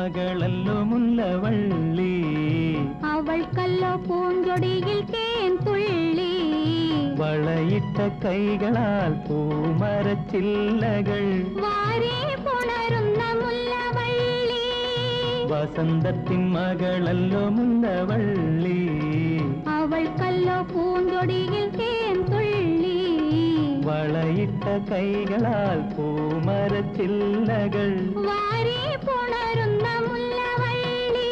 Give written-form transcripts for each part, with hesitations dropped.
മകളല്ലോ മുല്ലവള്ളി, അവൾക്കല്ലോ പൂഞ്ചൊടിയിൽ തേൻ തുള്ളി. വളയിട്ട കൈകളാൽ പൂമരച്ചില്ലകൾ വാരി പുണരുന്ന മുല്ലവള്ളി. വസന്തത്തിൻ മകളല്ലോ മുല്ലവള്ളി, അവൾക്കല്ലോ പൂഞ്ചൊടിയിൽ തേൻ തുള്ളി. വളയിട്ട കൈകളാൽ പൂമരച്ചില്ലകൾ വാരി പുണരുന്ന മുല്ലവള്ളി.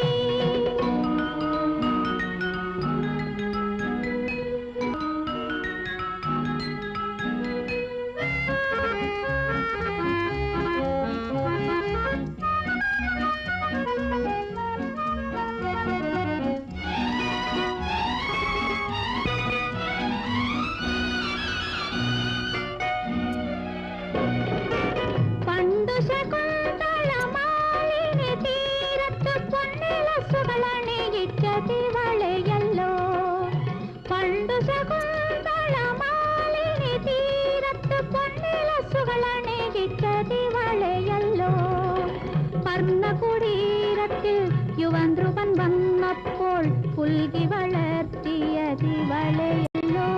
കുടീരത്തിൽ യുവന്ത്രുവൻ വന്നപ്പോൾ പുൽകി വളർത്തിയതിവളയല്ലോ.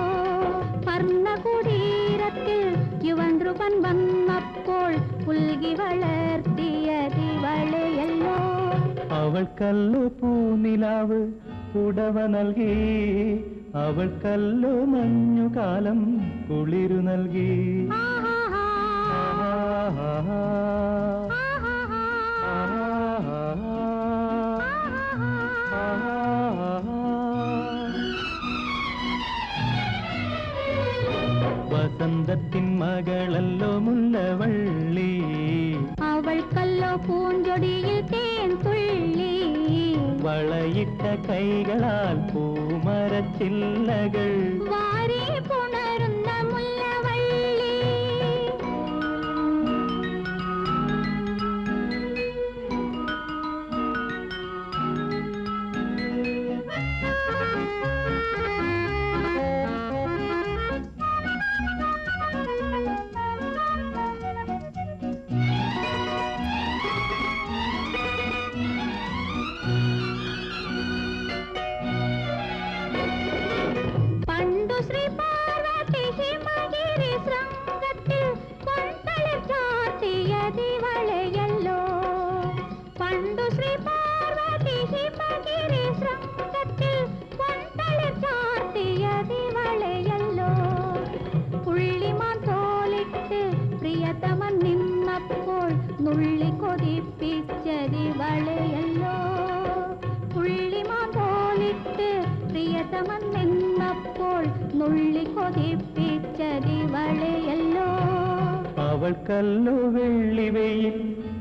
പർണകുടീരത്തിൽ യുവന്ത്രുവൻ വന്നപ്പോൾ പുൽകി വളർത്തിയതിവളയല്ലോ. അവൾക്കല്ലോ പൂനിലാവ് പുടവ നൽകി, അവൾക്കല്ലോ മഞ്ഞുകാലം കുളിരു നൽകി. വസന്തത്തിൻ മകളല്ലോ മുല്ലവള്ളി, അവൾക്കല്ലോ പൂഞ്ചൊടിയിൽ തേൻ തുള്ളി. വളയിട്ട കൈകളാൽ പൂമരച്ചില്ലകൾ വാരി പുണരുന്ന മുല്ലവള്ളി. ിപ്പിച്ചതിവളയല്ലോ. പുള്ളിമാതോലിട്ട് പ്രിയതമൻ നിന്നപ്പോൾ നുള്ളി കൊതിപ്പിച്ചതിവളയല്ലോ. അവൾക്കല്ലോ വെള്ളിവെയിൽ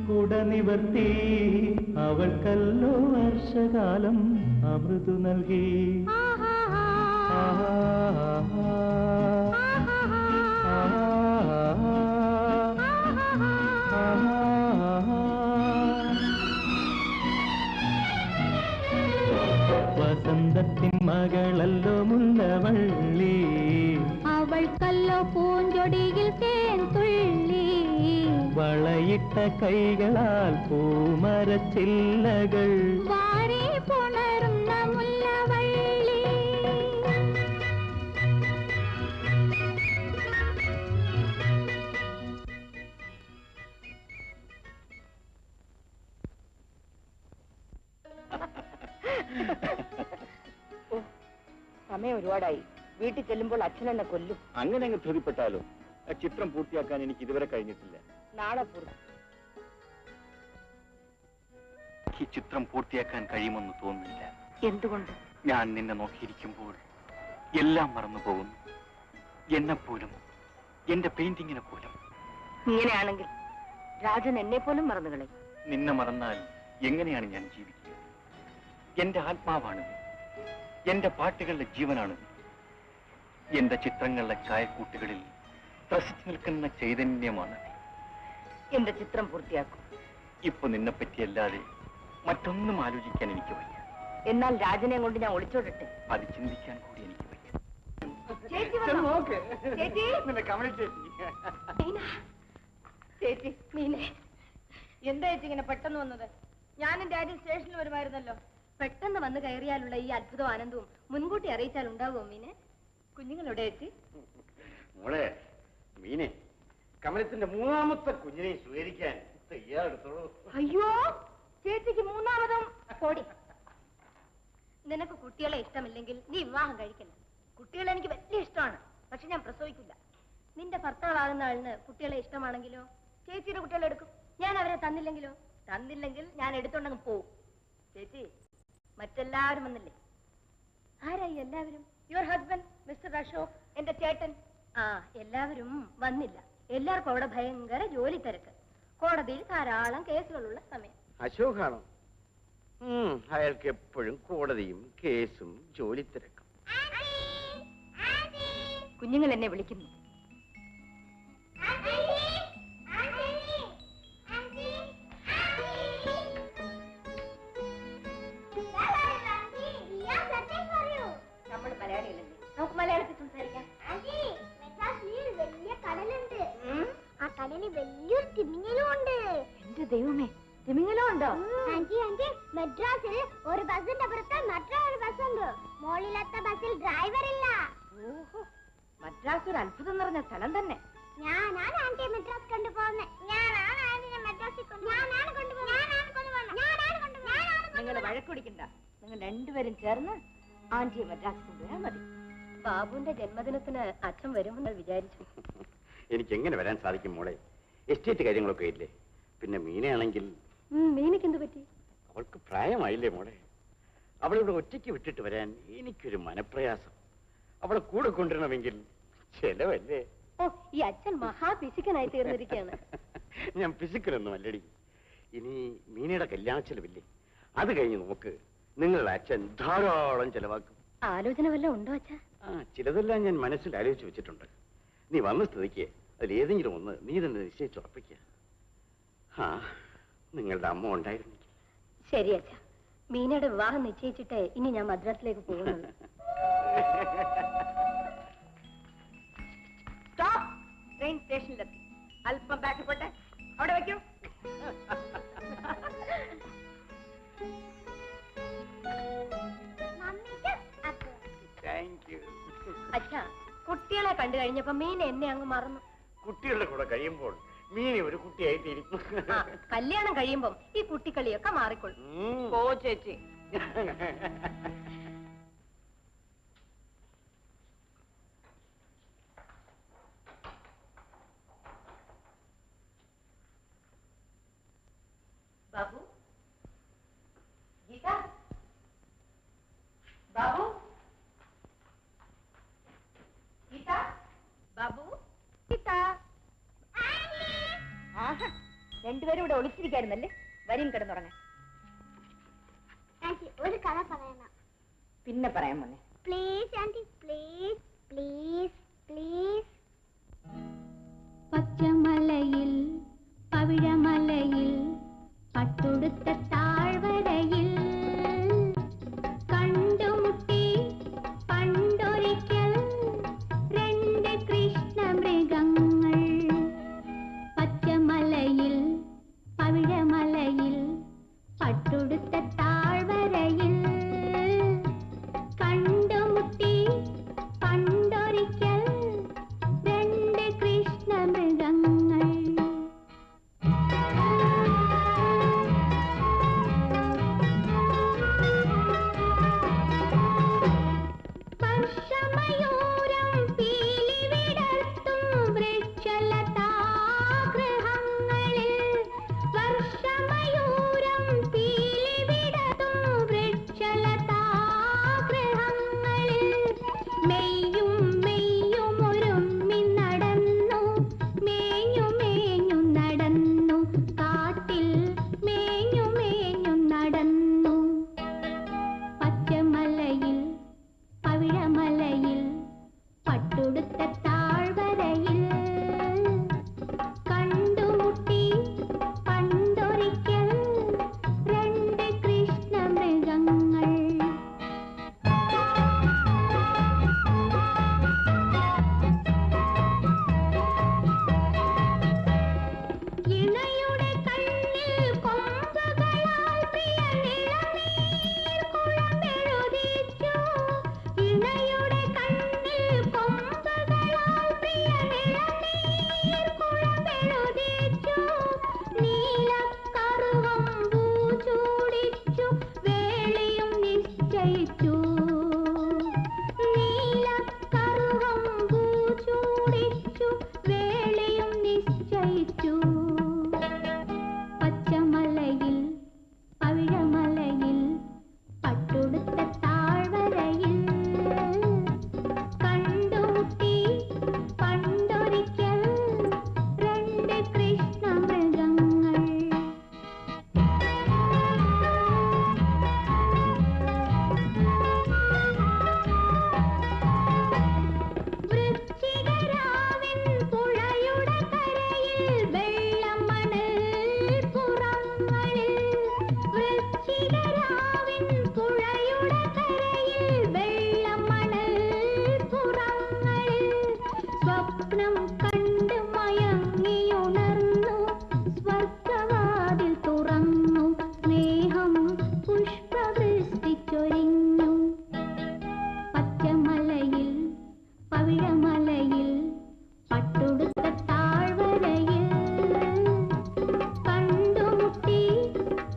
കുട നിവർത്തി, അവൾക്കല്ലോ വർഷകാലം അമൃതു നൽകി. വസന്തത്തിൻ മകളല്ലോ മുല്ലവള്ളി, അവൾക്കല്ലോ പൂഞ്ചൊടിയിൽ തേൻ തുള്ളി. വളയിട്ട കൈകളാൽ പൂമരച്ചില്ലകൾ വാരി പുണരുന്ന മുല്ലവള്ളി. സമയം ഒരുപാടായി. വീട്ടിൽ ചെല്ലുമ്പോൾ അച്ഛൻ എന്നെ കൊല്ലും. അങ്ങനെ അങ്ങ് ധൃതിപ്പെട്ടാലോ? ആ ചിത്രം പൂർത്തിയാക്കാൻ എനിക്ക് ഇതുവരെ കഴിഞ്ഞിട്ടില്ല. നാളെ പൂർത്തി. ഈ ചിത്രം പൂർത്തിയാക്കാൻ കഴിയുമെന്ന് തോന്നുന്നില്ല. എന്തുകൊണ്ട്? ഞാൻ നിന്നെ നോക്കിയിരിക്കുമ്പോൾ എല്ലാം മറന്നു പോകുന്നു. എന്നെപ്പോലും, എന്റെ പെയിന്റിങ്ങിനെ പോലും. ഇങ്ങനെയാണെങ്കിൽ രാജൻ എന്നെ പോലും മറന്നുകളെ. നിന്നെ മറന്നാൽ എങ്ങനെയാണ് ഞാൻ ജീവിക്കുക? എന്റെ ആത്മാവാണ് നീ, എന്റെ പാട്ടുകളുടെ ജീവനാണ് നീ, എന്റെ ചിത്രങ്ങളുടെ കായക്കൂട്ടുകളിൽ ത്രസിച്ചു നിൽക്കുന്ന ചൈതന്യമാണ് നീ. എന്റെ ചിത്രം പൂർത്തിയാക്കും. ഇപ്പൊ നിന്നെപ്പറ്റിയല്ലാതെ മറ്റൊന്നും ആലോചിക്കാൻ എനിക്ക് വയ്യ. എന്നാൽ രാജനെ കൊണ്ട് ഞാൻ ഒളിച്ചോടട്ടെ? അത് ചിന്തിക്കാൻ കൂടി എനിക്ക് വയ്യ. ചേച്ചി മീനെ, എന്താ ചേച്ചി ഇങ്ങനെ പെട്ടെന്ന് വന്നത്? ഞാനും ഡാഡി സ്റ്റേഷനിൽ വരുമായിരുന്നല്ലോ. പെട്ടെന്ന് വന്ന് കയറിയാലുള്ള ഈ അത്ഭുതവും ആനന്ദവും മുൻകൂട്ടി അറിയിച്ചാൽ ഉണ്ടാവുമോ മീനെ? കുഞ്ഞുങ്ങളുടെ ചേച്ചി മോളെ മീനെ, കമലത്തിന്റെ മൂന്നാമത്തെ കുഞ്ഞിനെ സ്വീകരിക്കാൻ തയ്യാറെടുത്തോളൂ. അയ്യോ, ചേച്ചിക്ക് മൂന്നാമതും കോടി. നിനക്ക് കുട്ടികളെ ഇഷ്ടമില്ലെങ്കിൽ നീ വിവാഹം കഴിക്കണ്ട. കുട്ടികളെ എനിക്ക് വലിയ ഇഷ്ടമാണ്, പക്ഷെ ഞാൻ പ്രസവിക്കില്ല. നിന്റെ ഭർത്താവാകുന്ന ആളിന് കുട്ടികളെ ഇഷ്ടമാണെങ്കിലോ ചേച്ചിയുടെ കുട്ടികളെ എടുക്കും. ഞാൻ അവരെ തന്നില്ലെങ്കിൽ ഞാൻ എടുത്തോണ്ടങ്ങ് പോവും. ചേച്ചി, മറ്റെല്ലാവരും വന്നില്ലേ? ആരായി എല്ലാവരും? യുവർ ഹസ്ബൻഡ് മിസ്റ്റർ അശോക്, എന്റെ ചേട്ടൻ. ആ, എല്ലാവരും വന്നില്ല. എല്ലാവർക്കും അവിടെ ഭയങ്കര ജോലി തിരക്ക്. കോടതിയിൽ ധാരാളം കേസുകളുള്ള സമയം. അശോകാണോ? അയാൾക്ക് എപ്പോഴും കോടതിയും കേസും ജോലി തിരക്കും. കുഞ്ഞുങ്ങൾ എന്നെ വിളിക്കുന്നു. നമ്മൾ മലയാളികളല്ലേ, നമുക്ക് മലയാളത്തിൽ സംസാരിക്കാം. വലിയ കടലുണ്ട്. ആ കടലിൽ വലിയൊരു തിമിങ്ങലും ഉണ്ട്. എന്റെ ദൈവമേ, തിമിങ്ങലോ ഉണ്ടോ? ആന്റി ആന്റി, മദ്രാസിൽ ഒരു ബസിന്റെ പുറത്ത് മറ്റൊരു ബസ് ഉണ്ട്. മോളിലത്തെ ബസ്സിൽ ഡ്രൈവർ ഇല്ല. ഓഹോ, മദ്രാസ് ഒരു അത്ഭുതം നിറഞ്ഞ സ്ഥലം തന്നെ. ഞാനാണ് ആന്റിയെ മദ്രാസ് കൊണ്ടുപോകുന്നത്. ഞാനാണ് ആന്റിയെ മദ്രാസിൽ നിങ്ങൾ വഴക്കുടിക്കണ്ട. നിങ്ങൾ രണ്ടുപേരും ചേർന്ന് ആന്റിയെ മദ്രാസിൽ കൊണ്ടുവരാൻ മതി. ബാബുവിന്റെ ജന്മദിനത്തിന് അച്ഛൻ വരുമെന്ന് വിചാരിച്ചു. എനിക്ക് എങ്ങനെ വരാൻ സാധിക്കും മോളെ? എസ്റ്റേറ്റ് കാര്യങ്ങളൊക്കെ ഇല്ലേ? പിന്നെ മീനയാണെങ്കിൽ മീനക്ക് എന്ത് പറ്റി? അവൾക്ക് പ്രായമായില്ലേ മോളെ? അവളിവിടെ ഒറ്റയ്ക്ക് വിട്ടിട്ട് വരാൻ എനിക്കൊരു മനപ്രയാസം. അവളെ കൂടെ കൊണ്ടുവരണമെങ്കിൽ ചെലവല്ലേ? ഓ, ഈ അച്ഛൻ മഹാപിശുക്കനായി തീർന്നിരിക്കുകയാണ്. ഞാൻ പിശുക്കലൊന്നും അല്ലടി. ഇനി മീനയുടെ കല്യാണ ചെലവില്ലേ, അത് കഴിഞ്ഞ് നോക്ക്. നിങ്ങളുടെ അച്ഛൻ ധാരാളം ചെലവാക്കും. ആലോചന വല്ലതും ഉണ്ടോ അച്ഛാ? ചിലതെല്ലാം ഞാൻ മനസ്സിൽ ആലോചിച്ച് വെച്ചിട്ടുണ്ട്. നീ വന്ന സ്ഥിതിക്ക് അതിലേതെങ്കിലും ഒന്ന് നീ തന്നെ നിശ്ചയിച്ചുറപ്പിക്കുക. നിങ്ങളുടെ അമ്മ ഉണ്ടായിരുന്നെങ്കിൽ. ശരി അച്ഛാ, മീനയുടെ വിവാഹം നിശ്ചയിച്ചിട്ട് ഇനി ഞാൻ മദ്രാസിലേക്ക് പോകുന്നുള്ളൂ. ട്രെയിൻ സ്റ്റേഷനിലെത്തി. അല്പം ബാക്ക് പോട്ടെ, അവിടെ വയ്ക്കൂ. അച്ഛാ, കുട്ടികളെ കണ്ടു കഴിഞ്ഞപ്പോ മീൻ എന്നെ അങ്ങ് മറന്നു. കുട്ടികളുടെ കൂടെ കഴിയുമ്പോൾ മീനെ ഒരു കുട്ടിയായിട്ടിരിക്കും. കല്യാണം കഴിയുമ്പോ ഈ കുട്ടിക്കളിയൊക്കെ മാറിക്കൊള്ളും. പോ ചേച്ചി. ബാബു, ഗീത, ബാബു, ഗീത, ബാബു, ഗീത. ആഹാ, രണ്ടുപേരും ഇവിടെ ഒളിച്ചിരിക്കായിരുന്നല്ലേ? വരും കിടന്നുറങ്ങാൻ. ആന്റി, ഒരു കഥ പറയണം. പിന്നെ പറയാൻ മോനെ. Please aunty, please please please. പച്ചമലയിൽ പവിഴമലയിൽ പട്ടുടുത്ത താഴ്വരയിൽ കണ്ടുമുട്ടി പണ്ടൊരിക്കൽ രണ്ട് കൃഷ്ണമൃഗങ്ങൾ. പച്ചമലയിൽ പവിഴമലയിൽ പട്ടുടുത്ത താഴ്വരയിൽ കണ്ടുമുട്ടി പണ്ടൊരിക്കൽ രണ്ട് കൃഷ്ണമൃഗങ്ങൾ. നിശ്ചയിച്ചു നീലക്കറുവം പൂച്ചൂടിച്ചു വേളയും നിശ്ചയിച്ചു പച്ചമലയിൽ പവിഴമലയിൽ പട്ടുടുത്ത താഴ്വരയിൽ കണ്ടുമുട്ടി പണ്ടൊരിക്കൽ രണ്ട് കൃഷ്ണമൃഗങ്ങൾ വൃശ്ചികരാവിൻ പുഴയുടെ കരയിൽ വെള്ളം മണൽ പുറങ്ങളിൽ വൃശ്ചികരാവിൻ പുഴയുടെ കരയിൽ വെള്ളം മണൽ പുറങ്ങളിൽ സ്വപ്നം കണ്ട് മയങ്ങിയുണർന്നു സ്വർഗവാതിൽ തുറന്നു സ്നേഹം പുഷ്പവൃഷ്ടിച്ചൊരിഞ്ഞു പച്ചമലയിൽ പവിഴമലയിൽ പട്ടുടുത്ത താഴ്വരയിൽ കണ്ടുമുട്ടി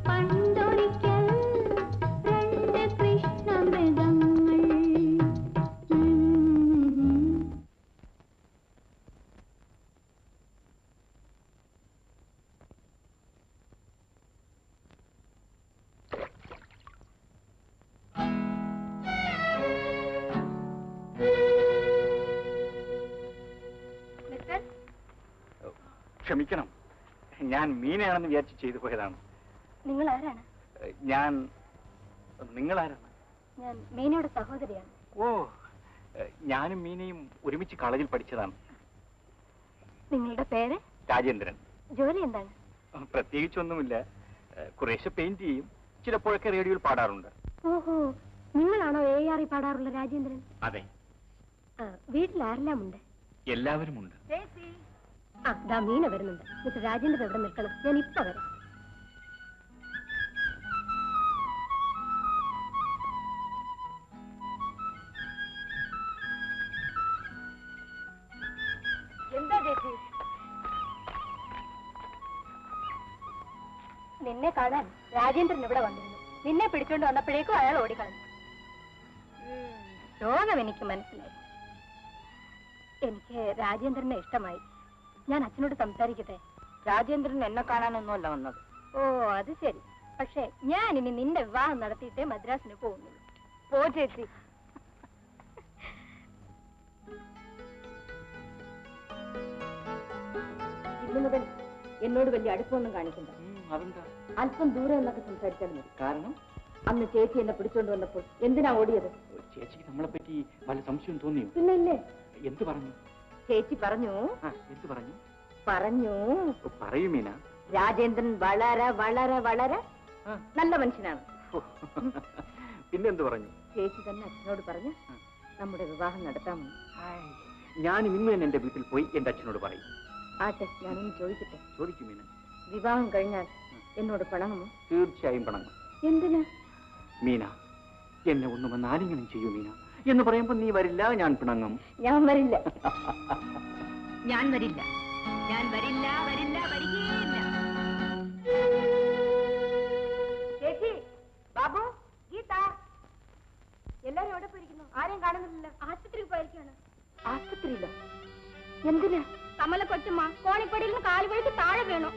പണ്ടൊരിക്കൽ രണ്ട് കൃഷ്ണമൃഗങ്ങൾ മിസ്റ്റർ ക്ഷമിക്കണം, ഞാൻ മീനയാണെന്ന് വിചാരിച്ച് ചെയ്തു പോയതാണ്. നിങ്ങൾ ആരാണ്? നിങ്ങളാരാണ്? ഞാൻ മീനയുടെ സഹോദരിയാണ്. ഓ, ഞാനും മീനയും ഒരുമിച്ച് കോളേജിൽ പഠിച്ചതാണ്. നിങ്ങളുടെ പേര്? രാജേന്ദ്രൻ. ജോലി എന്താണ്? പ്രത്യേകിച്ചൊന്നുമില്ല, കുറേശ്ശെ പെയിന്റ് ചെയ്യും, ചിലപ്പോഴൊക്കെ റേഡിയോയിൽ പാടാറുണ്ട്. ഓഹോ, നിങ്ങളാണോ AR പാടാറുള്ള രാജേന്ദ്രൻ? അതെ, വീട്ടിൽ ആരെല്ലാം ഉണ്ട്? എല്ലാവരുമുണ്ട്. ദാ മീന വരുന്നുണ്ട്. മിസ്റ്റർ രാജേന്ദ്രൻ എവിടെ നിൽക്കണം, ഞാൻ ഇപ്പൊ വരാം. എന്താ ചേച്ചി? നിന്നെ കാണാൻ രാജേന്ദ്രൻ ഇവിടെ വന്നിരുന്നു. നിന്നെ പിടിച്ചോണ്ട് വന്നപ്പോഴേക്കും അയാൾ ഓടിക്കളഞ്ഞു. രോഗം എനിക്ക് മനസ്സിലായി. എനിക്ക് രാജേന്ദ്രനെ ഇഷ്ടമായി. ഞാൻ അച്ഛനോട് സംസാരിക്കട്ടെ? രാജേന്ദ്രൻ എന്നെ കാണാനൊന്നുമല്ല വന്നത്. ഓ, അത് ശരി. പക്ഷെ ഞാൻ ഇനി നിന്റെ വിവാഹം നടത്തിയിട്ടേ മദ്രാസിന് പോകുന്നുള്ളൂ. പോ ചേച്ചി. ഇന്നു മുതൽ എന്നോട് വലിയ അടുപ്പമൊന്നും കാണിക്കണ്ട. അതെന്താ? അല്പം ദൂരെ എന്നൊക്കെ സംസാരിച്ചാൽ മതി. കാരണം അന്ന് ചേച്ചി എന്നെ പിടിച്ചോണ്ട് വന്നപ്പോൾ എന്തിനാ ഓടിയത്? ചേച്ചിക്ക് നമ്മളെ പറ്റി വല്ല സംശയം തോന്നിയോ? പിന്നെ ഇല്ലേ? എന്ത് പറഞ്ഞു? ചേച്ചി പറഞ്ഞു എന്ത് പറഞ്ഞു? പറഞ്ഞു പറയൂ മീന. രാജേന്ദ്രൻ വളരെ വളരെ വളരെ നല്ല മനുഷ്യനാണ്. പിന്നെന്ത് പറഞ്ഞു? ചേച്ചി തന്നെ അച്ഛനോട് പറഞ്ഞു നമ്മുടെ വിവാഹം നടത്താമെന്ന്. ഞാനും ഇന്ന് തന്നെ എന്റെ വീട്ടിൽ പോയി എന്റെ അച്ഛനോട് പറയും. ആട്ടെ, ഞാനൊന്ന് ചോദിക്കട്ടെ? ചോദിക്കും മീന. വിവാഹം കഴിഞ്ഞാൽ എന്നോട് പിണങ്ങുമോ? തീർച്ചയായും പിണങ്ങും. എന്തിനാ? മീന, എന്നെ ഒന്ന് വന്ന് ആലിംഗനം ചെയ്യൂ മീന എന്ന് പറയുമ്പോ നീ വരില്ല, ഞാൻ പിണങ്ങും. ഞാൻ വരില്ല. ഞാൻ വരില്ല, ഞാൻ വരില്ല, വരില്ല, വരികയില്ല. ചേച്ചി, ബാബു, ഗീത, എല്ലാരും എവിടെ പോയിരിക്കുന്നു? ആരെയും കാണുന്നില്ലല്ലോ. ആശുപത്രിയിൽ പോയിരിക്കാണ്. ആശുപത്രിയിലോ? എന്തിനാ? കമല കൊച്ചമ്മ കോണിപ്പടിയിൽ നിന്ന് കാല് വഴിക്ക് താഴെ വീണു.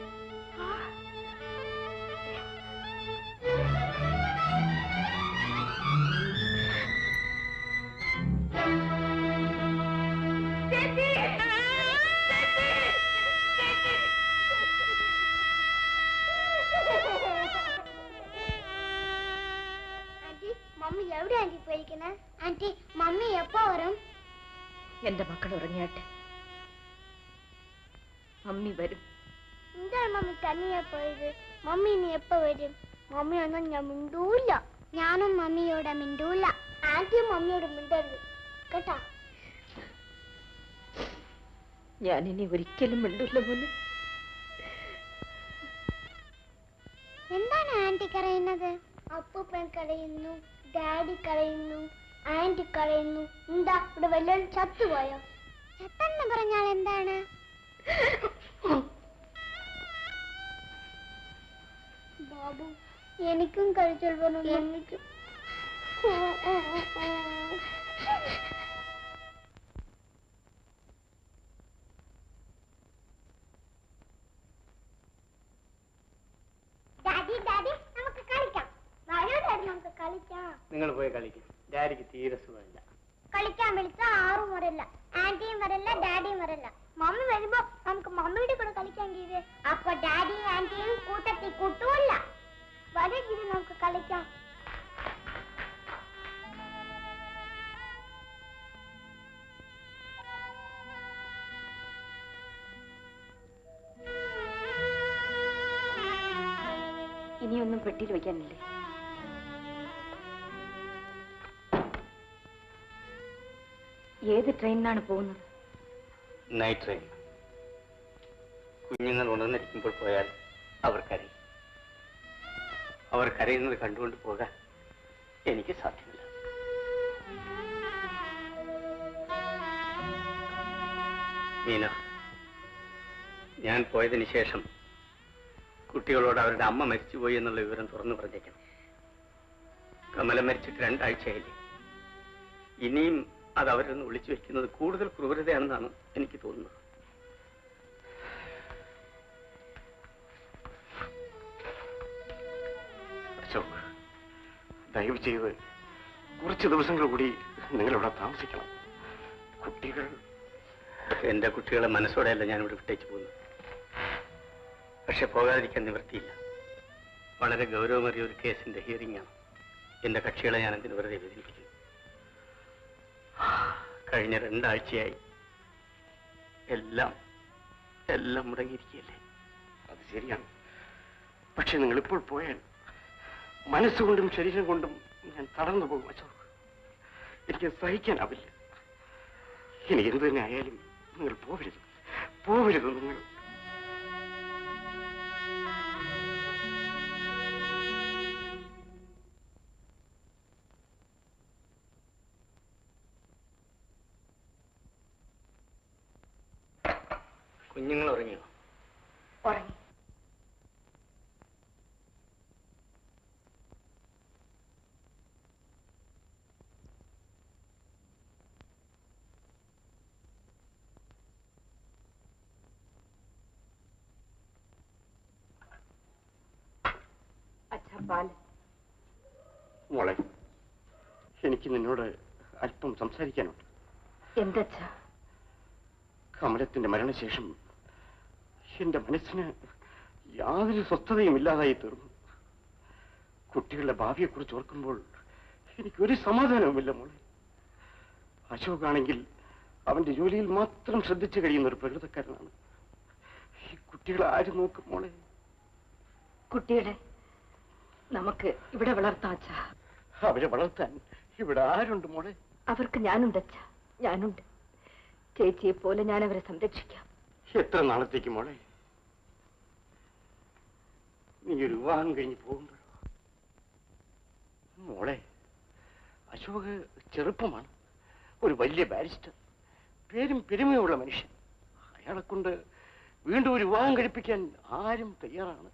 മമ്മി എവിടെ ആന്റി പോയിരിക്കണേ? ആന്റി, മമ്മി എപ്പോ വരും? എന്റെ മക്കൾ ഉറങ്ങിയാട്ടെ, മമ്മി വരും. എന്താണ് മമ്മി തനിയെ പോയത്? മമ്മി ഇനി എപ്പോ വരും? മമ്മിയൊന്നും ഞാൻ മിണ്ടൂല. ഞാനും മമ്മിയോടെ മിണ്ടൂല. ആന്റിയും മമ്മിയോട് മിണ്ടരുത് കേട്ടാ. ഞാനിനി ഒരിക്കലും മിണ്ടൂല്ല മോനെ. എന്താണ് ആന്റി കരയുന്നത്? അപ്പൂപ്പൻ കരയുന്നു, ഡാഡി കരയുന്നു, ആന്റി കരയുന്നു. എന്താ ഇവിടെ വല്ല ചത്തുപോയോ? ചത്തെന്ന് പറഞ്ഞാൽ എന്താണ്? ബാബു, എനിക്കും കഴിച്ചോൾ പറഞ്ഞു. എനിക്കും നിങ്ങൾ പോയി കളിക്കും. ഡാഡിക്ക് തീരെ സുഖമില്ല. കളിക്കാൻ വിളിച്ച ആറും വരില്ല, ആന്റിയും വരില്ല, ഡാഡിയും വരില്ല. മമ്മി വരുമ്പോ നമുക്ക് മമ്മിയുടെ കൂടെ കളിക്കാൻ ഗീതേ. അപ്പൊ ഡാഡിയും ആന്റിയും കൂട്ടത്തിൽ കൂട്ടുമല്ല. വരെ ഗീതി നമുക്ക് കളിക്കാം. ഇനിയൊന്നും പെട്ടിയിൽ വയ്ക്കാനില്ലേ? ഏത് ട്രെയിനിനാണ് പോകുന്നത്? Night train. കുഞ്ഞുങ്ങൾ ഉണർന്നിരിക്കുമ്പോൾ പോയാൽ അവർ കരയും. അവർ കരയുന്നത് കണ്ടുകൊണ്ട് പോകാൻ എനിക്ക് സാധ്യമല്ല. മീന, ഞാൻ പോയതിന് ശേഷം കുട്ടികളോട് അവരുടെ അമ്മ മരിച്ചുപോയി എന്നുള്ള വിവരം തുറന്നു പറഞ്ഞേക്കണം. കമല മരിച്ചിട്ട് 2 ആഴ്ചയായില്ലേ. ഇനിയും അത് അവരൊന്ന് വിളിച്ചു വെക്കുന്നത് കൂടുതൽ ക്രൂരതയാണെന്നാണ് എനിക്ക് തോന്നുന്നത്. അശോക്, ദയവ് ചെയ്ത് കുറച്ച് ദിവസങ്ങൾ കൂടി നിങ്ങളിവിടെ താമസിക്കണം. കുട്ടികൾ, എന്റെ കുട്ടികളെ മനസ്സോടെയല്ല ഞാനിവിടെ വിട്ടേച്ചു പോകുന്നത്. പക്ഷെ പോകാതിരിക്കാൻ നിവൃത്തിയില്ല. വളരെ ഗൗരവമേറിയ ഒരു കേസിന്റെ ഹിയറിംഗ് ആണ്. എന്റെ കക്ഷികളെ ഞാൻ എന്തിനു വെറുതെ വേദനിപ്പിക്കുന്നു? കഴിഞ്ഞ 2 ആഴ്ചയായി എല്ലാം മുടങ്ങിയിരിക്കുകയല്ലേ. അത് ശരിയാണ്. പക്ഷെ നിങ്ങളിപ്പോൾ പോയാൽ മനസ്സുകൊണ്ടും ശരീരം കൊണ്ടും ഞാൻ തളർന്നു പോകും അശോക്. എനിക്ക് സഹിക്കാനാവില്ല. ഇനി എന്തു തന്നെ ആയാലും നിങ്ങൾ പോവരുത് നിങ്ങൾ. കുഞ്ഞുങ്ങൾ ഉറങ്ങിയോ? ഉറങ്ങി. അച്ഛാ, പാല്. മോളെ, എനിക്ക് നിന്നോട് അല്പം സംസാരിക്കാനുണ്ട്. എന്തച്ഛാ? കമലത്തിന്റെ മരണശേഷം എന്റെ മനസ്സിന് യാതൊരു സ്വസ്ഥതയും ഇല്ലാതായി തീർന്നു. കുട്ടികളുടെ ഭാവിയെക്കുറിച്ച് ഓർക്കുമ്പോൾ എനിക്കൊരു സമാധാനവുമില്ല മോളെ. അശോകാണെങ്കിൽ അവന്റെ ജോലിയിൽ മാത്രം ശ്രദ്ധിച്ചു കഴിയുന്ന ഒരു പ്രകൃതക്കാരനാണ്. ഈ കുട്ടികളെ ആര് നോക്കും മോളെ? കുട്ടികളെ നമുക്ക് ഇവിടെ വളർത്താം അച്ഛാ. അവരെ വളർത്താൻ ഇവിടെ ആരുണ്ട് മോളെ? അവർക്ക് ഞാനുണ്ട് അച്ഛാ, ഞാനുണ്ട്. ചേച്ചിയെ പോലെ ഞാൻ അവരെ സംരക്ഷിക്കാം. എത്ര നാളത്തേക്ക് മോളെ? നീ ഒരു വിവാഹം കഴിഞ്ഞ് പോകുമ്പോൾ മോളെ, അശോക് ചെറുപ്പമാണ്, ഒരു വലിയ ബാരിസ്റ്റർ, പേരും പെരുമയുള്ള മനുഷ്യൻ. അയാളെ കൊണ്ട് വീണ്ടും ഒരു വിവാഹം കഴിപ്പിക്കാൻ ആരും തയ്യാറാണ്.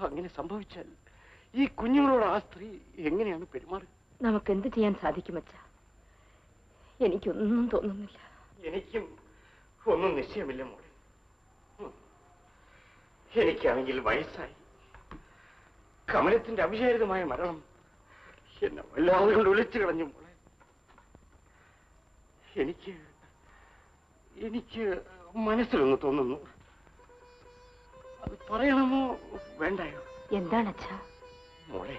അങ്ങനെ സംഭവിച്ചാൽ ഈ കുഞ്ഞുങ്ങളോട് ആ സ്ത്രീ എങ്ങനെയാണ് പെരുമാറുക? നമുക്ക് എന്ത് ചെയ്യാൻ സാധിക്കും അച്ഛാ? എനിക്കൊന്നും തോന്നുന്നില്ല. എനിക്കും ഒന്നും നിശ്ചയമില്ല മോളെ. എനിക്കാണെങ്കിൽ വയസ്സായി. കമലത്തിന്റെ അവിചാരിതമായ മരണം എന്നെ വല്ലാതെ കൊണ്ട് ഒലിച്ചു കളഞ്ഞു മോളെ. എനിക്ക് മനസ്സിലൊന്ന് തോന്നുന്നു. അത് പറയണമോ വേണ്ടായോ? എന്താണ് അച്ഛാ? മോളെ,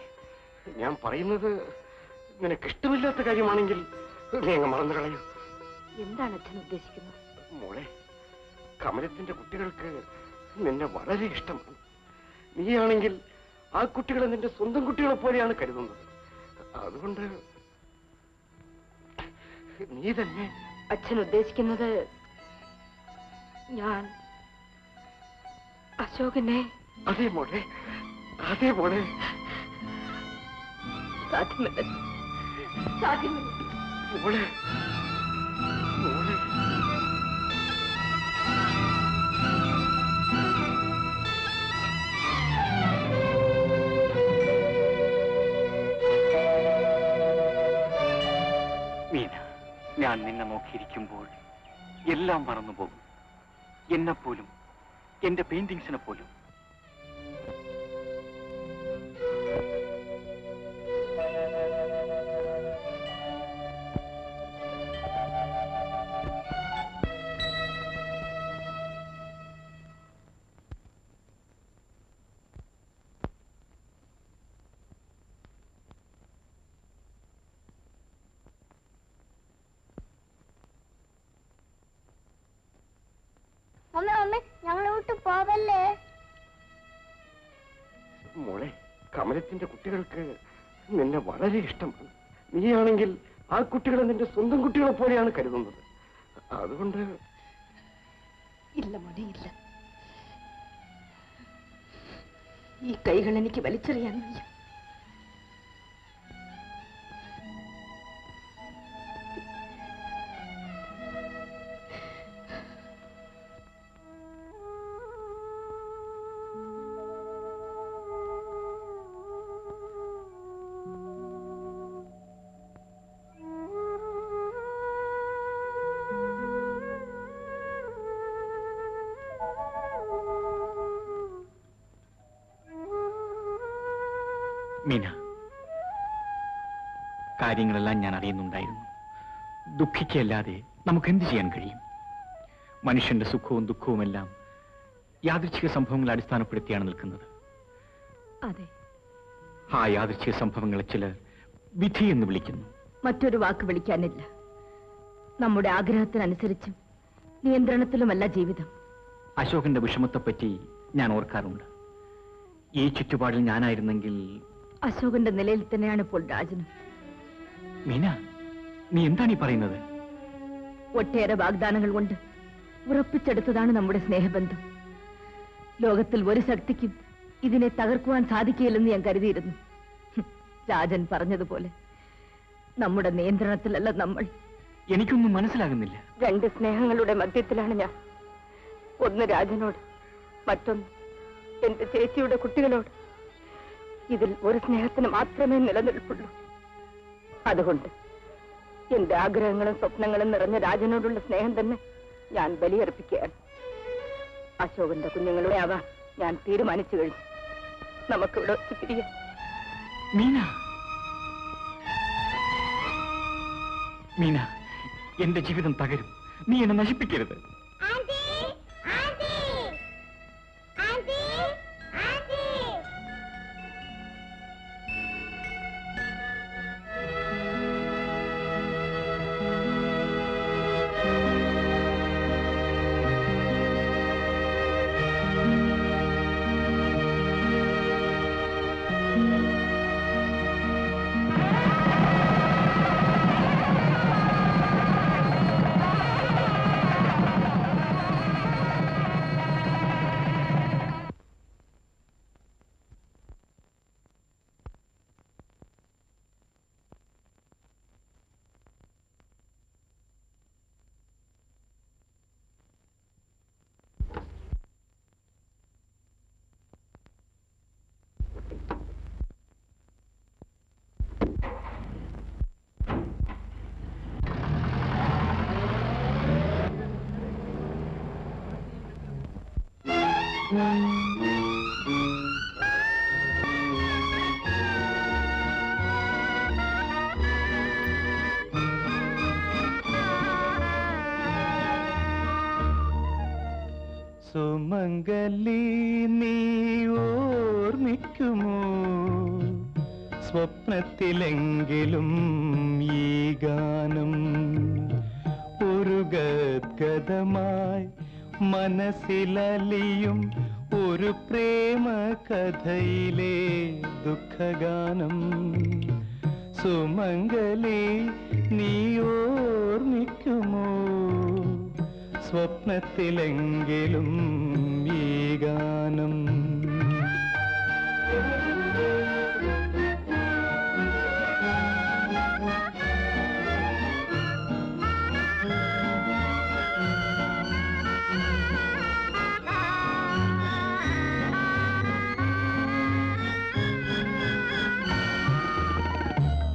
ഞാൻ പറയുന്നത് നിനക്കിഷ്ടമില്ലാത്ത കാര്യമാണെങ്കിൽ നീ അങ്ങ് മറന്നു കളയൂ. എന്താണ് അച്ഛൻ ഉദ്ദേശിക്കുന്നത്? മോളെ, കമലത്തിന്റെ കുട്ടികൾക്ക് നിന്നെ വളരെ ഇഷ്ടമാണ്. നീയാണെങ്കിൽ ആ കുട്ടികളെ നിന്റെ സ്വന്തം കുട്ടികളെ പോലെയാണ് കരുതുന്നത്. അതുകൊണ്ട് നീ തന്നെ. അച്ഛൻ ഉദ്ദേശിക്കുന്നത് ഞാൻ അശോകനെ? അതേ മോളെ, അതേ മോളെ. സാധ്യമല്ല, സാധ്യമല്ല മോളെ, മോളെ. മീന, ഞാൻ നിന്നെ നോക്കിയിരിക്കുമ്പോൾ എല്ലാം മറന്നുപോകും. എന്നെപ്പോലും, എന്റെ പെയിന്റിങ്സിനെ പോലും. മമ്മി മമ്മി ഞങ്ങൾ വിട്ട് പോവല്ലേ? മോളെ, കമലത്തിന്റെ കുട്ടികൾക്ക് നിന്നെ വളരെ ഇഷ്ടമാണ്. നീയാണെങ്കിൽ ആ കുട്ടികളെ നിന്റെ സ്വന്തം കുട്ടികളെ പോലെയാണ് കരുതുന്നത്. അതുകൊണ്ട് ഇല്ല മോനെ, ഇല്ല. ഈ കൈകൾ എനിക്ക് വലിച്ചെറിയാൻ വയ്യ. മീന, കാര്യങ്ങളെല്ലാം ഞാൻ അറിയുന്നുണ്ടായിരുന്നു. ദുഃഖിക്കല്ലാതെ നമുക്ക് എന്ത് ചെയ്യാൻ കഴിയും? മനുഷ്യന്റെ സുഖവും ദുഃഖവുമെല്ലാം യാദൃച്ഛിക സംഭവങ്ങളെ അടിസ്ഥാനപ്പെടുത്തിയാണ് നിൽക്കുന്നത്. അതെ, ആ യാദൃച്ഛിക സംഭവങ്ങളെ ചിലർ വിധി എന്ന് വിളിക്കുന്നു. മറ്റൊരു വാക്ക് വിളിക്കാനില്ല. നമ്മുടെ ആഗ്രഹത്തിനനുസരിച്ചും നിയന്ത്രണത്തിലുമല്ല ജീവിതം. അശോകന്റെ വിഷമത്തെപ്പറ്റി ഞാൻ ഓർക്കാറുണ്ട്. ഈ ചുറ്റുപാടിൽ ഞാനായിരുന്നെങ്കിൽ... അശോകന്റെ നിലയിൽ തന്നെയാണ് ഇപ്പോൾ രാജനും. മീന, നീ എന്താണ് ഈ പറയുന്നത്? ഒട്ടേറെ വാഗ്ദാനങ്ങൾ കൊണ്ട് ഉറപ്പിച്ചെടുത്തതാണ് നമ്മുടെ സ്നേഹബന്ധം. ലോകത്തിൽ ഒരു ശക്തിക്കും ഇതിനെ തകർക്കുവാൻ സാധിക്കില്ലെന്ന് ഞാൻ കരുതിയിരുന്നു. രാജൻ പറഞ്ഞതുപോലെ നമ്മുടെ നിയന്ത്രണത്തിലല്ല നമ്മൾ. എനിക്കൊന്നും മനസ്സിലാകുന്നില്ല. രണ്ട് സ്നേഹങ്ങളുടെ മധ്യത്തിലാണ് ഞാൻ. ഒന്ന് രാജനോട്, മറ്റൊന്ന് എന്റെ ചേച്ചിയുടെ കുട്ടികളോട്. ഇതിൽ ഒരു സ്നേഹത്തിന് മാത്രമേ നിലനിൽപ്പുള്ളൂ. അതുകൊണ്ട് എന്റെ ആഗ്രഹങ്ങളും സ്വപ്നങ്ങളും നിറഞ്ഞ രാജനോടുള്ള സ്നേഹം തന്നെ ഞാൻ ബലിയർപ്പിക്കുകയാണ്. അശോകന്റെ കുഞ്ഞുങ്ങളുടെ ആവാൻ ഞാൻ തീരുമാനിച്ചു കഴിഞ്ഞു. നമുക്കിവിടെ വെച്ച് പിരിയാം. മീന, മീന, എന്റെ ജീവിതം തകരും. നീ എന്നെ നശിപ്പിക്കരുത്. Aunty aunty aunty aunty Sumangali, നീ ഓർമ്മിക്കുമോ സ്വപ്നത്തിലെങ്കിലും ഈ ഗാനം? ഒരു ഗദ്ഗതമായി മനസ്സിലലിയും ഒരു പ്രേമ കഥയിലെ ദുഃഖഗാനം. സുമംഗലി, നീ ഓർമ്മിക്കുമോ സ്വപ്നത്തിലെങ്കിലും ഈ ഗാനം?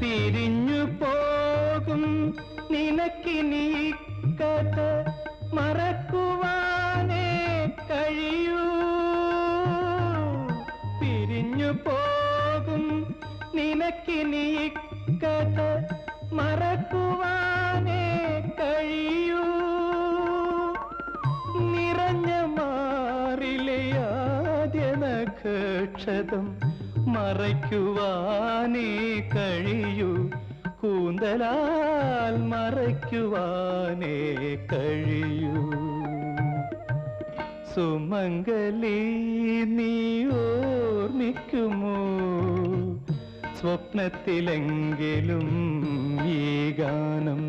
പിരിഞ്ഞു പോകും നിനക്കിനി കഥ മറക്കുവാനേ കഴിയൂ. പിരിഞ്ഞു പോകും നിനക്കിനി കഥ മറക്കുവാനേ കഴിയൂ. നിറഞ്ഞ മാറിലെ ആദ്യ നഖക്ഷതം മറയ്ക്കുവാനേ കഴിയൂ. കൂന്തലാൽ മറയ്ക്കുവാനേ കഴിയൂ. സുമംഗലി നീ ഓർമ്മിക്കുമോ സ്വപ്നത്തിലെങ്കിലും ഈ ഗാനം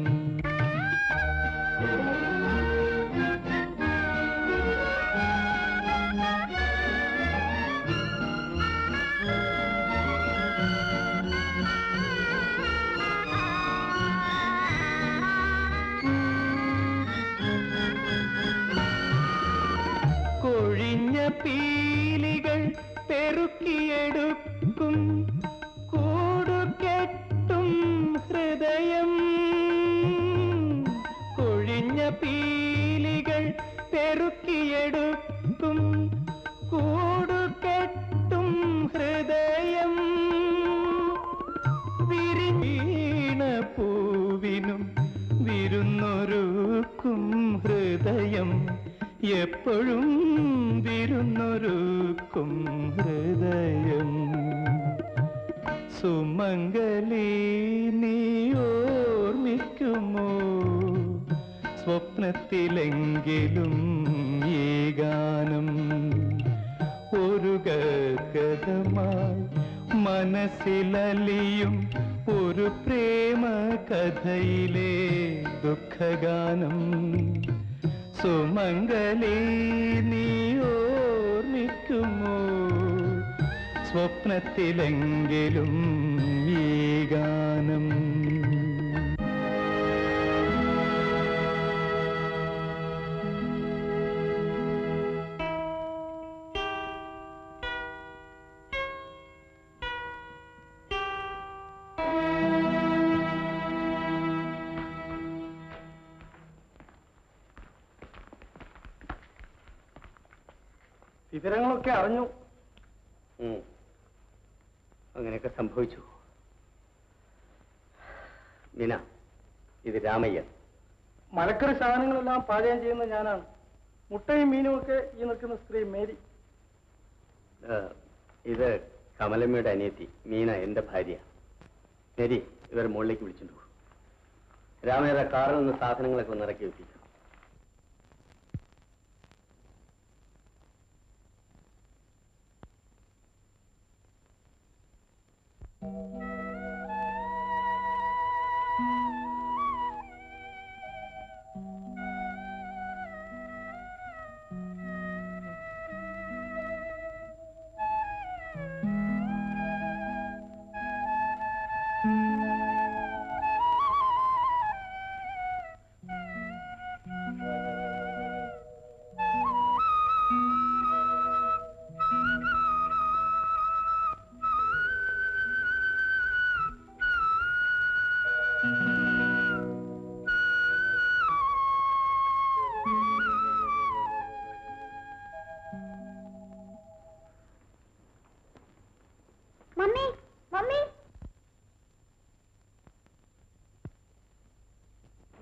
കൊഴിഞ്ഞ പീലികൾ പെറുക്കിയെടുക്കും കൂടുകെട്ടും ഹൃദയം കൊഴിഞ്ഞ പീലികൾ പെറുക്കിയെടുക്കും കൂടുകെട്ടും ഹൃദയം വിരിഞ്ഞ പൂവിനും വിരുന്നൊരുക്കും ഹൃദയം എപ്പോഴും വിരുന്നൊരുക്കും ഹൃദയം സുമംഗലി നീ ഓർമ്മിക്കുമോ സ്വപ്നത്തിലെങ്കിലും ഈ ഗാനം ഒരു ഗദ്ഗതമായി മനസ്സിലലിയും ഒരു പ്രേമ കഥയിലെ ദുഃഖഗാനം സുമംഗലി നീ ഓർമ്മിക്കുമോ സ്വപ്നത്തിലെങ്കിലും ഈ ഗാനം വിവരങ്ങളൊക്കെ അറിഞ്ഞു. അങ്ങനെയൊക്കെ സംഭവിച്ചു. മീന, ഇത് രാമയ്യൻ. മലക്കറി സാധനങ്ങളെല്ലാം പാചകം ചെയ്യുന്ന ഞാനാണ്. മുട്ടയും മീനും ഒക്കെ ഈ നിൽക്കുന്ന സ്ത്രീ മേരി. ഇത് കമലമ്മയുടെ അനിയത്തി മീന, എന്റെ ഭാര്യ. മേരി, ഇവർ മുകളിലേക്ക് വിളിച്ചിട്ടു. രാമയുടെ കാറിൽ നിന്ന് സാധനങ്ങളൊക്കെ ഒന്ന് ഇറക്കി വെപ്പിക്കും.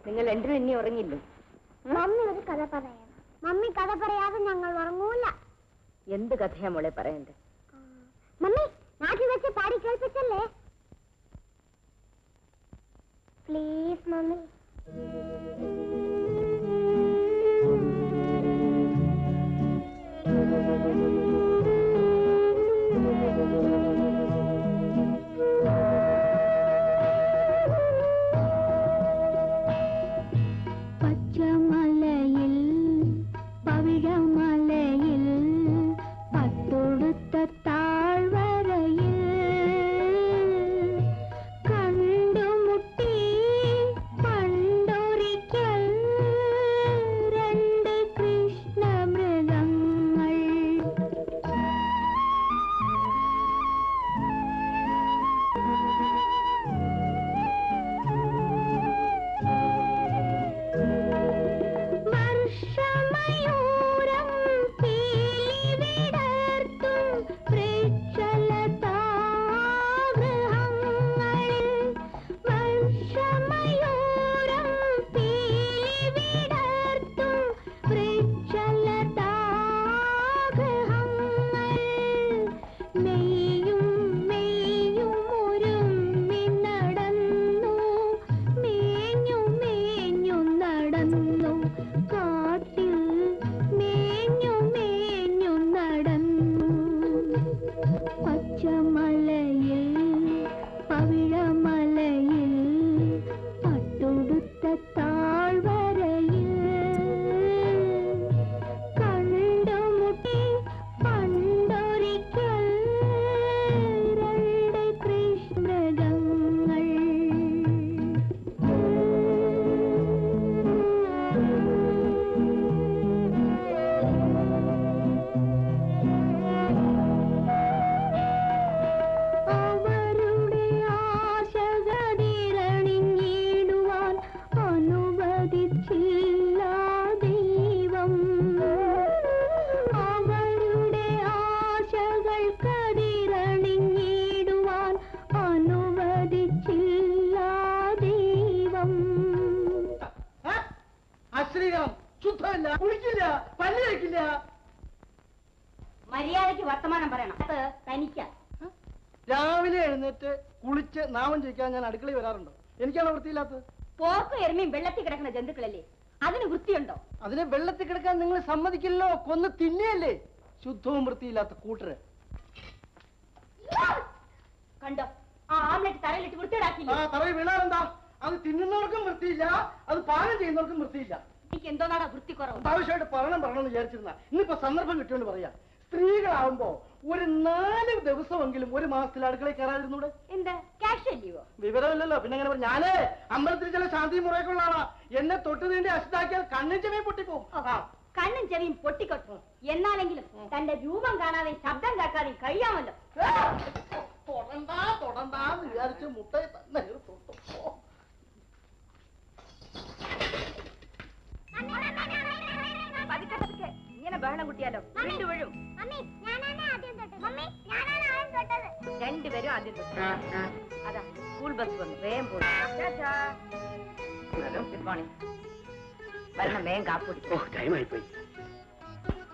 നിങ്ങൾ രണ്ടും ഇനി ഉറങ്ങില്ലേ? മമ്മി ഒരു കഥ പറയണം. മമ്മി കഥ പറയാതെ ഞങ്ങൾ ഉറങ്ങൂല. എന്ത് കഥയാ മോളെ പറയണ്ടേ? മമ്മി നാട്ടിൽ വെച്ച് പാടി കേൾപ്പിച്ചല്ലേ? Please mummy. പച്ചമലയിൽ പവിഴമലയിൽ പത്തൊടുത്ത താഴ്വരയിൽ കണ്ടുമുട്ടി പണ്ടൊരിക്കൽ ഉറങ്ങില്ല, കുളിക്കില്ല, പല്ല് കഴിക്കില്ല. മര്യാദയ്ക്ക് വർത്തമാനം പറയണം. അത് തനിക്ക. രാവിലെ എഴുന്നേറ്റ് കുളിച്ച് നാമം ചോദിക്കാൻ ഞാൻ അടുക്കളയിൽ വരാറുണ്ടോ? എനിക്കാണ് വൃത്തിയില്ലാത്തത്. പോക്കും എരുമയും വെള്ളത്തിൽ കിടക്കുന്ന ജന്തുക്കളല്ലേ, അതിന് വൃത്തിയുണ്ടോ? അതിനെ വെള്ളത്തിൽ കിടക്കാൻ നിങ്ങൾ സമ്മതിക്കില്ലല്ലോ, കൊന്ന് തിന്നെയല്ലേ. ശുദ്ധവും വൃത്തിയില്ലാത്ത കൂട്ടര്. കണ്ടോ, ആ ആംലെറ്റ് തറയിലിട്ട് വൃത്തിയിടാക്കില്ല. തറയിൽ വീണാറെന്താ? അത് തിന്നുന്നവർക്കും വൃത്തിയില്ല, അത് പാകം ചെയ്യുന്നവർക്കും വൃത്തിയില്ല. എനിക്ക് എന്തോന്നാടാ വൃത്തി കുറവ്? ആവശ്യമായിട്ട് പറയണമെന്ന് വിചാരിച്ചിരുന്ന ഇന്നിപ്പോ സന്ദർഭം കിട്ടിയോണ്ട് പറയാ. സ്ത്രീകളാവുമ്പോ ഒരു 4 ദിവസമെങ്കിലും ഒരു മാസത്തിൽ അടുക്കളയിൽ കയറാതിരുന്നൂടെ? എന്താ ക്യാഷ് അല്ലയോ? വിവരമില്ലല്ലോ, പിന്നെ എങ്ങനെ പറഞ്ഞു? ഞാനേ അമ്പലത്തിൽ ചില ശാന്തി മുറയൊക്കെ ഉള്ള ആളാ. എന്നെ തൊട്ട് നീണ്ടി അശുദ്ധാക്കിയാൽ കണ്ണും ചെവിയും പൊട്ടിപ്പോവും. കണ്ണും ചെവിയും പൊട്ടിക്കൊട്ടു. എന്നാലെങ്കിലും തന്റെ രൂപം കാണാതെ ശബ്ദം കേൾക്കാതെ കഴിയാമല്ലോ. തൊടണ്ടാന്ന് വിചാരിച്ച് മുട്ടയെ തന്നെ തൊട്ടു. പതുക്കെ പതുക്കെ ഇങ്ങനെ ബഹളം കുട്ടിയാലോ വീണ്ടും വീഴും. രണ്ടുപേരും ആദ്യം തൊട്ടു. അതാ സ്കൂൾ ബസ് വന്നു, വേഗം പോയി. Good morning. വരണം, വേഗം കാപ്പ് കുടിക്കും. ടൈമായി പോയി.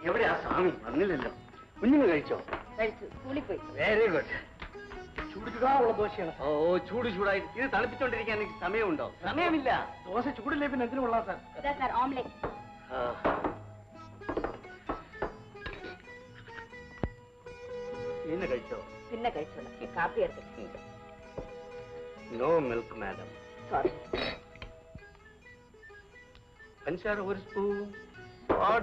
എവിടെയാ സ്വാമി? വന്നില്ലല്ലോ. കുഞ്ഞുങ്ങൾ കഴിച്ചോ? കഴിച്ചു, സ്കൂളിൽ പോയി. Very good. ചൂടുചൂടാവുള്ള ദോശയാണ്. ഓ, ചൂടായിട്ട് ഇത് തണുപ്പിച്ചോണ്ടിരിക്കാൻ എനിക്ക് സമയമുണ്ടോ? സമയമില്ല. ദോശ ചൂടില്ലേ പിന്നെ എന്തിനു കൊള്ളാം സാർ? ഇതാ സാർ ഓംലെറ്റ്. ഇന്ന് കഴിച്ചോ? പിന്നെ കഴിച്ചോളാം. കാപ്പി എടുത്തിട്ട്. No milk madam. സോറി. പഞ്ചസാര ഒരു സ്പൂൺ.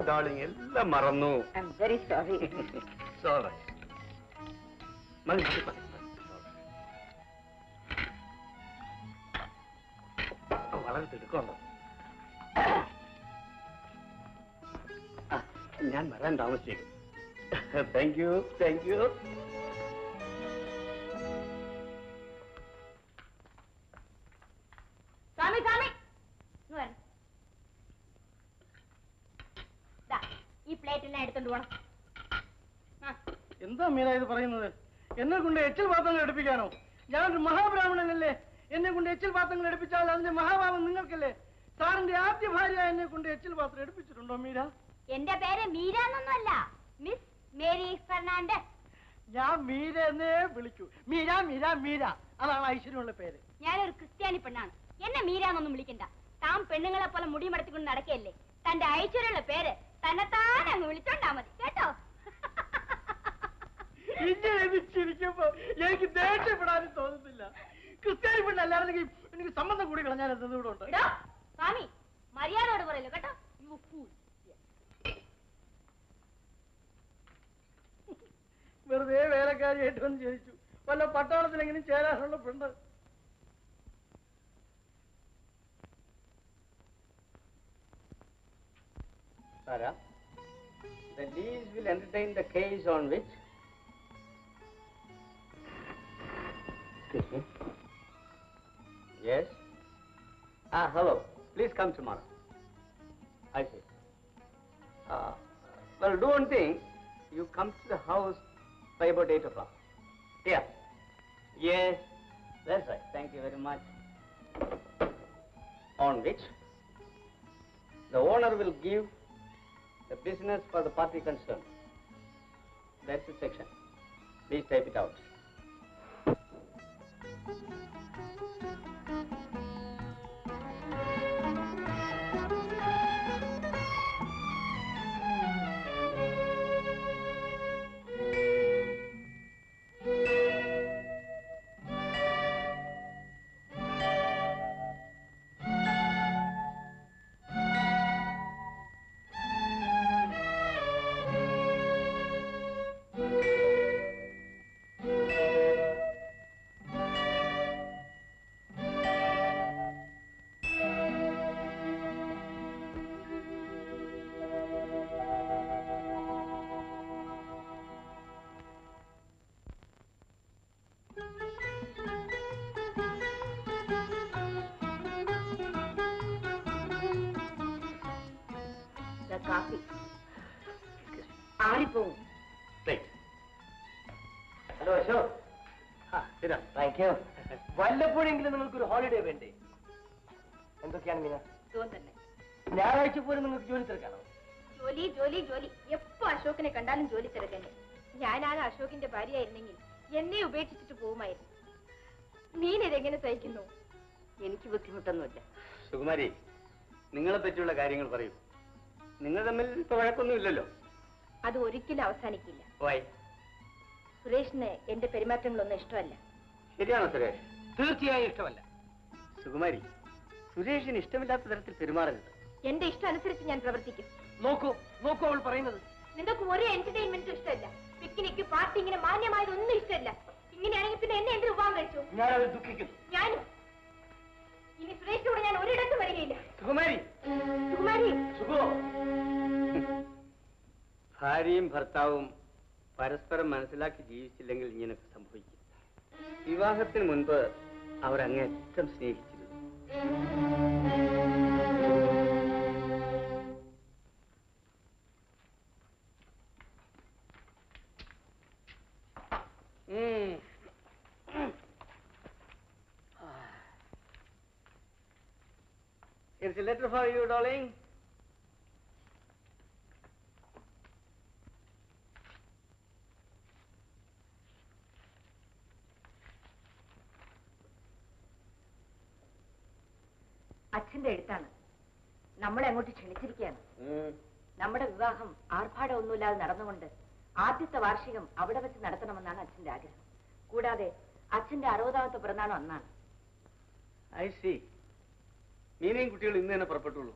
ഡാർലിംഗ്, എല്ലാം മറന്നു. I am very sorry. Sorry. മതി. വളരെ തിടുക്കമുണ്ടോ? ഞാൻ വരാൻ താമസിച്ചേക്കും. Thank you. സ്വാമി സ്വാമി ഈ പ്ലേറ്റ് എല്ലാം എടുത്തോണ്ട് പോണം. എന്താ മീന ഇത് പറയുന്നത്? എന്നെ കൊണ്ട് എച്ചിൽ പാത്രങ്ങൾ എടുപ്പിക്കാനോ? ഞാനൊരു മഹാബ്രാഹ്മണനല്ലേ? എന്നെ കൊണ്ട് എച്ചിൽ പാത്രങ്ങൾ എടുപ്പിച്ചാൽ അതിന്റെ മഹാഭാവം നിങ്ങൾക്കല്ലേ? സാറിന്റെ ആദ്യ ഭാര്യ എന്നെ കൊണ്ട് എച്ചിൽ പാത്രം എടുപ്പിച്ചിട്ടുണ്ടോ മീര? എന്റെ പേര് മീര എന്നൊന്നുമല്ല, മിസ് മേരി ഫെർണാണ്ടസ്. ഞാൻ മീര എന്നേ വിളിക്കൂ. മീര മീര മീര, അതാണ് ഐശ്വര്യമുള്ള പേര്. ഞാനൊരു ക്രിസ്ത്യാനി പെണ്ണാണ്, എന്നെ മീര എന്നൊന്നും വിളിക്കണ്ട. താൻ പെണ്ണുങ്ങളെ പോലെ മുടി മടത്തിക്കൊണ്ട് നടക്കല്ലേ. തന്റെ ഐശ്വര്യമുള്ള പേര് തന്നെത്താനെ അങ്ങ് വിളിച്ചോണ്ടാ മതി കേട്ടോ. ഇങ്ങനെ ചിരിക്കുമ്പോ എനിക്ക് ദേഷ്യപ്പെടാനും തോന്നുന്നില്ല. ക്രിസ്ത്യാനി പെണ്ണല്ലായിരുന്നെങ്കിൽ എനിക്ക് സംബന്ധം കൂടി കളഞ്ഞാൽ എന്തുകൂടെ ഉണ്ട്. സ്വാമി മര്യാദയോട് പറയല്ലോ കേട്ടോ. You fool. വെറുതെ വേലക്കാരിയായിട്ട് വന്ന് ചോദിച്ചു. വല്ല പട്ടാളത്തിലെങ്കിലും ചേരാനുള്ള പെണ്ണ്. Sarah, the Lees will entertain the case on which? Excuse me. Yes? Hello. Please come tomorrow. I see. Well, do one thing. You come to the house by about 8 o'clock. Yeah. Yes. That's right. Thank you very much. On which the owner will give the business for the party concerned. That's the section. Please type it out. കാപ്പി ആറിപ്പോവും. Hello Ashok. Thank you. വല്ലപ്പോഴെങ്കിലും നിങ്ങൾക്കൊരു holiday വേണ്ടേ? എന്തൊക്കെയാണ് മീന? സുഖം തന്നെ. ഞായറാഴ്ച പോലും നിങ്ങൾക്ക് ജോലി തിരക്കാണോ? ജോലി ജോലി ജോലി. എപ്പോ അശോകിനെ കണ്ടാലും ജോലി തിരക്കന്നെ. ഞാനാണ് അശോകിന്റെ ഭാര്യയായിരുന്നെങ്കിൽ എന്നെ ഉപേക്ഷിച്ചിട്ട് പോകുമായിരുന്നു. നീനിതെങ്ങനെ സഹിക്കുന്നു? എനിക്ക് ബുദ്ധിമുട്ടൊന്നുമില്ല. സുകുമാരി, നിങ്ങളെ പറ്റിയുള്ള കാര്യങ്ങൾ പറയൂ. നിങ്ങൾ തമ്മിൽ ഇപ്പൊ വഴക്കൊന്നുമില്ലല്ലോ? അത് ഒരിക്കലും അവസാനിക്കില്ല. പോയി. സുരേഷിന് എന്റെ പെരുമാറ്റങ്ങളൊന്നും ഇഷ്ടമല്ല. ശരിയാണോ സുരേഷ്? തീർച്ചയായും ഇഷ്ടമല്ല. സുകുമാരി, സുരേഷിന് ഇഷ്ടമില്ലാത്ത തരത്തിൽ പെരുമാറരുത്. എന്റെ ഇഷ്ടം അനുസരിച്ച് ഞാൻ പ്രവർത്തിക്കും. നോക്കൂ നോക്കൂ അവൾ പറയുന്നത്. നിങ്ങൾക്ക് ഒരു എന്റർടൈൻമെന്റും ഇഷ്ടമല്ല. പിക്നിക് പാർട്ടി ഇങ്ങനെ മാന്യമായതൊന്നും ഇഷ്ടമല്ല. ഇങ്ങനെയാണെങ്കിൽ പിന്നെ എന്നെ എന്ത് വിവാഹം കഴിച്ചു? ഞാനത് ദുഃഖിക്കുന്നു. ഞാനും. ഇനി സുരേഷിനോട് ഞാൻ ഒരിടത്തും വരികയില്ല. സുകുമാരി, സുകുമാരി, സുഖോ. ഭാര്യയും ഭർത്താവും പരസ്പരം മനസ്സിലാക്കി ജീവിച്ചില്ലെങ്കിൽ ഇങ്ങനെയൊക്കെ സംഭവിക്കും. വിവാഹത്തിന് മുൻപ് അവർ അങ്ങേയറ്റം സ്നേഹിച്ചിരുന്നു. Here's a letter for you, darling. അച്ഛന്റെ എഴുത്താണ്. നമ്മളെ അങ്ങോട്ട് ക്ഷണിച്ചിരിക്കുകയാണ്. നമ്മുടെ വിവാഹം ആർഭാടമൊന്നുമില്ലാതെ നടന്നുകൊണ്ട് ആദ്യത്തെ വാർഷികം അവിടെ വെച്ച് നടത്തണമെന്നാണ് അച്ഛന്റെ ആഗ്രഹം. കൂടാതെ അച്ഛന്റെ 60ാമത്തെ പിറന്നാളും അന്നാണ്. I see. മീനയും കുട്ടികൾ ഇന്ന് തന്നെ പുറപ്പെട്ടുള്ളൂ.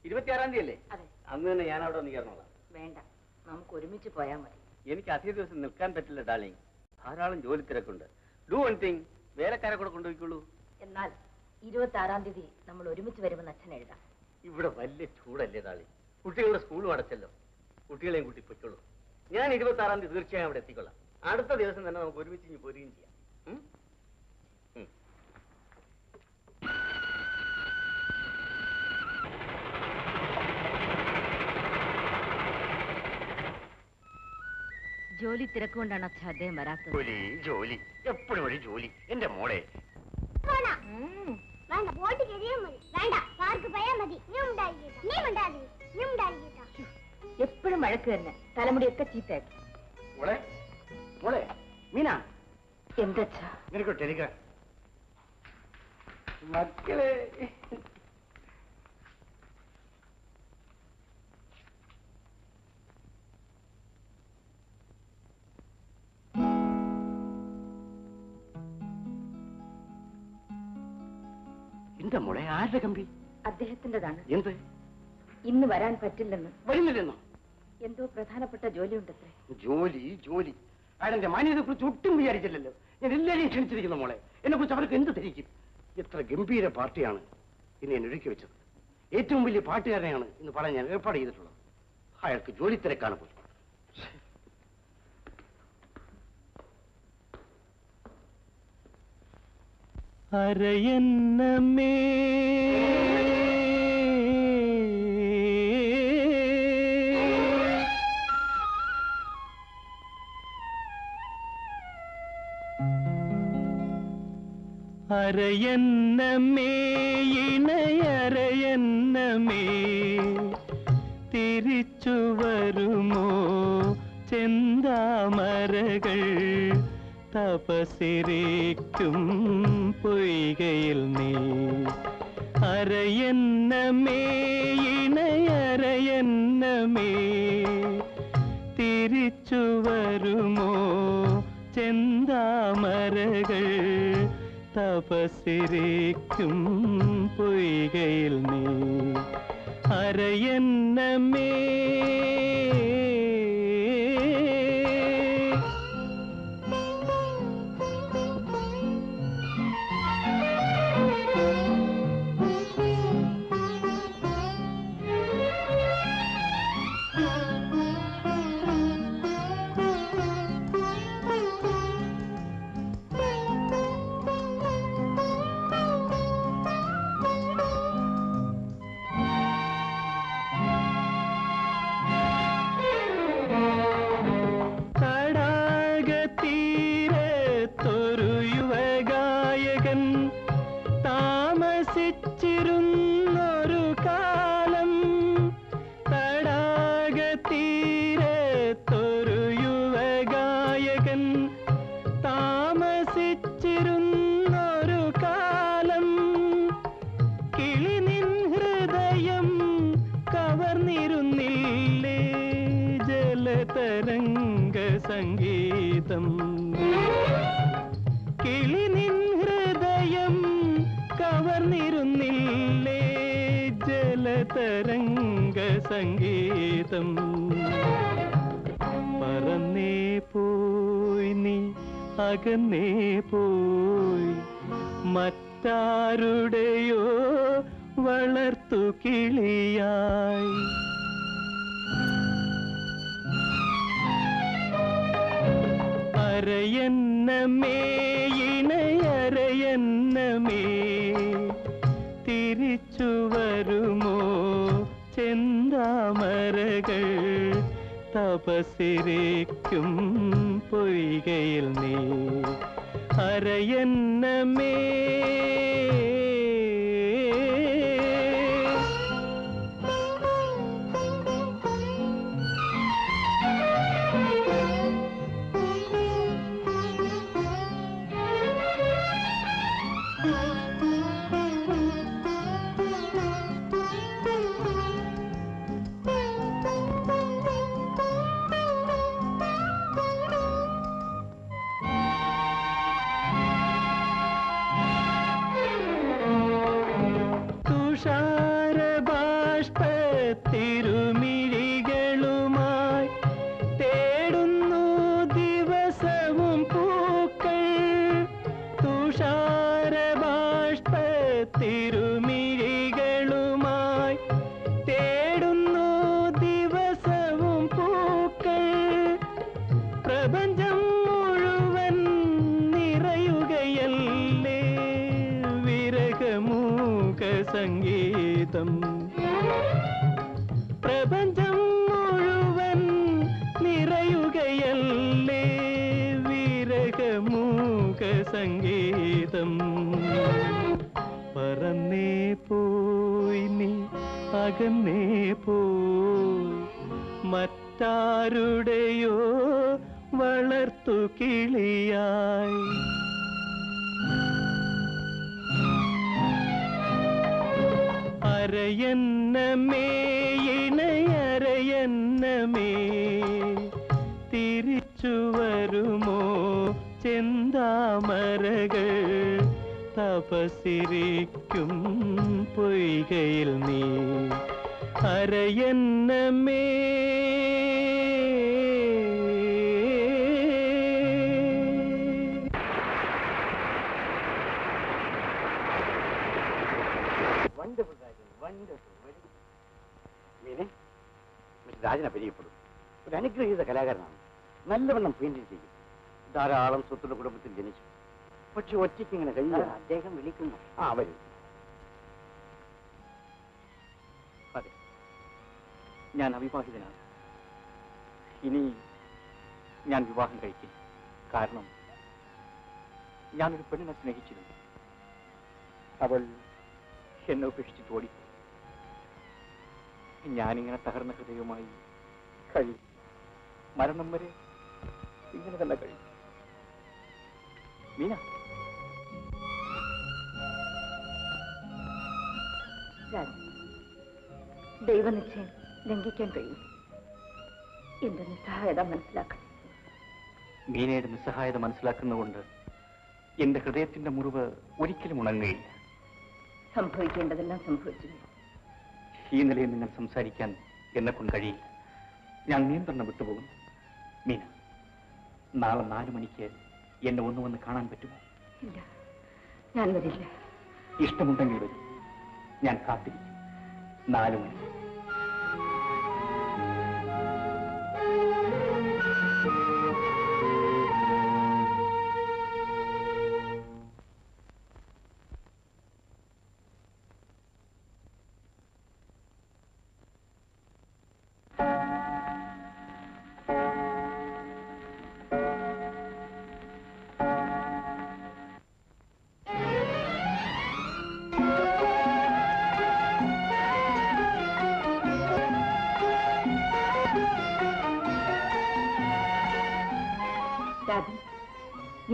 26-ാം തീയതി അല്ലേ? അതെ. അന്ന് തന്നെ ഞാൻ അവിടെ ഒന്ന് കയറണോളാം. വേണ്ട, നമുക്ക് ഒരുമിച്ച് പോയാൽ മതി. എനിക്ക് അധിക ദിവസം നിൽക്കാൻ പറ്റില്ല ഡാർലിംഗ്. ധാരാളം ജോലി തിരക്കുണ്ട്. ഡു വൺ തിങ്, വേലക്കാരെ കൂടെ കൊണ്ടുപോയിക്കോളൂ. എന്നാൽ 26-ാം തീയതി നമ്മൾ ഒരുമിച്ച് വരുമെന്ന് അച്ഛൻ എഴുതാം. ഇവിടെ വലിയ ചൂടല്ലേ ഡാർലിംഗ്? കുട്ടികളുടെ സ്കൂളും അടച്ചല്ലോ. കുട്ടികളെയും കൂട്ടി പൊയ്ക്കോളൂ. ഞാൻ 26-ാം തീയതി തീർച്ചയായും അവിടെ എത്തിക്കൊള്ളാം. അടുത്ത ദിവസം തന്നെ നമുക്ക് ഒരുമിച്ച് ഇനി പോരുകയും ചെയ്യാം. ജോലി തിരക്കുകൊണ്ടാണ് അച്ഛൻ അദ്ദേഹം വരാത്തത്. ജോലി ജോലി എപ്പോഴും ഒരു ജോലി. എന്റെ മോളെ വേണ്ട, ബോട്ട് കയറിയാൽ മതി. വേണ്ട, പാർക്ക് പോയാൽ മതി. നീ ഉണ്ടായിരിക്കട്ടോ, നീ ഉണ്ടാതി, നീ ഉണ്ടായിരിക്കട്ടോ. എപ്പോഴും വഴക്ക് തന്നെ, തലമുടിയൊക്കെ ചീത്തയാക്കി. മോളെ മോളെ മീന, എന്താ നിനക്ക് ടെലിഗ്രാം. മക്കളെ, എന്താ മോളെ, ആരുടെ കമ്പി? അദ്ദേഹത്തിൻ്റെതാണ്. എന്ത്? ഇന്ന് വരാൻ പറ്റില്ലെന്ന്. വരുന്നില്ലെന്നോ? എന്തോ പ്രധാനപ്പെട്ട ജോലിയുണ്ടത്രേ. ജോലി ജോലി അയാളെന്റെ മാന്യതയെ കുറിച്ച് ഒട്ടും വിചാരിച്ചില്ലല്ലോ. ഞാൻ എല്ലാവരെയും ക്ഷണിച്ചിരിക്കുന്നു മോളെ. എന്നെ കുറിച്ച് അവർക്ക് എന്ത് ധരിക്കും? എത്ര ഗംഭീര പാർട്ടിയാണ് ഇന്ന് ഞാൻ ഒരുക്കി വെച്ചത്. ഏറ്റവും വലിയ പാട്ടുകാരനെയാണ് ഇന്ന് പറയാൻ ഞാൻ ഏർപ്പാട് ചെയ്തിട്ടുള്ളത്. അയാൾക്ക് ജോലി തിരക്കാണ് പോയി. അരയന്നമേ അരയന്നമേ ഇണയരയന്നമേ തിരിച്ചു വരുമോ ചെന്താമരകൾ തപസിരിക്കും പൊയ്കയിൽ നീ. അരയന്നമേ ഇണയരയന്നമേ തിരിച്ചു വരുമോ ചെന്താമരകൾ തപസിരിക്കും പൊയ്കയിൽ നീ. അരയന്നമേ താമസിച്ചിരുന്നൊരു കാലം തടാകത്തീരത്തൊരു സംഗീതം കിളിനിൻ ഹൃദയം കവർന്നിരുന്നില്ലേ ജലതരംഗ സംഗീതം പറന്നേ പോയി നീ അകന്നേ പോയി മറ്റാരുടെയോ വളർത്തു കിളിയായി അരയന്നമേ ഇണയരയന്നമേ തിരിച്ചു വരുമോ ചെന്താമരകൾ തപസ്സിരിക്കും പൊയ്കയിൽ നീ അരയന്നമേ തിരുമിഴികളുമായി തേടുന്നു ദിവസവും പൂക്കൾ തുഷാരബാഷ്പ തിരുമിഴികളുമായി തേടുന്നു ദിവസവും പൂക്കൾ പ്രപഞ്ചം മുഴുവൻ നിറയുകയല്ലേ വിരഹമൂക സംഗീതം പ്രപഞ്ചം മുഴുവൻ നിറയുകയല്ലേ വിരഹമൂക സംഗീതം പറന്നേ പോയി നീ അകന്നേ പോയി മറ്റാരുടെയോ വളർത്തു കിളിയായി അരയന്നമേ ഇണയരയന്നമേ തിരിച്ചു വരുമോ ചെന്താമരകൾ തപസ്സിരിക്കും പൊയ്കയിൽ നീ അരയന്നമേ രാജനെ പരിചയപ്പെടും ഒരു അനുഗ്രഹീത കലാകാരനാണ് നല്ലവണ്ണം പെയിന്റിംഗ് ചെയ്യും ധാരാളം സ്വത്തുള്ള കുടുംബത്തിൽ ജനിച്ചു പക്ഷെ ഒറ്റയ്ക്ക് ഇങ്ങനെ കഴിയുക അദ്ദേഹം വിളിക്കുന്നു വരും അതെ ഞാൻ അവിവാഹിതനാണ് ഇനി ഞാൻ വിവാഹം കഴിക്കില്ല കാരണം ഞാനൊരു പെണ്ണിനെ സ്നേഹിച്ചിരുന്നു അവൾ എന്നെ ഉപേക്ഷിച്ചിട്ട് ഓടിപ്പോയി ഞാനിങ്ങനെ തകർന്ന ഹൃദയവുമായി കഴിയും മരണം വരെ ഇങ്ങനെ തന്നെ കഴിയും മീന ദൈവനിശ്ചയം ലംഘിക്കാൻ കഴിയും എന്റെ നിസ്സഹായത മനസ്സിലാക്കണം മീനയുടെ നിസ്സഹായത മനസ്സിലാക്കുന്നതുകൊണ്ട് എന്റെ ഹൃദയത്തിന്റെ മുറിവ് ഒരിക്കലും ഉണങ്ങുകയില്ല സംഭവിക്കേണ്ടതെല്ലാം സംഭവിച്ചു ഈ നിലയിൽ നിങ്ങൾ സംസാരിക്കാൻ എന്നെക്കൊണ്ട് കഴിയില്ല ഞാൻ നിയന്ത്രണം വിട്ടുപോകും മീന നാളെ 4 മണിക്ക് എന്നെ ഒന്ന് വന്ന് കാണാൻ പറ്റുമോ ഇല്ല ഞാൻ വരില്ല ഇഷ്ടമുണ്ടെങ്കിൽ വരും ഞാൻ കാത്തിരിക്കും 4 മണി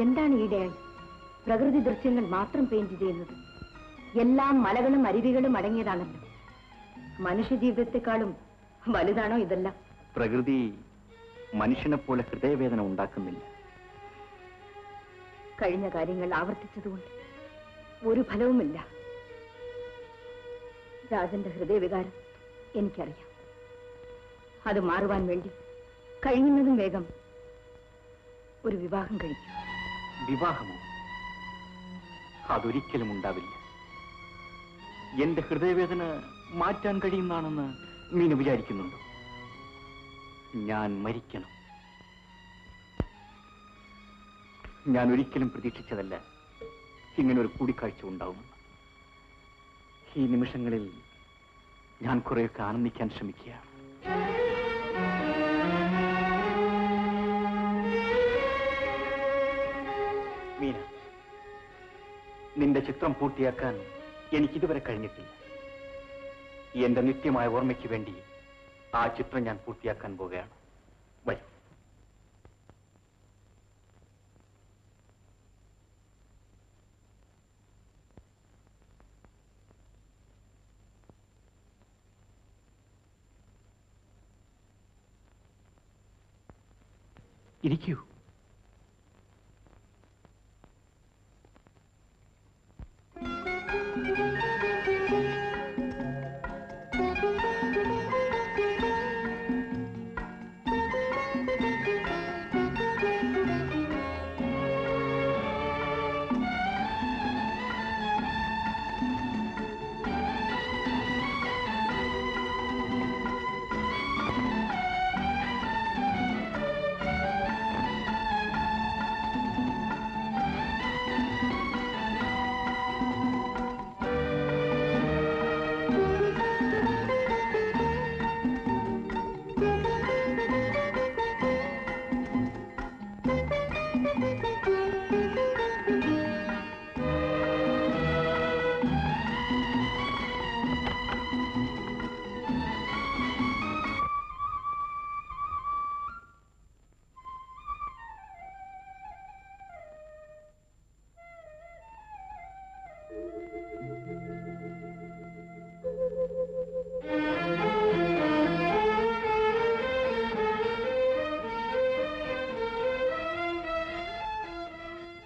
എന്താണ് ഈയിടെയായി പ്രകൃതി ദൃശ്യങ്ങൾ മാത്രം പെയിന്റ് ചെയ്യുന്നത് എല്ലാം മലകളും അരുവികളും അടങ്ങിയതാണല്ലോ മനുഷ്യ ജീവിതത്തെക്കാളും വലുതാണോ ഇതെല്ലാം പ്രകൃതി മനുഷ്യനെ പോലെ ഹൃദയവേദന ഉണ്ടാക്കുന്നില്ല കഴിഞ്ഞ കാര്യങ്ങൾ ആവർത്തിച്ചതുകൊണ്ട് ഒരു ഫലവുമില്ല. രാജന്റെ ഹൃദയവികാരം എനിക്കറിയാം. അത് മാറുവാൻ വേണ്ടി കഴിയുന്നതും വേഗം ഒരു വിവാഹം കഴിക്കും. വിവാഹമോ? അതൊരിക്കലും ഉണ്ടാവില്ല. എന്റെ ഹൃദയവേദന മാറ്റാൻ കഴിയുന്നതാണെന്ന് മീന വിചാരിക്കുന്നുണ്ടോ? ഞാൻ മരിക്കണം. ഞാൻ ഒരിക്കലും പ്രതീക്ഷിച്ചതല്ല ഇങ്ങനെ ഒരു കൂടിക്കാഴ്ച ഉണ്ടാവുമെന്ന്. ഈ നിമിഷങ്ങളിൽ ഞാൻ കുറെയൊക്കെ ആനന്ദിക്കാൻ ശ്രമിക്കുകയാണ്. മീന, നിന്റെ ചിത്രം പൂർത്തിയാക്കാൻ എനിക്കിതുവരെ കഴിഞ്ഞിട്ടില്ല. എന്റെ നിത്യമായ ഓർമ്മയ്ക്ക് വേണ്ടി ആ ചിത്രം ഞാൻ പൂർത്തിയാക്കാൻ പോവുകയാണ്. വരും. ഇരിക്കൂ.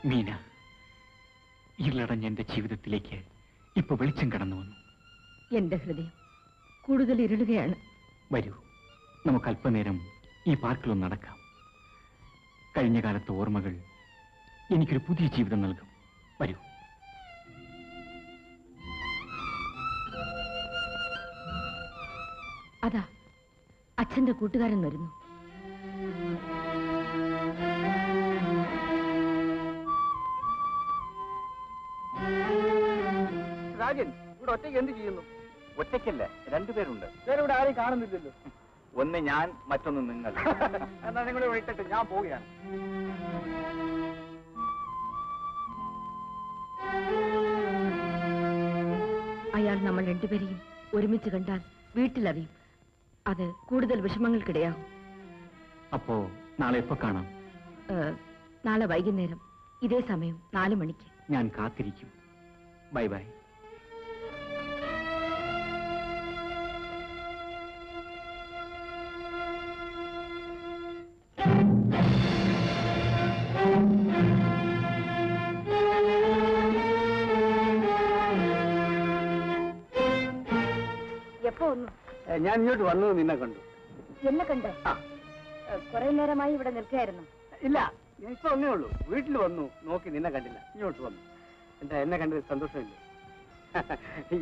മീന, ഇരുളടഞ്ഞ എന്റെ ജീവിതത്തിലേക്ക് ഇപ്പൊ വെളിച്ചം കടന്നു വന്നു. എന്റെ ഹൃദയം കൂടുതൽ ഇരുളുകയാണ്. വരൂ, നമുക്ക് അല്പനേരം ഈ പാർക്കിലൊന്ന് നടക്കാം. കഴിഞ്ഞ കാലത്തെ ഓർമ്മകൾ എനിക്കൊരു പുതിയ ജീവിതം നൽകും. വരൂ. അതാ അച്ഛന്റെ കൂട്ടുകാരൻ വരുന്നു. രാജൻ ഇവിടെ ഒറ്റയ്ക്ക് എന്ത് ചെയ്യുന്നു? ഒറ്റയ്ക്കല്ല, രണ്ടുപേരുണ്ട്. വേറെ ഇവിടെ ആരെയും കാണുന്നില്ലല്ലോ. ഒന്ന് ഞാൻ, മറ്റൊന്ന് നിങ്ങൾ. എന്നാ നിങ്ങളെ വിളിച്ചിട്ട് ഞാൻ പോവുകയാണ്. അയാൾ നമ്മൾ രണ്ടുപേരെയും ഒരുമിച്ച് കണ്ടാൽ വീട്ടിലറിയും. അത് കൂടുതൽ വിഷമങ്ങൾക്കിടയാകും. അപ്പോ നാളെ എപ്പോ കാണാം? നാളെ വൈകുന്നേരം ഇതേ സമയം 4 മണിക്ക്. ഞാൻ കാത്തിരിക്കും. Bye bye. എപ്പോ വന്നു? ഞാൻ ഇങ്ങോട്ട് വന്നത് നിന്നെ കണ്ടു. എന്നെ കണ്ടോ? കുറെ നേരമായി ഇവിടെ നിൽക്കായിരുന്നു. ഇല്ല, ഇപ്പൊ ഒന്നേ ഉള്ളൂ. വീട്ടിൽ വന്നു നോക്കി നിന്നെ കണ്ടില്ല, ഇങ്ങോട്ട് വന്നു. എന്താ എന്നെ കണ്ടത് സന്തോഷമില്ലേ?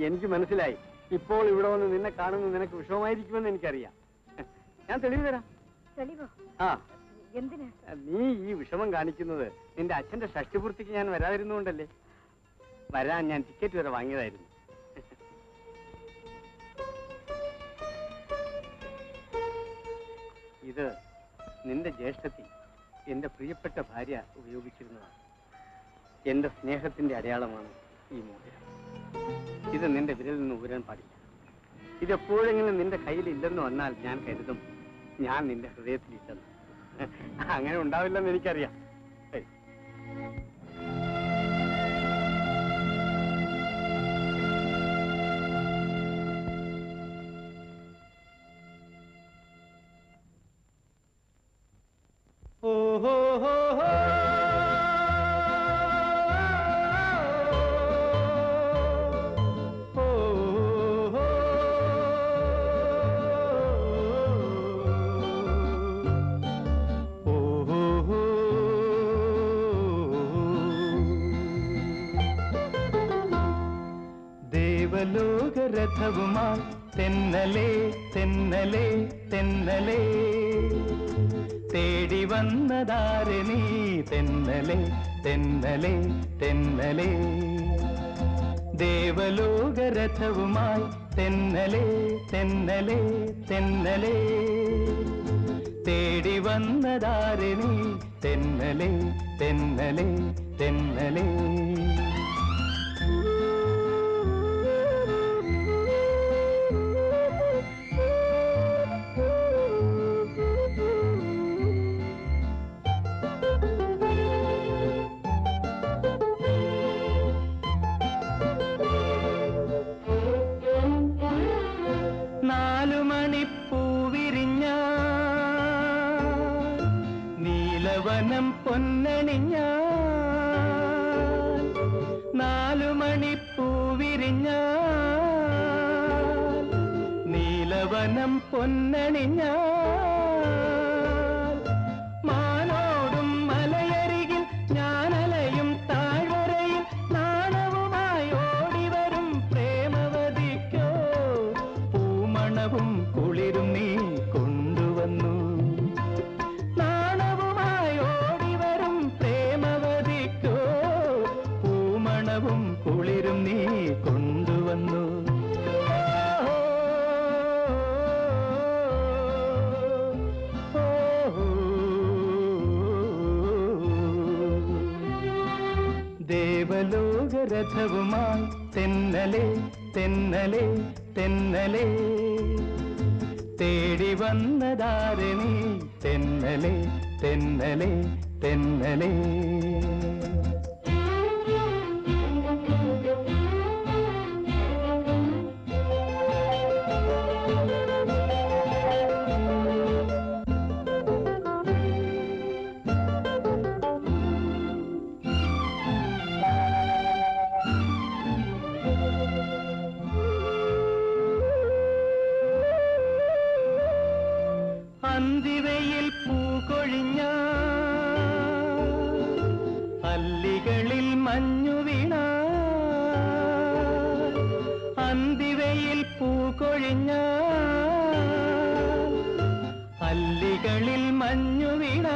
എനിക്ക് മനസ്സിലായി. ഇപ്പോൾ ഇവിടെ വന്ന് നിന്നെ കാണുന്നത് നിനക്ക് വിഷമമായിരിക്കുമെന്ന് എനിക്കറിയാം. ഞാൻ തെളിവ് തരാം. തെളിവോ? ആ, എന്തിനാ? നീ ഈ വിഷമം കാണിക്കുന്നത് നിന്റെ അച്ഛന്റെ ഷഷ്ടിപൂർത്തിക്ക് ഞാൻ വരാതിരുന്നുകൊണ്ടല്ലേ. വരാൻ ഞാൻ ടിക്കറ്റ് വരെ വാങ്ങിയതായിരുന്നു. ഇത് നിന്റെ ജ്യേഷ്ഠത്തി, എന്റെ പ്രിയപ്പെട്ട ഭാര്യ ഉപയോഗിച്ചിരുന്നതാണ്. എന്റെ സ്നേഹത്തിന്റെ അടയാളമാണ് ഈ മോതിരം. ഇത് നിന്റെ വിരലിൽ നിന്ന് ഊരാൻ പാടില്ല. ഇതെപ്പോഴെങ്കിലും നിന്റെ കയ്യിൽ ഇല്ലെന്ന് വന്നാൽ ഞാൻ കരുതും ഞാൻ നിന്റെ ഹൃദയത്തിലില്ലെന്ന്. അങ്ങനെ ഉണ്ടാവില്ലെന്ന് എനിക്കറിയാം. ശരി. ഓ ഹോ ഹോ ഹോ ദേവലോകരഥവുമായി തെന്നലേ തെന്നലേ തെന്നലേ തേടി വന്നതാരെ നീ തെന്നലേ തെന്നലേ തെന്നലേ ദേവലോകരഥവുമായി തെന്നലേ തെന്നലേ തെന്നലേ തേടി വന്നതാരെ നീ തെന്നലേ തെന്നലേ തെന്നലേ നീലവനം പൊന്നണിഞ്ഞ 4 മണിപ്പൂവിരിഞ്ഞ നീലവനം പൊന്നണിഞ്ഞ മാനോടും മലയരികിൽ ഞാനലയും താഴ്വരയിൽ നാണവുമായി ഓടിവരും പ്രേമവതിക്കോ പൂമണവും കുളിരും നീ കൊണ്ടുവന്നു കുളിരും നീ കൊണ്ടുവന്നു ദേവലോകരഥവുമായി തെന്നലേ തെന്നലേ തെന്നലേ തേടി വന്നതാരെ നീ തെന്നലേ തെന്നലേ തെന്നലേ അന്തിവയിൽ പൂകൊഴിഞ്ഞ അല്ലികളിൽ മഞ്ഞു വീണ അന്തിവയിൽ പൂകൊഴിഞ്ഞ അല്ലികളിൽ മഞ്ഞു വീണ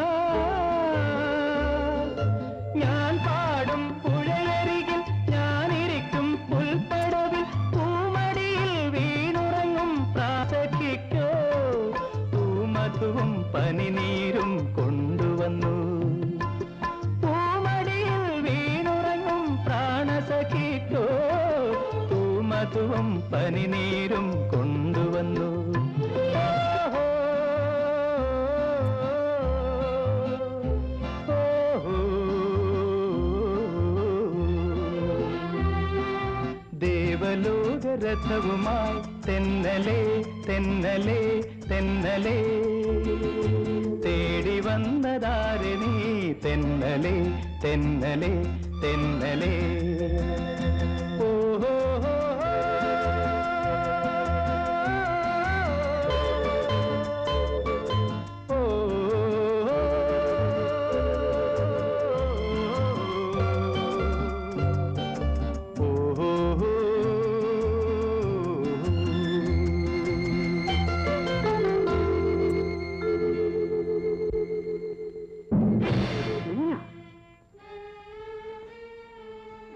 ഞാൻ പാടും പുഴയരികിൽ ഞാനിരിക്കും പുൽപ്പടവിൽ പൂമടിയിൽ വീണുറങ്ങും പ്രാസഖിക്കോ പൂമധുവും പനിനീരും കൊണ്ടുവന്നു പൂമടിയിൽ വീണുറങ്ങും പ്രാണസഖിക്കോ പൂമധുവും പനിനീരും കൊണ്ടുവന്നു ദേവലോകരഥവുമായി തെന്നലേ തെന്നലേ തെന്നലേ തേടി വന്നതാരെ നീ തെന്നലേ തെന്നലേ തെന്നലേ ഓഹോ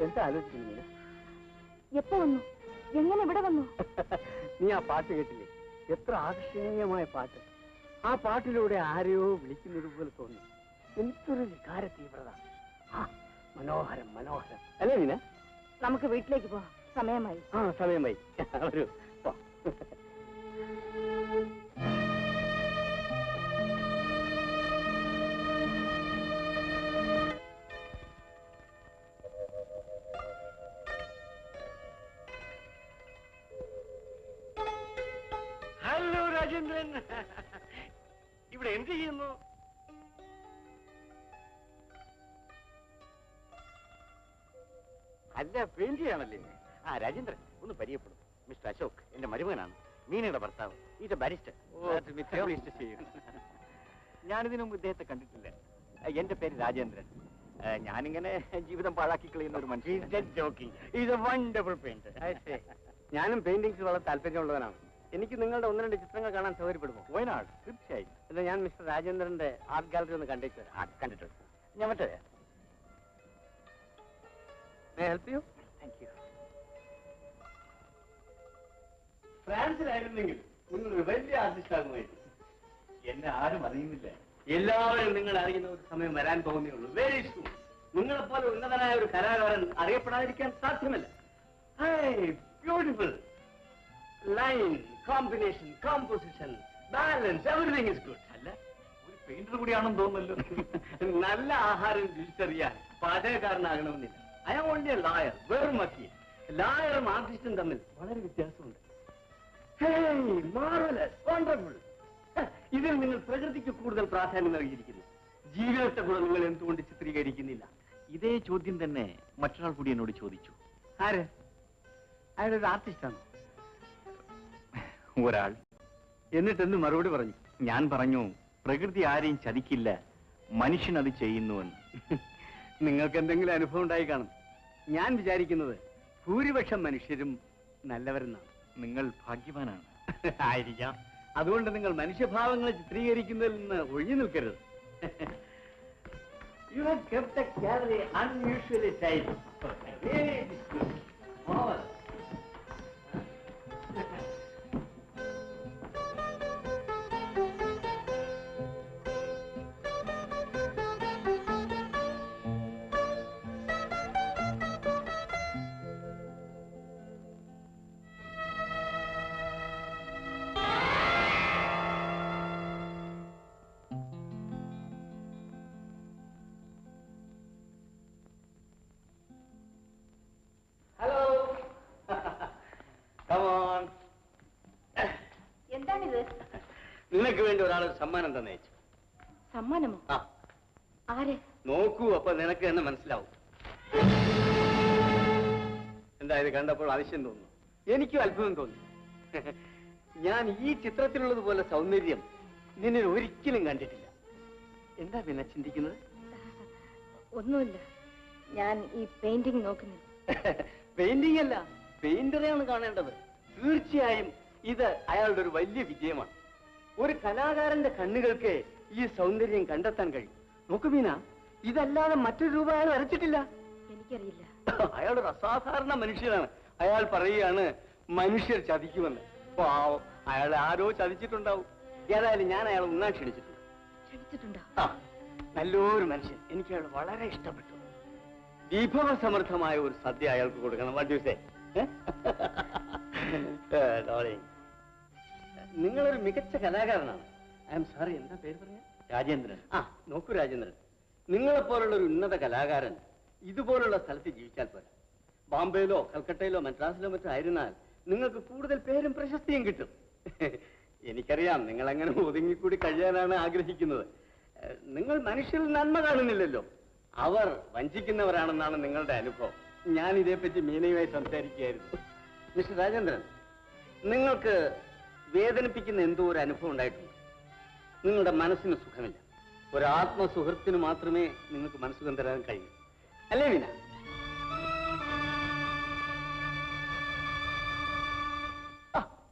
എന്താ ആലോചിക്കുന്നു? എപ്പോ വന്നു? എങ്ങനെ ഇവിടെ വന്നു? നീ ആ പാട്ട് കേട്ടില്ലേ? എത്ര ആകർഷണീയമായ പാട്ട്! ആ പാട്ടിലൂടെ ആരെയോ വിളിക്കുന്നത് പോലെ തോന്നി. എന്തൊരു വികാര തീവ്രത! മനോഹരം മനോഹരം അല്ലേ നീന? നമുക്ക് വീട്ടിലേക്ക് പോവാം, സമയമായി. സമയമായി. ഒരു ഹലോ രാജേന്ദ്രൻ, ഇവിടെ എന്ത് ചെയ്യുന്നു? അല്ല, പെയിന്റ് ചെയ്യാണല്ലേ? രാജേന്ദ്രൻ ഒന്ന് പരിചയപ്പെടും. മിസ്റ്റർ അശോക് എന്റെ മരുമകനാണ്, മീനയുടെ ഭർത്താവ്. Is A barrister. ഞാനിതിനു മുമ്പ് ഇദ്ദേഹത്തെ കണ്ടിട്ടില്ല. എന്റെ പേര് രാജേന്ദ്രൻ. ഞാനിങ്ങനെ ജീവിതം പാഴാക്കി കളയുന്ന ഒരു മനുഷ്യൻ. ഞാനും പെയിന്റിങ്സ് വളരെ താല്പര്യമുള്ളവനാണ്. എനിക്ക് നിങ്ങളുടെ 1-2 ചിത്രങ്ങൾ കാണാൻ സൗകര്യപ്പെടുമോ? വയനാട് തീർച്ചയായും. എന്നാൽ ഞാൻ മിസ്റ്റർ രാജേന്ദ്രന്റെ ആർട്ട് ഗാലറി ഒന്ന് കണ്ടേച്ചു വരാം. കണ്ടിട്ടുണ്ട്. ഞാൻ മറ്റേ ഹെൽപ്പ് യു. Thank you. ഫ്രാൻസിലായിരുന്നെങ്കിൽ നിങ്ങളൊരു വലിയ ആർട്ടിസ്റ്റ് ആകുമായിരുന്നു. എന്നെ ആരും അറിയുന്നില്ല. എല്ലാവരും നിങ്ങൾ അറിയുന്ന ഒരു സമയം വരാൻ പോകുന്നേ ഉള്ളൂ. Very soon. നിങ്ങളെപ്പോലെ ഉന്നതനായ ഒരു കലാകാരൻ അറിയപ്പെടാതിരിക്കാൻ സാധ്യമല്ല. Beautiful line combination, composition, balance, everything is good. അല്ല, ഒരു പെയിന്റർ കൂടിയാണെന്ന് തോന്നുന്നല്ലോ. നല്ല ആഹാരം രുചിച്ചറിയാൻ പാചകക്കാരനാകണമെന്നില്ല. I am only a lawyer, വെറും വക്കീൽ. ലായറും ആർട്ടിസ്റ്റും തമ്മിൽ വളരെ വ്യത്യാസമുണ്ട്. Marvellous, wonderful. ഇതിൽ നിങ്ങൾ പ്രകൃതിക്ക് കൂടുതൽ പ്രാധാന്യം നൽകിയിരിക്കുന്നു. ജീവിതത്തെ കൂടെ നിങ്ങൾ എന്തുകൊണ്ട് ചിത്രീകരിക്കുന്നില്ല? ഇതേ ചോദ്യം തന്നെ മറ്റൊരാൾ കൂടി എന്നോട് ചോദിച്ചു. ആര്? അയാളൊരു ആർട്ടിസ്റ്റാണ്. ഒരാൾ. എന്നിട്ട് എന്ത് മറുപടി പറഞ്ഞു? ഞാൻ പറഞ്ഞു, പ്രകൃതി ആരെയും ചതിക്കില്ല, മനുഷ്യൻ അത് ചെയ്യുന്നുവെന്ന്. നിങ്ങൾക്ക് എന്തെങ്കിലും അനുഭവം ഉണ്ടായി കാണും. ഞാൻ വിചാരിക്കുന്നത് ഭൂരിപക്ഷം മനുഷ്യരും നല്ലവരെന്നാണ്. നിങ്ങൾ ഭാഗ്യവാനാണ്. ആയിരിക്കാം. അതുകൊണ്ട് നിങ്ങൾ മനുഷ്യഭാവങ്ങളെ ചിത്രീകരിക്കുന്നതിൽ നിന്ന് ഒഴിഞ്ഞു നിൽക്കരുത്. You have kept the gallery unusually tight. Really, it is good. Marvelous. എന്താണിത്? നിനക്ക് വേണ്ടി ഒരാൾ സമ്മാനം തന്നയച്ചു. സമ്മാനമോ? ആ, ആര്? നോക്കൂ, അപ്പൊ നിനക്ക് തന്നെ മനസ്സിലാവും. എന്താ ഇത് കണ്ടപ്പോൾ അതിശയം തോന്നുന്നു? എനിക്കും അത്ഭുതം തോന്നി. ഞാൻ ഈ ചിത്രത്തിലുള്ളതുപോലെ സൗന്ദര്യം നിന്നിൽ ഒരിക്കലും കണ്ടിട്ടില്ല. എന്താ പിന്നെ ചിന്തിക്കുന്നത്? ഒന്നുമില്ല, ഞാൻ ഈ പെയിന്റിംഗ് നോക്കുന്നു. പെയിന്റിംഗ് അല്ല, പെയിന്ററെയാണ് കാണേണ്ടത്. തീർച്ചയായും ഇത് അയാളുടെ ഒരു വലിയ വിജയമാണ്. ഒരു കലാകാരന്റെ കണ്ണുകൾക്ക് ഈ സൗന്ദര്യം കണ്ടെത്താൻ കഴിയും. നോക്കു മീന, ഇതല്ലാതെ മറ്റൊരു രൂപ അയാൾ വരച്ചിട്ടില്ല. എനിക്കറിയില്ല. അയാളൊരു അസാധാരണ മനുഷ്യനാണ്. അയാൾ പറയുകയാണ് മനുഷ്യർ ചതിക്കുമെന്ന്. പാവം, അയാൾ ആരോ ചതിച്ചിട്ടുണ്ടാവും. ഏതായാലും ഞാൻ അയാൾ ഉണ്ണാൻ ക്ഷണിച്ചിട്ടുണ്ട്. ക്ഷണിച്ചിട്ടുണ്ടോ? ആ, നല്ലൊരു മനുഷ്യൻ. എനിക്ക് അയാൾ വളരെ ഇഷ്ടപ്പെട്ടു. വിഭവസമൃദ്ധമായ ഒരു സദ്യ അയാൾക്ക് കൊടുക്കണം. What you say? നിങ്ങളൊരു മികച്ച കലാകാരനാണ്. ഐ എം സോറി, എന്താ പേര് പറഞ്ഞ? രാജേന്ദ്രൻ. ആ, നോക്കൂ രാജേന്ദ്രൻ, നിങ്ങളെപ്പോലുള്ള ഒരു ഉന്നത കലാകാരൻ ഇതുപോലുള്ള സ്ഥലത്ത് ജീവിച്ചാൽ പോരാ. ബോംബെയിലോ കൽക്കട്ടയിലോ മദ്രാസിലോ മറ്റോ ആയിരുന്നാൽ നിങ്ങൾക്ക് കൂടുതൽ പേരും പ്രശസ്തിയും കിട്ടും. എനിക്കറിയാം നിങ്ങൾ അങ്ങനെ ഒതുങ്ങിക്കൂടി കഴിയാനാണ് ആഗ്രഹിക്കുന്നത്. നിങ്ങൾ മനുഷ്യരിൽ നന്മ കാണുന്നില്ലല്ലോ. അവർ വഞ്ചിക്കുന്നവരാണെന്നാണ് നിങ്ങളുടെ അനുഭവം. ഞാൻ ഇതേപ്പറ്റി മീനയുമായി സംസാരിക്കുകയായിരുന്നു. മിസ്റ്റർ രാജേന്ദ്രൻ, നിങ്ങൾക്ക് വേദനിപ്പിക്കുന്ന എന്തോ ഒരു അനുഭവം ഉണ്ടായിട്ടുണ്ട്. നിങ്ങളുടെ മനസ്സിന് സുഖമില്ല. ഒരു ആത്മസുഹൃത്തിന് മാത്രമേ നിങ്ങൾക്ക് മനസ്സുഖം തരാൻ കഴിയൂ, അല്ലേ മീന?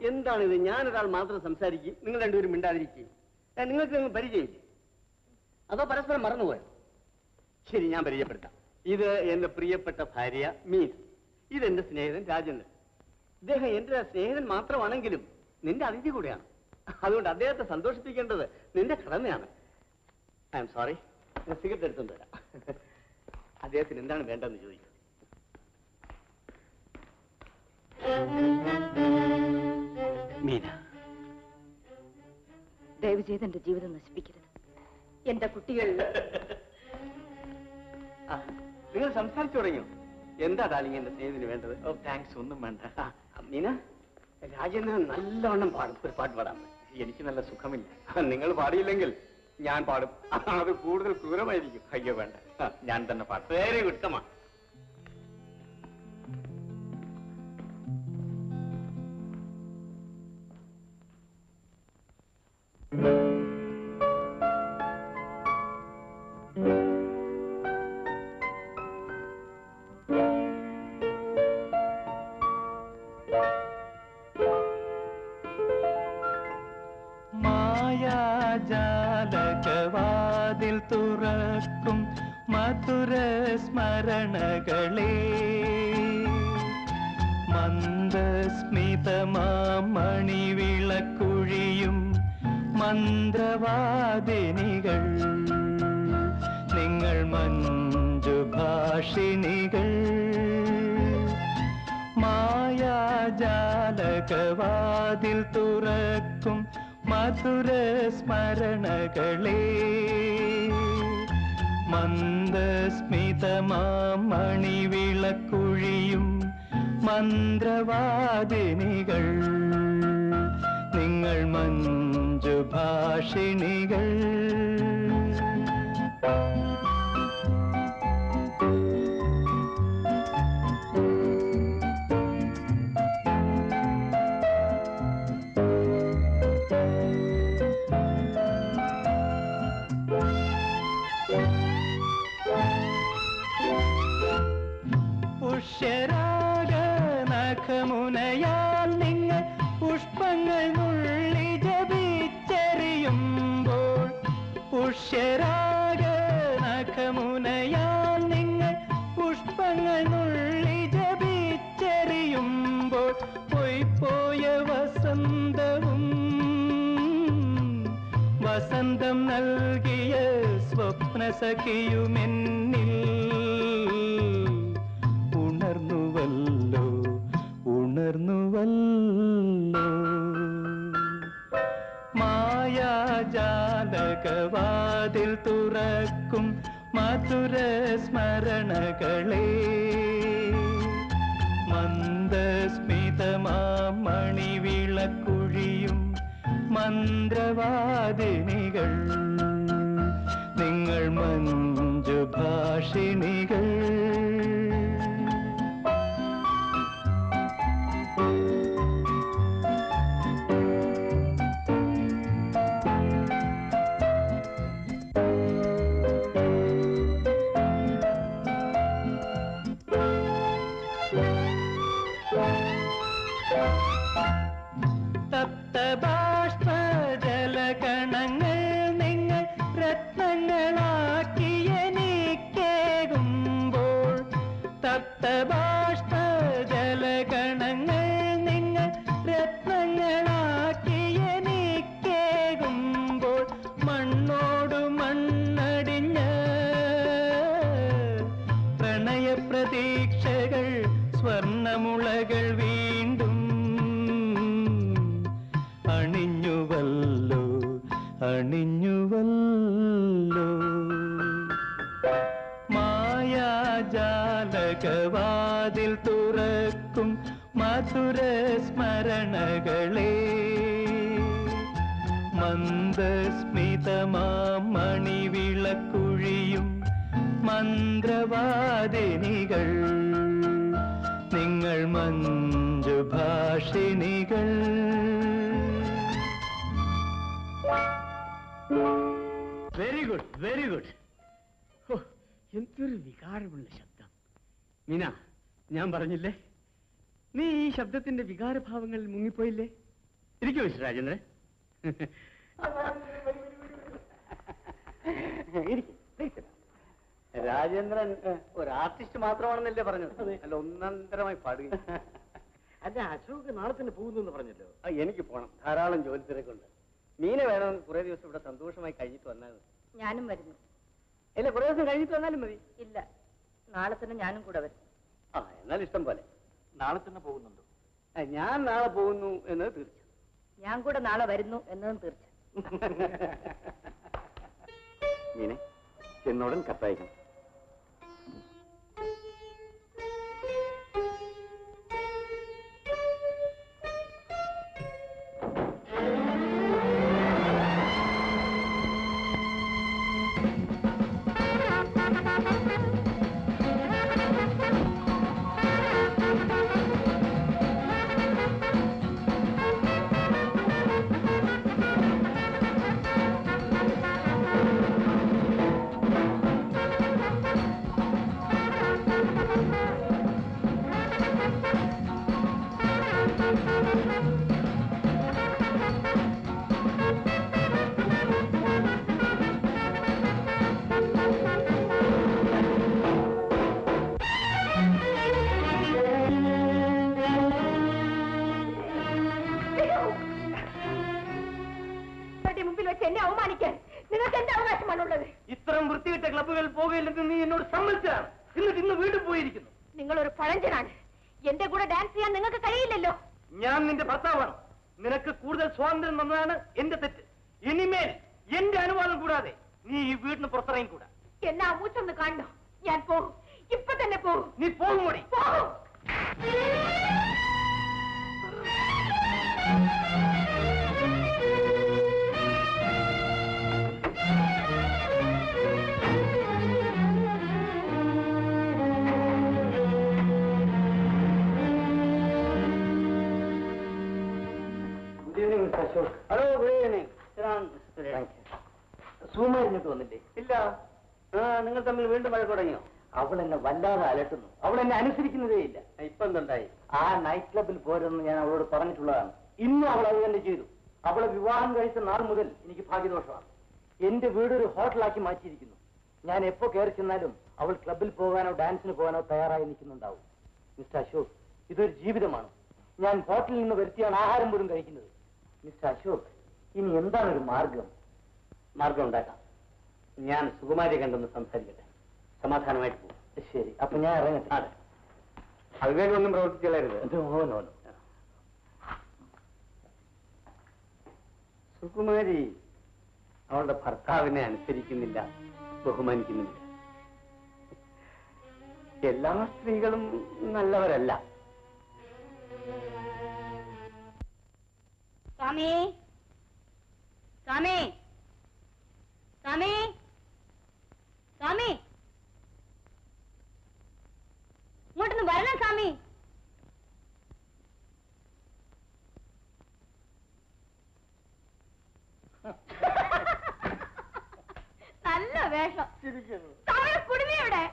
എന്താണിത്? ഞാനൊരാൾ മാത്രം സംസാരിക്കും, നിങ്ങൾ രണ്ടുപേരും മിണ്ടാതിരിക്കും. നിങ്ങൾക്ക് നിങ്ങൾ പരിചയമില്ലേ? അതോ പരസ്പരം മറന്നുപോയോ? ശരി, ഞാൻ പരിചയപ്പെടുത്താം. ഇത് എന്റെ പ്രിയപ്പെട്ട ഭാര്യ മീന. ഇതെന്റെ സ്നേഹിതൻ രാജേന്ദ്രൻ. ഇദ്ദേഹം എന്റെ സ്നേഹിതൻ മാത്രമാണെങ്കിലും നിന്റെ അതിഥി കൂടെയാണ്. അതുകൊണ്ട് അദ്ദേഹത്തെ സന്തോഷിപ്പിക്കേണ്ടത് നിന്റെ കടമയാണ്. ഐ എം സോറി, ഞാൻ സിഗരറ്റ് എടുത്തുകൊണ്ട് വരാം. അദ്ദേഹത്തിന് എന്താണ് വേണ്ടതെന്ന് ചോദിക്കും. മീന, ദയവ് ചെയ്ത് എന്റെ ജീവിതം നശിപ്പിക്കരുത്. എന്റെ കുട്ടികൾ നിങ്ങൾ സംസാരിച്ചു തുടങ്ങിയോ? എന്താ ഡാർലിംഗ് എന്റെ സ്നേഹത്തിന് വേണ്ടത്? ഓ, താങ്ക്സ്. ഒന്നും വേണ്ട. മീന, രാജേന്ദ്രൻ നല്ലവണ്ണം പാടും. ഒരു പാട്ട് പാടാം. എനിക്ക് നല്ല സുഖമില്ല. നിങ്ങൾ പാടിയില്ലെങ്കിൽ ഞാൻ പാടും. അത് കൂടുതൽ ക്രൂരമായിരിക്കും. അയ്യോ വേണ്ട, ഞാൻ തന്നെ പാടും. വെരി ഗുഡ്, കമാ. മായാജാലകവാതിൽ തുറക്കും മധുര സ്മരണകളെ മന്ദസ്മിതമാമണിവിളക്കുഴിയും മന്ത്രവാദിനികൾ നിങ്ങൾ മഞ്ജുഭാഷിണികൾ മായാജാലകവാതിൽ തുറക്കും മധുര സ്മരണകളെ മന്ദസ്മിതമാമണിവിളക്കുഴിയും മന്ത്രവാദിനികൾ നിങ്ങൾ മഞ്ജുഭാഷിണികൾ പുഷ്യരാഗനഖമുനയാൽ നിങ്ങൾ പുഷ്പങ്ങൾ നുള്ളി ജപിച്ചെറിയുമ്പോൾ പുഷ്യരാഗനഖമുനയാൽ നിങ്ങൾ പുഷ്പങ്ങൾ നുള്ളി ജപിച്ചെറിയുമ്പോൾ പോയ വസന്തവും വസന്തം നൽകിയ സ്വപ്നസഖിയുമെന്നിൽ ഉണർന്നുവല്ലോ ഉണർന്നുവല്ലോ മായാജാലകവാതിൽ തുറക്കും മധുര സ്മരണകളെ മന്ദസ്മിതമാമണിവിളക്കുഴിയും മന്ത്രവാദിനികൾ നിങ്ങൾ മഞ്ജുഭാഷിണികൾ തപ്തബാഷ്പജലകണങ്ങൾ നിങ്ങൾ രത്നങ്ങളാക്കിയെനിക്കേകുമ്പോൾ തപ്തബാഷ്പജലകണങ്ങൾ നിങ്ങൾ രത്നങ്ങളാക്കിയെനിക്കേകുമ്പോൾ മണ്ണോടു മണ്ണടിഞ്ഞ പ്രണയപ്രതീക്ഷകൾ സ്വർണമുളകൾ വീണ്ടും അണിഞ്ഞുവല്ലോ അണിഞ്ഞുവല്ലോ മായാജാലകവാതിൽ തുറക്കും മധുര സ്മരണകളെ മന്ദസ്മിതമാമണിവിളക്കുഴിയും മന്ത്രവാദിനികൾ നിങ്ങൾ മഞ്ജുഭാഷിണികൾ വെരി ഗുഡ് വെരി ഗുഡ്. എന്തൊരു വികാരമുള്ള ശബ്ദം. മീന, ഞാൻ പറഞ്ഞില്ലേ, നീ ഈ ശബ്ദത്തിന്റെ വികാരഭാവങ്ങളിൽ മുങ്ങിപ്പോയില്ലേ? ഇരിക്കൂ മിസ്റ്റർ രാജേന്ദ്രൻ. രാജേന്ദ്രൻ ഒരു ആർട്ടിസ്റ്റ് മാത്രമാണെന്നല്ലേ പറഞ്ഞത്? അല്ല, ഒന്നന്തരമായി പാടുക. അല്ല, അശോക് നാളെ തന്നെ പോകുന്നു എന്ന് പറഞ്ഞല്ലോ. എനിക്ക് പോണം, ധാരാളം ജോലി തിരക്കുണ്ട്. മീന വേണമെന്ന് കുറെ ദിവസം ഇവിടെ സന്തോഷമായി കഴിഞ്ഞിട്ട് വന്നാൽ മതി. ഞാനും വരുന്നു. ഇല്ല, കുറെ ദിവസം കഴിഞ്ഞിട്ട് വന്നാലും മതി. ഇല്ല, നാളെ തന്നെ ഞാനും കൂടെ വരും. ആ, എന്നാൽ ഇഷ്ടം പോലെ. നാളെ തന്നെ പോകുന്നുണ്ടോ? ഞാൻ നാളെ പോകുന്നു എന്നത് തീർച്ച. ഞാൻ കൂടെ നാളെ വരുന്നു എന്നതും തീർച്ച. മീനെ, എന്നോടൻ കത്തയക്കണം. അവമാനിക്കാൻ നിങ്ങൾക്ക് എന്ത് അവകാശമാണുള്ളത്? ഇത്തരം വൃത്തികെട്ട ക്ലബ്ബുകളിൽ പോകയില്ലെന്ന് നീ എന്നോട് സമ്മതിച്ചതാണ്. എന്നിട്ട് ഇന്ന് വീണ്ടും പോയിരിക്കുന്നു. നിങ്ങൾ ഒരു പഴഞ്ചനാണ്. എന്റെ കൂടെ ഡാൻസ് ചെയ്യാൻ നിങ്ങൾക്ക് കഴിയില്ലല്ലോ. ഞാൻ നിന്റെ ഭർത്താവാണ്. നിനക്ക് കൂടുതൽ സ്വാതന്ത്ര്യം തന്നതാണ് എന്റെ തെറ്റ്. ഇനിമേൽ എന്റെ അനുവാദം കൂടാതെ നീ ഈ വീടിന് പുറത്തിറങ്ങിക്കൂടാ. എന്നാ മൂച്ചൊന്ന് കാണണോ? ഞാൻ പോകും, ഇപ്പൊ തന്നെ പോകും. നീ പോകും കൂടി. പോകും. Hello, good evening. സുമാരിഞ്ഞിട്ട് വന്നില്ലേ? ഇല്ല. നിങ്ങൾ തമ്മിൽ വീണ്ടും മഴ തുടങ്ങിയോ? അവൾ എന്നെ വല്ലാതെ അലട്ടുന്നു. അവൾ എന്നെ അനുസരിക്കുന്നതേ ഇല്ല. ഇപ്പൊ എന്തുണ്ടായി? ആ നൈറ്റ് ക്ലബിൽ പോരെന്ന് ഞാൻ അവളോട് പറഞ്ഞിട്ടുള്ളതാണ്. ഇന്നും അവൾ അത് തന്നെ ചെയ്തു. അവളെ വിവാഹം കഴിച്ച നാൾ മുതൽ എനിക്ക് ഭാഗ്യദോഷമാണ്. എന്റെ വീട് ഒരു ഹോട്ടലാക്കി മാറ്റിയിരിക്കുന്നു. ഞാൻ എപ്പോ കയറി ചെന്നാലും അവൾ ക്ലബിൽ പോകാനോ ഡാൻസിന് പോകാനോ തയ്യാറായി നിൽക്കുന്നുണ്ടാവും. മിസ്റ്റർ അശോക്, ഇതൊരു ജീവിതമാണ്. ഞാൻ ഹോട്ടലിൽ നിന്ന് വരുത്തിയാണ് ആഹാരം പോലും കഴിക്കുന്നത്. മിസ്റ്റർ അശോക്, ഇനി എന്താണ് ഒരു മാർഗം? മാർഗം ഉണ്ടാക്കാം. ഞാൻ സുകുമാരിയെ കണ്ടൊന്ന് സംസാരിക്കട്ടെ. സമാധാനമായിട്ട് പോകും. ശരി, അപ്പൊ ഞാൻ ഇറങ്ങട്ടെ. അതെ, അതുവേണ്ടി ഒന്നും പ്രവർത്തിക്കരുത്. സുകുമാരി അവളുടെ ഭർത്താവിനെ അനുസരിക്കുന്നില്ല, ബഹുമാനിക്കുന്നില്ല. എല്ലാ സ്ത്രീകളും നല്ലവരല്ല. സ്വാമി, സ്വാമി, സ്വാമി, സ്വാമി, ഇങ്ങോട്ടൊന്ന് വരണം സ്വാമി. നല്ല വേഷം. കുടുങ്ങിയുടെ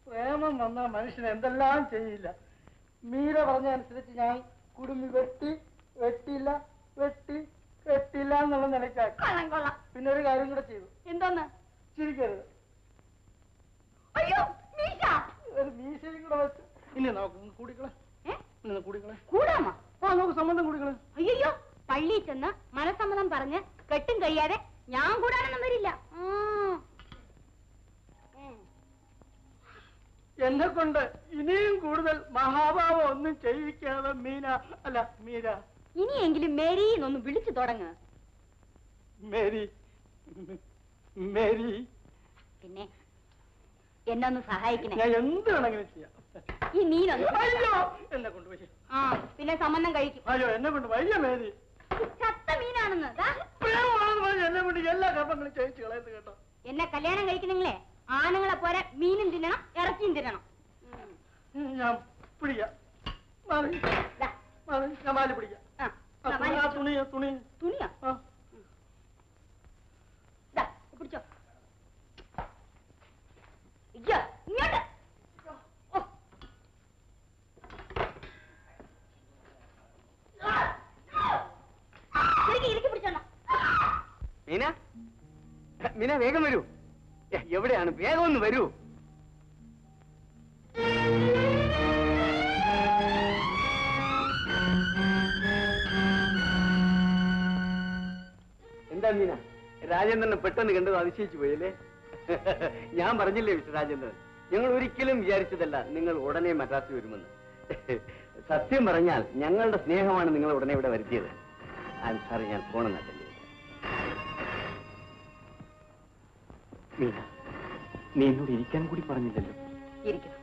പ്രേമം വന്ന മനുഷ്യൻ എന്തെല്ലാം ചെയ്യില്ല. മീര പറഞ്ഞ അനുസരിച്ച് ഞാൻ കുടുമി വെട്ടിയില്ല എന്നുള്ള നിലയ്ക്കാക്കി. കൊള്ളാം. പിന്നെ ഒരു കാര്യം കൂടെ ചെയ്തു. എന്തോന്ന്? ചിരിക്കരുത്. അയ്യോ, മീശ. ഒരു മീശയും കൂടെ വെച്ച് ഇനി നോക്കും കൂടിക്കളെ. കൂടിക്കളെ കൂടാമോ? നമുക്ക് സമ്മതം കൂടിക്കളെ. അയ്യോ, പള്ളിയിൽ ചെന്ന് മനസ്സമ്മതം പറഞ്ഞ് കെട്ടും കഴിയാതെ ഞാൻ കൂടാനൊന്നും വരില്ല. എന്നെ കൊണ്ട് ഇനിയും കൂടുതൽ മഹാഭാവം ഒന്നും ചെയ്യിക്കാതെ മീര. ഇനിയെങ്കിലും മേരി എന്നൊന്ന് വിളിച്ചു തുടങ്ങ്. മേരി. പിന്നെ എന്നെ ഒന്ന് സഹായിക്കണേ. ഞാൻ എന്ത് വേണമെങ്കിലും ചെയ്യാം. ഈ മീനൊന്ന്. അയ്യോ, എന്നെ കൊണ്ടുപോയി. പിന്നെ സംബന്ധം കഴിക്കും. അയ്യോ, എന്നെ കൊണ്ട് വയ്യ മേരി. ചത്ത മീനാണെന്ന്. എന്നെ കൊണ്ട് എല്ലാ കർമ്മങ്ങളും ചെയ്യിച്ചു കളയുന്നു കേട്ടോ. എന്നെ കല്യാണം കഴിക്കണെങ്കിലേ ആണുങ്ങളെ പോലെ മീനും തിന്നണം, ഇറച്ചിയും തിന്നണം. ഞാൻ പിടിക്കാം. ഞാൻ വാല് പിടിക്കാം. തുണിയാ? പിടിച്ചോ. ഇങ്ങോട്ട്. ഇരിക്കി പിടിച്ചോണം. മീന വേഗം വരൂ. എവിടെയാണ്? വേഗം ഒന്ന് വരൂ. എന്താ മീന, രാജേന്ദ്രനെ പെട്ടെന്ന് കണ്ടത് അതിശയിച്ചു പോയല്ലേ? ഞാൻ പറഞ്ഞില്ലേ മിസ്റ്റർ രാജേന്ദ്രൻ, ഞങ്ങൾ ഒരിക്കലും വിചാരിച്ചതല്ല നിങ്ങൾ ഉടനെ മദ്രാസിൽ വരുമെന്ന്. സത്യം പറഞ്ഞാൽ ഞങ്ങളുടെ സ്നേഹമാണ് നിങ്ങൾ ഉടനെ ഇവിടെ വരുത്തിയത്. സാറി, ഞാൻ ഫോണെന്ന് അറ്റൻഡ് ചെയ്തു. മീന, നീ എന്നോട് ഇരിക്കാൻ കൂടി പറഞ്ഞില്ലല്ലോ. ഇരിക്കണം.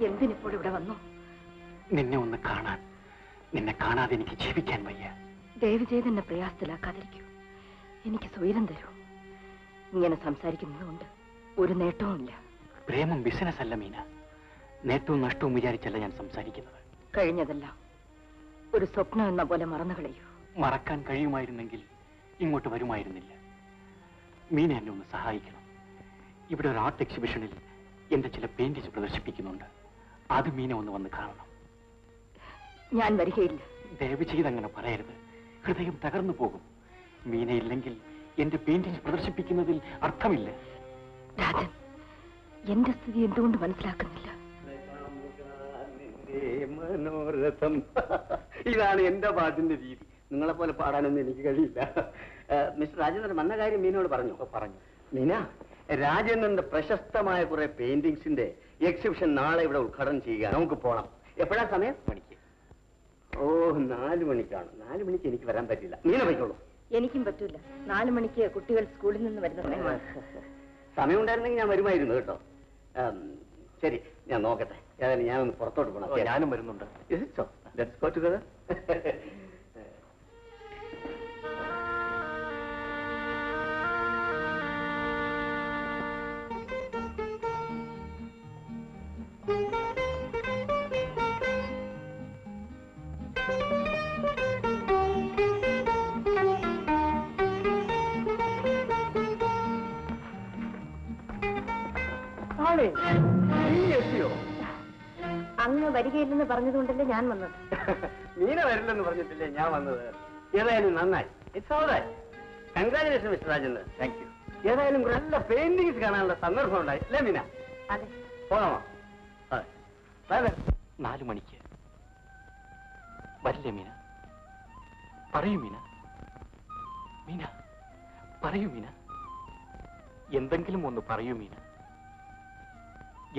എന്തിനിപ്പോൾ ഇവിടെ വന്നു? നിന്നെ ഒന്ന് കാണാൻ. നിന്നെ കാണാതെ എനിക്ക് ജീവിക്കാൻ വയ്യ. ദയവ് ചെയ്ത് എന്നെ പ്രയാസത്തിലാക്കാതിരിക്കൂ. എനിക്ക് സ്വൈരം തരൂ. ഇങ്ങനെ സംസാരിക്കുന്നതുകൊണ്ട് ഒരു നേട്ടവുമില്ല. പ്രേമം ബിസിനസ് അല്ല മീന. നേട്ടവും നഷ്ടവും വിചാരിച്ചല്ല ഞാൻ സംസാരിക്കുന്നത്. കഴിഞ്ഞതെല്ലാം ഒരു സ്വപ്നം എന്ന പോലെ മറന്നു കളയൂ. മറക്കാൻ കഴിയുമായിരുന്നെങ്കിൽ ഇങ്ങോട്ട് വരുമായിരുന്നില്ല. മീന എന്നെ ഒന്ന് സഹായിക്കണം. ഇവിടെ ഒരു ആർട്ട് എക്സിബിഷനിൽ എന്റെ ചില പെയിന്റിങ്സ് പ്രദർശിപ്പിക്കുന്നുണ്ട്. അത് മീന ഒന്ന് വന്ന് കാണണം. ഞാൻ വരികയില്ല. ദയവ് ചെയ്തങ്ങനെ പറയരുത്. ഹൃദയം തകർന്നു പോകും. മീന ഇല്ലെങ്കിൽ എന്റെ പെയിന്റിങ്സ് പ്രദർശിപ്പിക്കുന്നതിൽ അർത്ഥമില്ല. രാജൻ, എന്റെ സ്ഥിതി എന്തുകൊണ്ട് മനസ്സിലാക്കുന്നില്ല? മനോരഥം. ഇതാണ് എന്റെ പാട്ടിന്റെ രീതി. നിങ്ങളെപ്പോലെ പാടാനൊന്നും എനിക്ക് കഴിയില്ല. മിസ്റ്റർ രാജേന്ദ്രൻ വന്ന കാര്യം മീനോട് പറഞ്ഞു. മീന, രാജേന്ദ്രന്റെ പ്രശസ്തമായ കുറെ പെയിന്റിങ്സിന്റെ എക്സിബിഷൻ നാളെ ഇവിടെ ഉദ്ഘാടനം ചെയ്യുക. നമുക്ക് പോണം. എപ്പോഴാ സമയം? മണിക്ക്. ഓ, 4 മണിക്കാണ്. 4 മണിക്ക് എനിക്ക് വരാൻ പറ്റില്ല. മീന പോയിക്കോളൂ. എനിക്കും പറ്റൂല. 4 മണിക്ക് കുട്ടികൾ സ്കൂളിൽ നിന്ന് വരുന്ന സമയമാണ്. സമയം ഉണ്ടായിരുന്നെങ്കിൽ ഞാൻ വരുമായിരുന്നു കേട്ടോ. ശരി, ഞാൻ നോക്കട്ടെ. ഏതായാലും ഞാനൊന്ന് പുറത്തോട്ട് പോകണം. ഞാനും വരുന്നുണ്ട്. അങ്ങ് വരികയില്ലെന്ന് പറഞ്ഞതുകൊണ്ടല്ലേ ഞാൻ വന്നത്. മീന വരില്ലെന്ന് പറഞ്ഞിട്ടില്ലേ ഞാൻ വന്നത്. ഏതായാലും നന്നായി. It's all right. Congratulation mister Rajendran. Thank you. ഏതായാലും നല്ല പെയിന്റിങ്സ് കാണാനുള്ള സന്ദർഭം ഉണ്ടായി അല്ലേ മീന? അതെ. പോകാമോ? 4 മണിക്ക് വരില്ലേ മീന? പറയൂ മീന. മീന പറയൂ മീന. എന്തെങ്കിലും ഒന്ന് പറയൂ മീന.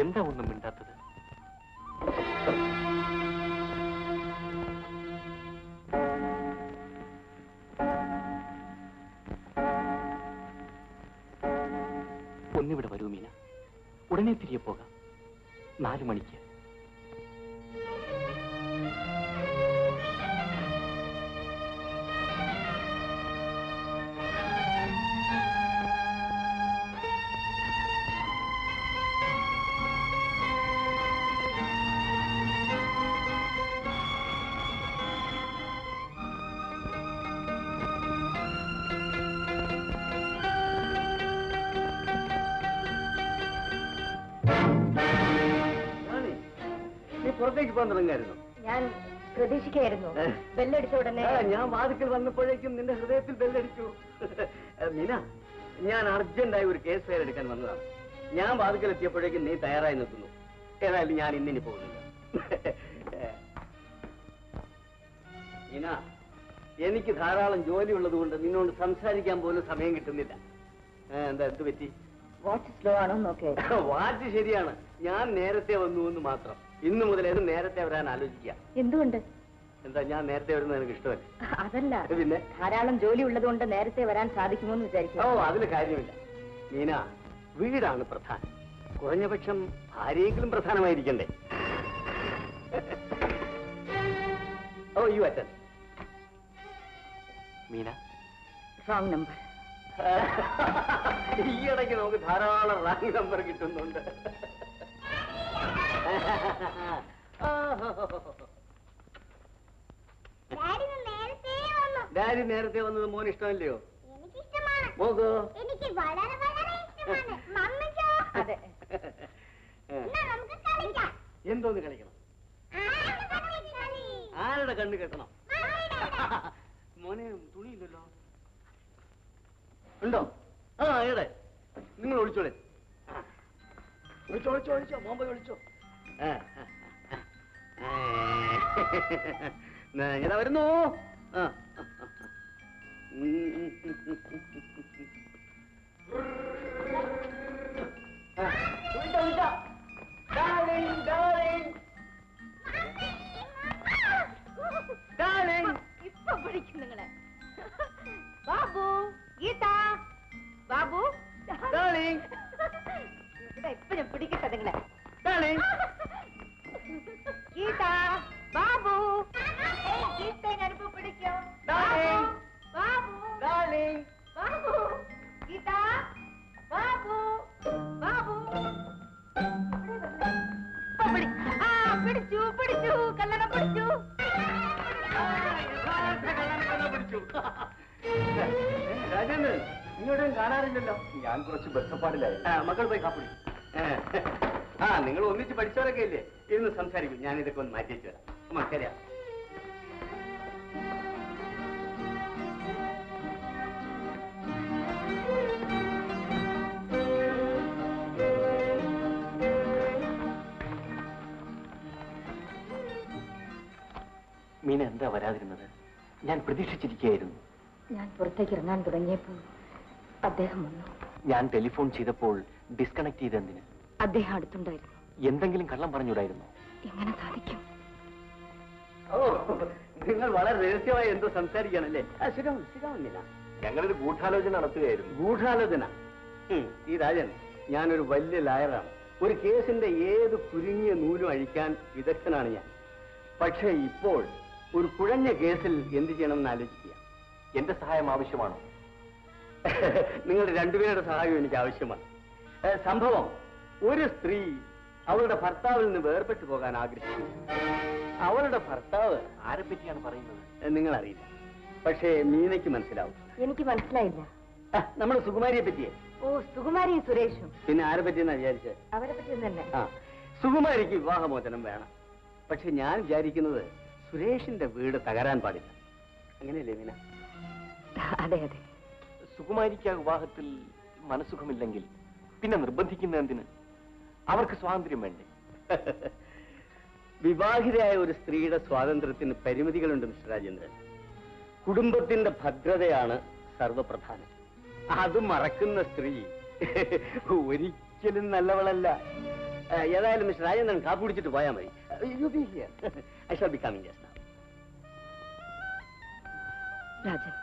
എന്താ ഒന്നും മിണ്ടാത്തത്? ഒന്നിവിടെ വരൂ മീന. ഉടനെ തിരികെ പോകാം. 4 മണിക്ക്. പുറത്തേക്ക് പോകാൻ തുടങ്ങായിരുന്നു. ഞാൻ പ്രതീക്ഷിക്കായിരുന്നു. ബെല്ലടിച്ച ഉടനെ ഞാൻ വാതിക്കൽ വന്നപ്പോഴേക്കും നിന്റെ ഹൃദയത്തിൽ ബെല്ലടിച്ചു. മീന, ഞാൻ അർജന്റായി ഒരു കേസ് ഫയൽ എടുക്കാൻ വന്നതാണ്. ഞാൻ വാതിക്കൽ എത്തിയപ്പോഴേക്കും നീ തയ്യാറായി നിൽക്കുന്നു. ഏതായാലും ഞാൻ ഇന്നിനി പോകുന്നില്ല. മീന, എനിക്ക് ധാരാളം ജോലി ഉള്ളത് കൊണ്ട് നിന്നോട് സംസാരിക്കാൻ പോലും സമയം കിട്ടുന്നില്ല. എന്താ എന്ത് പറ്റി? വാച്ച് സ്ലോ ആണോ നോക്കേ. വാച്ച് ശരിയാണ്. ഞാൻ നേരത്തെ വന്നു എന്ന് മാത്രം. ഇന്നു മുതൽ ഏത് നേരത്തെ വരാൻ ആലോചിക്കുക. എന്തുകൊണ്ട്? എന്താ ഞാൻ നേരത്തെ വരുന്നത് എനിക്ക് ഇഷ്ടമല്ല. അതല്ല, പിന്നെ ധാരാളം ജോലി ഉള്ളതുകൊണ്ട് നേരത്തെ വരാൻ സാധിക്കുമോ എന്ന് വിചാരിക്കും. ഓ, അതിൽ കാര്യമില്ല മീന. വീടാണ് പ്രധാനം. കുറഞ്ഞപക്ഷം ഭാര്യയെങ്കിലും പ്രധാനമായിരിക്കണ്ടേ? ഓ, you attend. Meena, wrong number. ഈയിടയ്ക്ക് നമുക്ക് ധാരാളം റാങ് നമ്പർ കിട്ടുന്നുണ്ട്. ഡാഡി നേരത്തെ വന്നത് മോൻ ഇഷ്ടമല്ലയോ? മോക്കോ? എനിക്ക് വളരെ വളരെ ഇഷ്ടമാണ്. മമ്മിക്കോ? അതെ. നമുക്ക് കളിക്കാം. എന്തോന്ന് കളിക്കണം? ആരുടെ കണ്ണ് കെട്ടണം? മോനെ തുണിയില്ലല്ലോ. ഉണ്ടോ? ആ, എവിടെ? നിങ്ങൾ ഒളിച്ചോളെ. ഒളിച്ചോ മോൻ പോയി ഒളിച്ചോ. ഏതാ വരുന്നു? ഇപ്പൊ പിടിക്കും നിങ്ങളെ. ബാബു, ഗീത, ബാബു, ഇപ്പൊ ഞാൻ പിടിക്കട്ടെ നിങ്ങളെ. ഗീത, ബാബു, ഗീത ഞാനിപ്പോ പിടിക്കും. ബാബു, ബാബു, ഗീത, ബാബു, ബാബു. പിടിച്ചു കല്ലട പിടിച്ചു. രാജേന്ദ്രൻ, ഇങ്ങോട്ടും കാണാറില്ലല്ലോ. ഞാൻ കുറച്ച് ബന്ധപ്പാടിലായി. മക്കൾ പോയി കാപ്പിടി. നിങ്ങൾ ഒന്നിച്ച് പഠിച്ചവരൊക്കെ ഇല്ലേ? ഇരുന്ന് സംസാരിക്കും. ഞാൻ ഇതൊക്കെ ഒന്ന് മാറ്റി വെച്ചു വരാം. മക്കറിയാം. മീന എന്താ വരാതിരുന്നത്? ഞാൻ പ്രതീക്ഷിച്ചിരിക്കുകയായിരുന്നു. ഞാൻ പുറത്തേക്ക് ഇറങ്ങാൻ തുടങ്ങിയപ്പോൾ അദ്ദേഹം വന്നു. ഞാൻ ടെലിഫോൺ ചെയ്തപ്പോൾ ഡിസ്കണക്ട് ചെയ്തെന്തിന്? അദ്ദേഹം അടുത്തുണ്ടായിരുന്നു. എന്തെങ്കിലും കള്ളം പറഞ്ഞുകൂടായിരുന്നു? എങ്ങനെ സാധിക്കും? ഓ, നിങ്ങൾ വളരെ രഹസ്യമായി എന്തോ സംസാരിക്കുകയാണല്ലേ? ശരിയാവുന്നില്ല. ഞങ്ങളൊരു ഗൂഢാലോചന നടത്തുകയായിരുന്നു. ഗൂഢാലോചന? ഈ രാജൻ, ഞാനൊരു വലിയ ലായറാണ്. ഒരു കേസിന്റെ ഏത് കുരുങ്ങിയ നൂലും അഴിക്കാൻ വിദഗ്ധനാണ് ഞാൻ. പക്ഷേ ഇപ്പോൾ ഒരു കുഴഞ്ഞ കേസിൽ എന്ത് ചെയ്യണമെന്ന് ആലോചിക്കുക. എന്റെ സഹായം ആവശ്യമാണോ? നിങ്ങളുടെ രണ്ടുപേരുടെ സഹായം എനിക്ക് ആവശ്യമാണ്. സംഭവം, ഒരു സ്ത്രീ അവളുടെ ഭർത്താവിൽ നിന്ന് വേർപെട്ടു പോകാൻ ആഗ്രഹിക്കുന്നു. അവളുടെ ഭർത്താവ് ആരെ പറ്റിയാണ് പറയുന്നത്? നിങ്ങളറിയില്ല, പക്ഷേ മീനയ്ക്ക് മനസ്സിലാവും. എനിക്ക് മനസ്സിലായില്ല. നമ്മുടെ സുകുമാരിയെ പറ്റിയേ. ഓ, സുകുമാരിയും സുരേഷും. പിന്നെ ആരെ പറ്റിയെന്നാ വിചാരിച്ചത്? അവരെ പറ്റി തന്നെ. ആ, സുകുമാരിക്ക് വിവാഹമോചനം വേണം. പക്ഷെ ഞാൻ വിചാരിക്കുന്നത് സുരേഷിന്റെ വീട് തകരാൻ പാടില്ല. അങ്ങനെയല്ലേ മീന? അതെ അതെ. സുകുമാരിക്ക് വിവാഹത്തിൽ മനസ്സുഖമില്ലെങ്കിൽ പിന്നെ നിർബന്ധിക്കുന്ന എന്തിന്? അവർക്ക് സ്വാതന്ത്ര്യം വേണ്ടേ? വിവാഹിതയായ ഒരു സ്ത്രീയുടെ സ്വാതന്ത്ര്യത്തിന് പരിമിതികളുണ്ട് മിസ്റ്റർ രാജേന്ദ്രൻ. കുടുംബത്തിന്റെ ഭദ്രതയാണ് സർവപ്രധാനം. അത് മറക്കുന്ന സ്ത്രീ ഒരിക്കലും നല്ലവളല്ല. ഏതായാലും മിസ്റ്റർ രാജേന്ദ്രൻ കാപ്പി കുടിച്ചിട്ട് പോയാൽ മതി. I shall be coming just now. Rajan,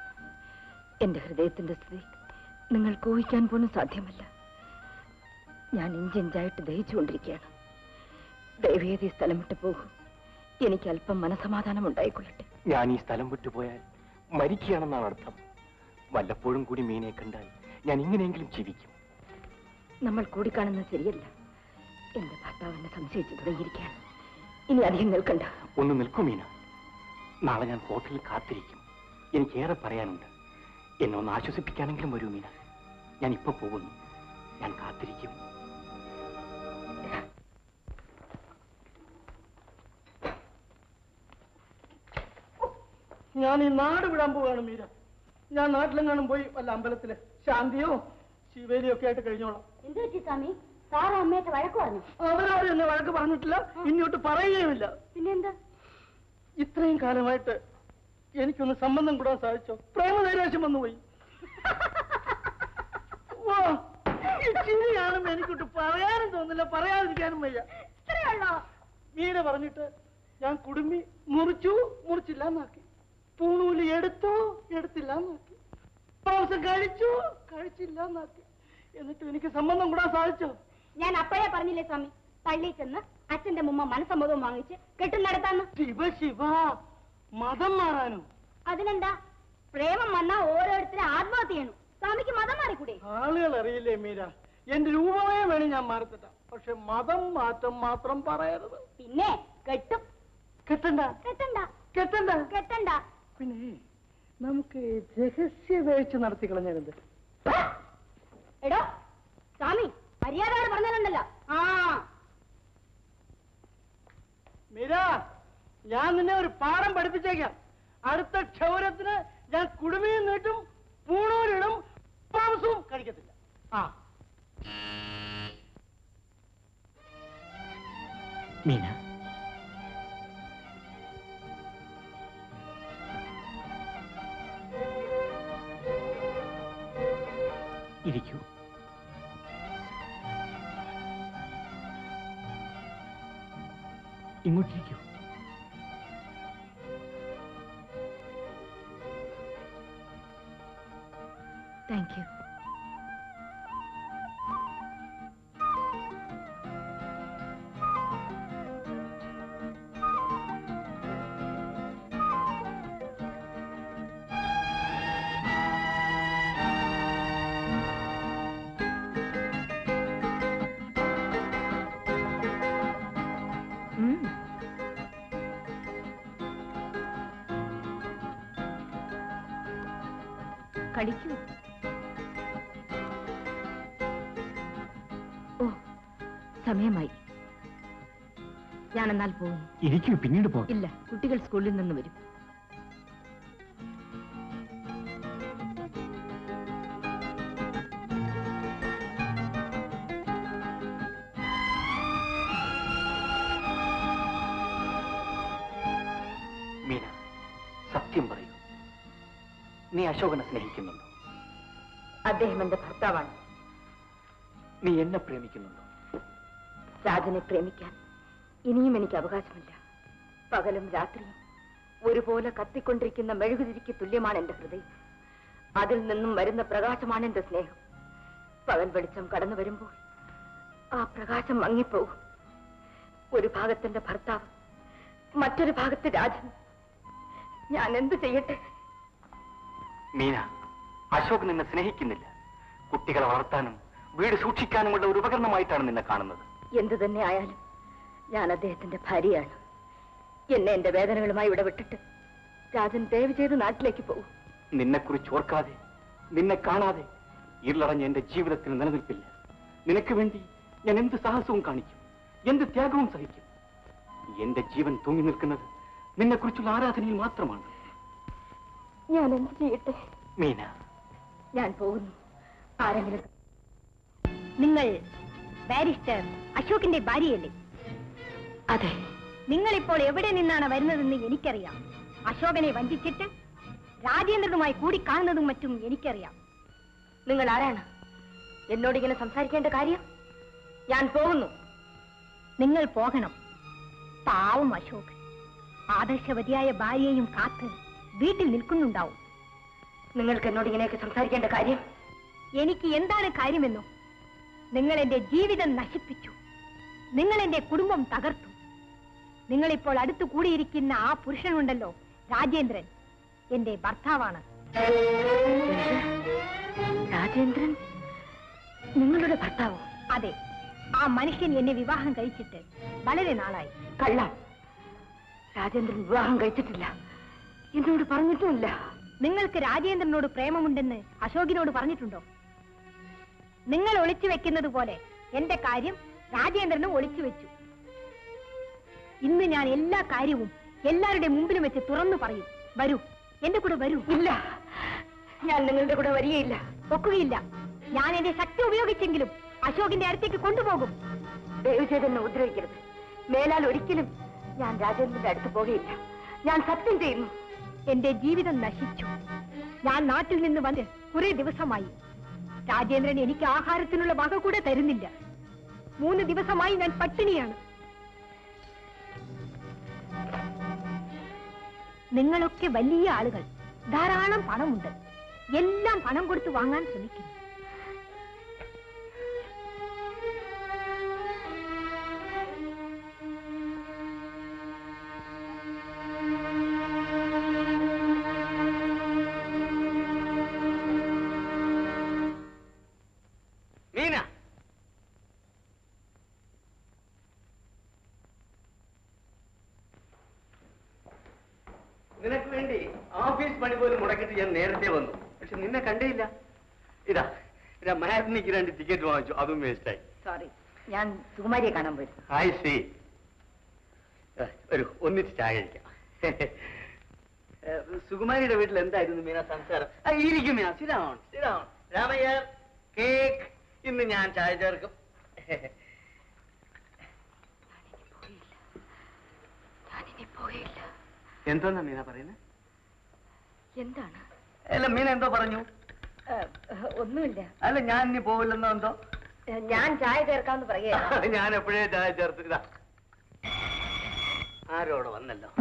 എന്റെ ഹൃദയത്തിന്റെ സ്ഥിതി നിങ്ങൾക്ക് ഊഹിക്കാൻ പോലും സാധ്യമല്ല. ഞാൻ ഇഞ്ചിഞ്ചായിട്ട് ദഹിച്ചുകൊണ്ടിരിക്കുകയാണ്. ദയവേത് ഈ സ്ഥലം വിട്ടു പോകൂ. എനിക്ക് അല്പം മനസമാധാനം ഉണ്ടായിക്കൊള്ളട്ടെ. ഞാൻ ഈ സ്ഥലം വിട്ടുപോയാൽ മരിക്കുകയാണെന്നാണ് അർത്ഥം. വല്ലപ്പോഴും കൂടി മീനെ കണ്ടാൽ ഞാൻ ഇങ്ങനെയെങ്കിലും ജീവിക്കും. നമ്മൾ കൂടിക്കാണുന്നത് ശരിയല്ല. എന്റെ ഭർത്താവ് എന്നെ സംശയിച്ചു തുടങ്ങിയിരിക്കുകയാണ്. ഇനി അധികം നിൽക്കണ്ട. ഒന്ന് നിൽക്കൂ മീന. നാളെ ഞാൻ ഹോട്ടലിൽ കാത്തിരിക്കും. എനിക്കേറെ പറയാനുണ്ട്. എന്നെ ഒന്ന് ആശ്വസിപ്പിക്കാനെങ്കിലും വരൂ മീന. ഞാൻ ഇപ്പൊ പോകുന്നു. ഞാൻ കാത്തിരിക്കും. ഞാൻ ഈ നാട് വിടാൻ പോവാണ് മീര. ഞാൻ നാട്ടിലെങ്ങാനും പോയി വല്ല അമ്പലത്തില് ശാന്തിയോ ശിവേലിയോ ഒക്കെ ആയിട്ട് കഴിഞ്ഞോളാം. എന്ത് പറ്റി സ്വാമി? സാറ് അമ്മയൊക്കെ വഴക്ക് പറഞ്ഞു? അവരാരും എന്നെ വഴക്ക് പറഞ്ഞിട്ടില്ല, ഇങ്ങോട്ട് പറയുകയുമില്ല. പിന്നെന്താ? ഇത്രയും കാലമായിട്ട് എനിക്കൊന്ന് സംബന്ധം കൂടാൻ സാധിച്ചോ? പ്രേമനൈരാശ്യം വന്നുപോയി. ചിരിയാണെന്ന് എനിക്കൊട്ട് പറയാനും തോന്നില്ല, പറയാതിരിക്കാനും വയ്യ. ഇത്രയുള്ളോ? മീര പറഞ്ഞിട്ട് ഞാൻ കുടുംബി മുറിച്ചില്ല എന്നാക്കി. പൂണൂല് എടുത്തില്ല എന്നാക്കി. മാംസം കഴിച്ചില്ല എന്നാക്കി. എന്നിട്ട് എനിക്ക് സംബന്ധം കൂടാൻ സാധിച്ചോ? ഞാൻ അപ്പോഴേ പറഞ്ഞില്ലേ സ്വാമി, പള്ളിയിൽ ചെന്ന് അച്ഛന്റെ മുമ്പ് മനസ്സമ്മതവും വാങ്ങിച്ച് കെട്ടും നടത്താന്ന്. ശിവ, മതം മാറാനോ? അതിനെന്താ, പ്രേമം വന്നാ ഓരോരുത്തരെ ആത്മഹത്യ ചെയ്യണം. സ്വാമിക്ക് മതം മാറിക്കൂടെ? ആളുകൾ അറിയില്ലേ മീര, എന്റെ രൂപമേ വേണം ഞാൻ മാറത്തിട്ട, പക്ഷെ മതം മാറ്റം മാത്രം പറയരുത്. പിന്നെ കെട്ടും. കെട്ടണ്ട. പിന്നെ നമുക്ക് രഹസ്യ വേഴ്ച നടത്തി കളഞ്ഞത്. എടോ സ്വാമി, മര്യാദയോട് പറഞ്ഞാലുണ്ടല്ലോ. ആ മീര, ഞാൻ നിന്നെ ഒരു പാഠം പഠിപ്പിച്ചേക്കാം. അടുത്ത ക്ഷൗരത്തിന് ഞാൻ കുടുമിയും നീട്ടും, പൂണൂരിടും, മാംസവും കഴിക്കത്തില്ല. ആ മീന, ഇരിക്കൂ. ഇങ്ങോട്ടിരിക്കൂ. Thank you. കളിക്കൂ. ഓ, സമയമായി. ഞാനെന്നാൽ പോകുന്നു. ഇരിക്കൂ, പിന്നീട് പോകാം. ഇല്ല, കുട്ടികൾ സ്കൂളിൽ നിന്ന് വരും. മീന, സത്യം പറയൂ, നീ അശോകനെ സ്നേഹിക്കുന്നുണ്ടോ? അദ്ദേഹം എന്റെ ഭർത്താവാണ്. നീ എന്നെ പ്രേമിക്കുന്നുണ്ടോ? രാജനെ പ്രേമിക്കാൻ ഇനിയും എനിക്ക് അവകാശമില്ല. പകലും രാത്രിയും ഒരുപോലെ കത്തിക്കൊണ്ടിരിക്കുന്ന മെഴുകുതിരിക്ക് തുല്യമാണ് എന്റെ ഹൃദയം. അതിൽ നിന്നും വരുന്ന പ്രകാശമാണ് എന്റെ സ്നേഹം. പകൽ വെളിച്ചം കടന്നു വരുമ്പോൾ ആ പ്രകാശം മങ്ങിപ്പോകും. ഒരു ഭാഗത്തെന്റെ ഭർത്താവ്, മറ്റൊരു ഭാഗത്ത് രാജൻ. ഞാൻ എന്ത് ചെയ്യട്ടെ? മീന, അശോക് നിന്നെ സ്നേഹിക്കുന്നില്ല. കുട്ടികളെ വളർത്താനും വീട് സൂക്ഷിക്കാനുമുള്ള ഒരു ഉപകരണമായിട്ടാണ് നിന്നെ കാണുന്നത്. എന്തു തന്നെ ആയാലും ഞാൻ അദ്ദേഹത്തിന്റെ ഭാര്യയാണ്. എന്നെ എന്റെ വേദനകളുമായി ഇവിടെ വിട്ടിട്ട് രാജൻ ദയവ് ചെയ്ത് നാട്ടിലേക്ക് പോകും. നിന്നെക്കുറിച്ച് ഓർക്കാതെ, നിന്നെ കാണാതെ ഇരുളറഞ്ഞ എന്റെ ജീവിതത്തിന് നിലനിൽപ്പില്ല. നിനക്ക് വേണ്ടി ഞാൻ എന്ത് സാഹസവും കാണിക്കും, എന്ത് ത്യാഗവും സഹിക്കും. എന്റെ ജീവൻ തൂങ്ങി നിൽക്കുന്നത് നിന്നെക്കുറിച്ചുള്ള ആരാധനയിൽ മാത്രമാണ്. ഞാൻ എന്ത് ചെയ്യട്ടെ? മീന, ഞാൻ പോകുന്നു. ആരെങ്കിലും നിങ്ങൾ ബാരിസ്റ്റർ അശോകിന്റെ ഭാര്യയല്ലേ? അതെ. നിങ്ങളിപ്പോൾ എവിടെ നിന്നാണ് വരുന്നതെന്ന് എനിക്കറിയാം. അശോകനെ വഞ്ചിച്ചിട്ട് രാജേന്ദ്രനുമായി കൂടിക്കാണുന്നതും മറ്റും എനിക്കറിയാം. നിങ്ങൾ ആരാണ്? എന്നോട് ഇങ്ങനെ സംസാരിക്കേണ്ട കാര്യം? ഞാൻ പോകുന്നു. നിങ്ങൾ പോകണം. പാവം അശോക് ആദർശവതിയായ ഭാര്യയെയും കാത്ത് വീട്ടിൽ നിൽക്കുന്നുണ്ടാവും. നിങ്ങൾക്ക് എന്നോട് ഇങ്ങനെയൊക്കെ സംസാരിക്കേണ്ട കാര്യം? എനിക്ക് എന്താണ് കാര്യമെന്നോ? നിങ്ങൾ എന്റെ ജീവിതം നശിപ്പിച്ചു. നിങ്ങൾ എന്റെ കുടുംബം തകർത്തു. നിങ്ങളിപ്പോൾ അടുത്തു കൂടിയിരിക്കുന്ന ആ പുരുഷനുണ്ടല്ലോ, രാജേന്ദ്രൻ, എന്റെ ഭർത്താവാണ്. രാജേന്ദ്രൻ നിങ്ങളുടെ ഭർത്താവോ? അതെ. ആ മനുഷ്യൻ എന്നെ വിവാഹം കഴിച്ചിട്ട് വളരെ നാളായി. കള്ളം. രാജേന്ദ്രൻ വിവാഹം കഴിച്ചിട്ടില്ല, എന്നോട് പറഞ്ഞിട്ടുമില്ല. നിങ്ങൾക്ക് രാജേന്ദ്രനോട് പ്രേമമുണ്ടെന്ന് അശോകിനോട് പറഞ്ഞിട്ടുണ്ടോ? നിങ്ങൾ ഒളിച്ചു വെക്കുന്നത് പോലെ എന്റെ കാര്യം രാജേന്ദ്രനും ഒളിച്ചു വെച്ചു. ഇന്ന് ഞാൻ എല്ലാ കാര്യവും എല്ലാവരുടെ മുമ്പിലും വെച്ച് തുറന്നു പറയും. വരൂ, എന്റെ കൂടെ വരൂ. ഇല്ല, ഞാൻ നിങ്ങളുടെ കൂടെ വരികയില്ല. ഒക്കുകയില്ല. ഞാൻ എന്റെ ശക്തി ഉപയോഗിച്ചെങ്കിലും അശോകിന്റെ അടുത്തേക്ക് കൊണ്ടുപോകും. ദയവ് ചെയ്ത് എന്നെ ഉപദ്രവിക്കരുത്. മേലാൽ ഒരിക്കലും ഞാൻ രാജേന്ദ്രന്റെ അടുത്ത് പോകുകയില്ല. ഞാൻ സത്യം ചെയ്യുന്നു. എന്റെ ജീവിതം നശിച്ചു. ഞാൻ നാട്ടിൽ നിന്ന് വന്ന് കുറെ ദിവസമായി. രാജേന്ദ്രൻ എനിക്ക് ആഹാരത്തിനുള്ള വക കൂടെ തരുന്നില്ല. 3 ദിവസമായി ഞാൻ പട്ടിണിയാണ്. നിങ്ങളൊക്കെ വലിയ ആളുകൾ, ധാരാളം പണമുണ്ട്. എല്ലാം പണം കൊടുത്ത് വാങ്ങാൻ ശ്രമിക്കുന്നു. മീന, നിനക്ക് വേണ്ടി ഓഫീസ് പണി പോലും മുടക്കിട്ട് ഞാൻ നേരത്തെ വന്നു. പക്ഷെ നിന്നെ കണ്ടേയില്ല. ഇതാ ഇതാ മാറ്റിനിക്ക് 2 ടിക്കറ്റ് വാങ്ങിച്ചു, അതും വേസ്റ്റായി. സോറി, ഞാൻ സുകുമാരിയെ കാണാൻ പോയിരുന്നു. I C. ഒരു ഒന്നിച്ച് ചായ കഴിക്കാം. സുകുമാരിയുടെ വീട്ടിൽ എന്തായിരുന്നു മീന സംസാരം? ഇരിക്കും Meena, sit down sit down. Ramaiah, cake ഇന്ന് ഞാൻ ചായ ചേർക്കും. എന്തോന്നാ മീന പറയുന്നത്? എന്താണ്? അല്ല മീന എന്തോ പറഞ്ഞു? ഒന്നുമില്ല. അല്ല ഞാൻ ഇനി പോവില്ലെന്നോ എന്തോ? ഞാൻ ചായ ചേർക്കാമെന്ന് പറയുക. ഞാൻ എപ്പോഴേ ചായ ചേർത്ത്. ഇതാ ആരോടെ വന്നല്ലോ.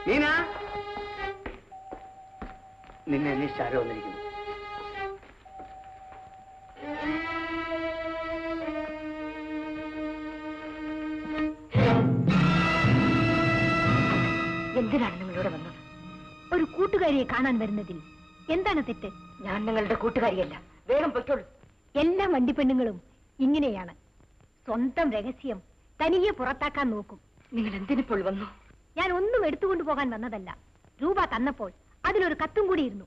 മീന, നിന്നെ അന്വേഷിച്ച് ആരോ വന്നിരിക്കുന്നു. എന്തിനാണ് നിങ്ങളിവിടെ വന്നത്? ഒരു കൂട്ടുകാരിയെ കാണാൻ വരുന്നതിൽ എന്താണ് തെറ്റ്? ഞാൻ നിങ്ങളുടെ കൂട്ടുകാരിയല്ല. വേഗം പൊയ്ക്കോളൂ. എല്ലാ വണ്ടിപ്പെണ്ണുങ്ങളും ഇങ്ങനെയാണ്. സ്വന്തം രഹസ്യം തനിയെ പുറത്താക്കാൻ നോക്കും. നിങ്ങൾ എന്തിനിപ്പോൾ വന്നു? ഞാൻ ഒന്നും എടുത്തുകൊണ്ടു പോകാൻ വന്നതല്ല. രൂപ തന്നപ്പോൾ അതിലൊരു കത്തും കൂടിയിരുന്നു.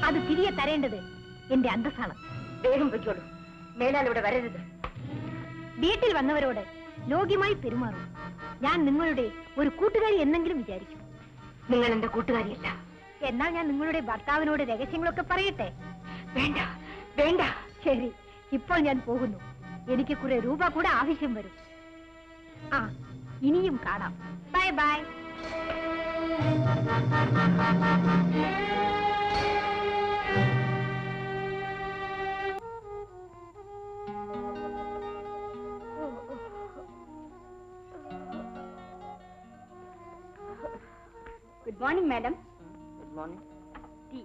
അത് തിരികെ തരേണ്ടത് എന്റെ അന്തസ്സാണ്. വേഗം പൊയ്ക്കോളൂ. മേലാൽ ഇവിടെ വരരുത്. വീട്ടിൽ വന്നവരോട് ലോഗ്യമായി പെരുമാറും. ഞാൻ നിങ്ങളുടെ ഒരു കൂട്ടുകാരി എന്നെങ്കിലും വിചാരിക്കും. നിങ്ങൾ എന്റെ കൂട്ടുകാരിയല്ല. എന്നാൽ ഞാൻ നിങ്ങളുടെ ഭർത്താവിനോട് രഹസ്യങ്ങളൊക്കെ പറയട്ടെ? വേണ്ട വേണ്ട. ശരി, ഇപ്പോൾ ഞാൻ പോകുന്നു. എനിക്ക് കുറെ രൂപ കൂടെ ആവശ്യം വരും. ആ, ഇനിയും കാണാം. Bye bye. Good morning madam. Good morning. Tea.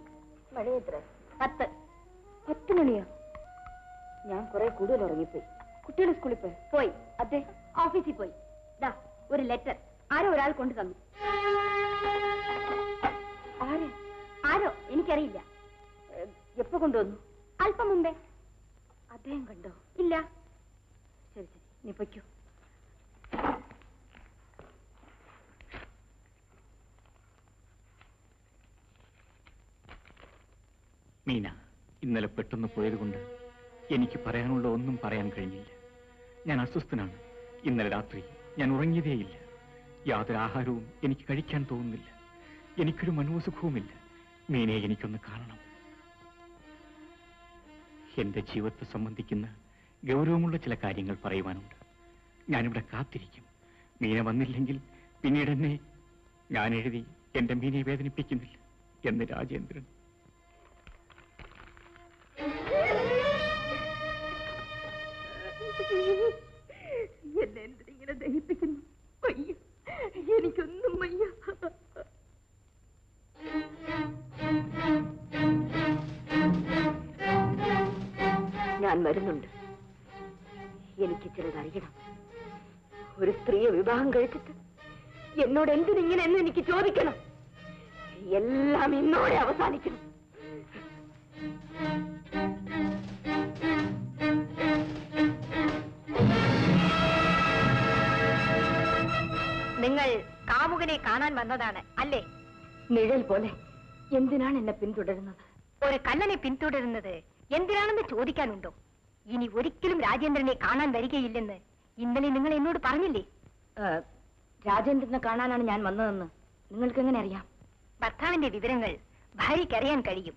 മണി എത്ര? 10. 10 മണിയോ? ഞാൻ കുറെ കൂടുതൽ ഉറങ്ങിപ്പോയി. കുട്ടികൾ സ്കൂളിൽ പോയി? പോയി. അതെ, ഓഫീസിൽ പോയി. ദാ ഒരു ലെറ്റർ ആരോ ഒരാൾ കൊണ്ടു തന്നു. ആരോ എനിക്കറിയില്ല. എപ്പോ കൊണ്ടുവന്നു? അല്പം മുമ്പേ. അദ്ദേഹം കണ്ടോ? ഇല്ല. ശരി ശരി, നീ പൊയ്ക്കോ. മീന ഇന്നലെ പെട്ടെന്ന് പോയതുകൊണ്ട് എനിക്ക് പറയാനുള്ള ഒന്നും പറയാൻ കഴിഞ്ഞില്ല. ഞാൻ അസ്വസ്ഥനാണ്. ഇന്നലെ രാത്രി ഞാൻ ഉറങ്ങിയതേയില്ല. യാതൊരു ആഹാരവും എനിക്ക് കഴിക്കാൻ തോന്നുന്നില്ല. എനിക്കൊരു മനോസുഖവുമില്ല. മീനയെ എനിക്കൊന്ന് കാണണം. എന്റെ ജീവിതത്തെ സംബന്ധിക്കുന്ന ഗൗരവമുള്ള ചില കാര്യങ്ങൾ പറയുവാനുണ്ട്. ഞാനിവിടെ കാത്തിരിക്കും. മീന വന്നില്ലെങ്കിൽ പിന്നീട് എന്നെ ഞാൻ എഴുതി എന്റെ മീനയെ വേദനിപ്പിക്കുന്നില്ല എന്ന് രാജേന്ദ്രൻ. എന്നെ എന്തിനിങ്ങനെ ദഹിപ്പിക്കുന്നു? വയ്യ, എനിക്കൊന്നും വയ്യ. ഞാൻ വരുന്നുണ്ട്. എനിക്ക് ചിലതറിയണം. ഒരു സ്ത്രീയെ വിവാഹം കഴിച്ചിട്ട് എന്നോട് എന്തിനിങ്ങനെ എന്ന് എനിക്ക് ചോദിക്കണം. എല്ലാം ഇന്നോടെ അവസാനിക്കണം. നിങ്ങൾ കാമുകനെ കാണാൻ വന്നതാണ് അല്ലേ? നിഴൽ പോലെ എന്തിനാണ് എന്നെ പിന്തുടരുന്നത്? ഒരു കള്ളനെ പിന്തുടരുന്നത് എന്തിനാണെന്ന് ചോദിക്കാനുണ്ടോ? ഇനി ഒരിക്കലും രാജേന്ദ്രനെ കാണാൻ വരികയില്ലെന്ന് ഇന്നലെ നിങ്ങൾ എന്നോട് പറഞ്ഞില്ലേ? രാജേന്ദ്രനെ കാണാനാണ് ഞാൻ വന്നതെന്ന് നിങ്ങൾക്ക് എങ്ങനെ അറിയാം? ഭർത്താവിന്റെ വിവരങ്ങൾ ഭാര്യയ്ക്ക് അറിയാൻ കഴിയും.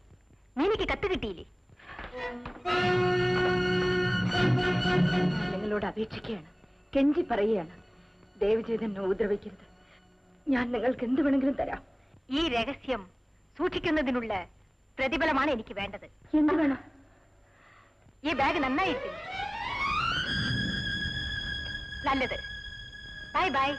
നീനിക്ക് കത്ത് കിട്ടിയില്ലേ? നിങ്ങളോട് അപേക്ഷിക്കുകയാണ്, കെഞ്ചി പറയുകയാണ്. ദയവ് ചെയ്ത് എന്നെ ഉപദ്രവിക്കരുത്. ഞാൻ നിങ്ങൾക്ക് എന്ത് വേണമെങ്കിലും തരാം. ഈ രഹസ്യം സൂക്ഷിക്കുന്നതിനുള്ള പ്രതിഫലമാണ് എനിക്ക് വേണ്ടത്. എന്ത് വേണം? ഈ ബാഗ് നന്നായിരിക്കുന്നു. നല്ലത്. Bye bye.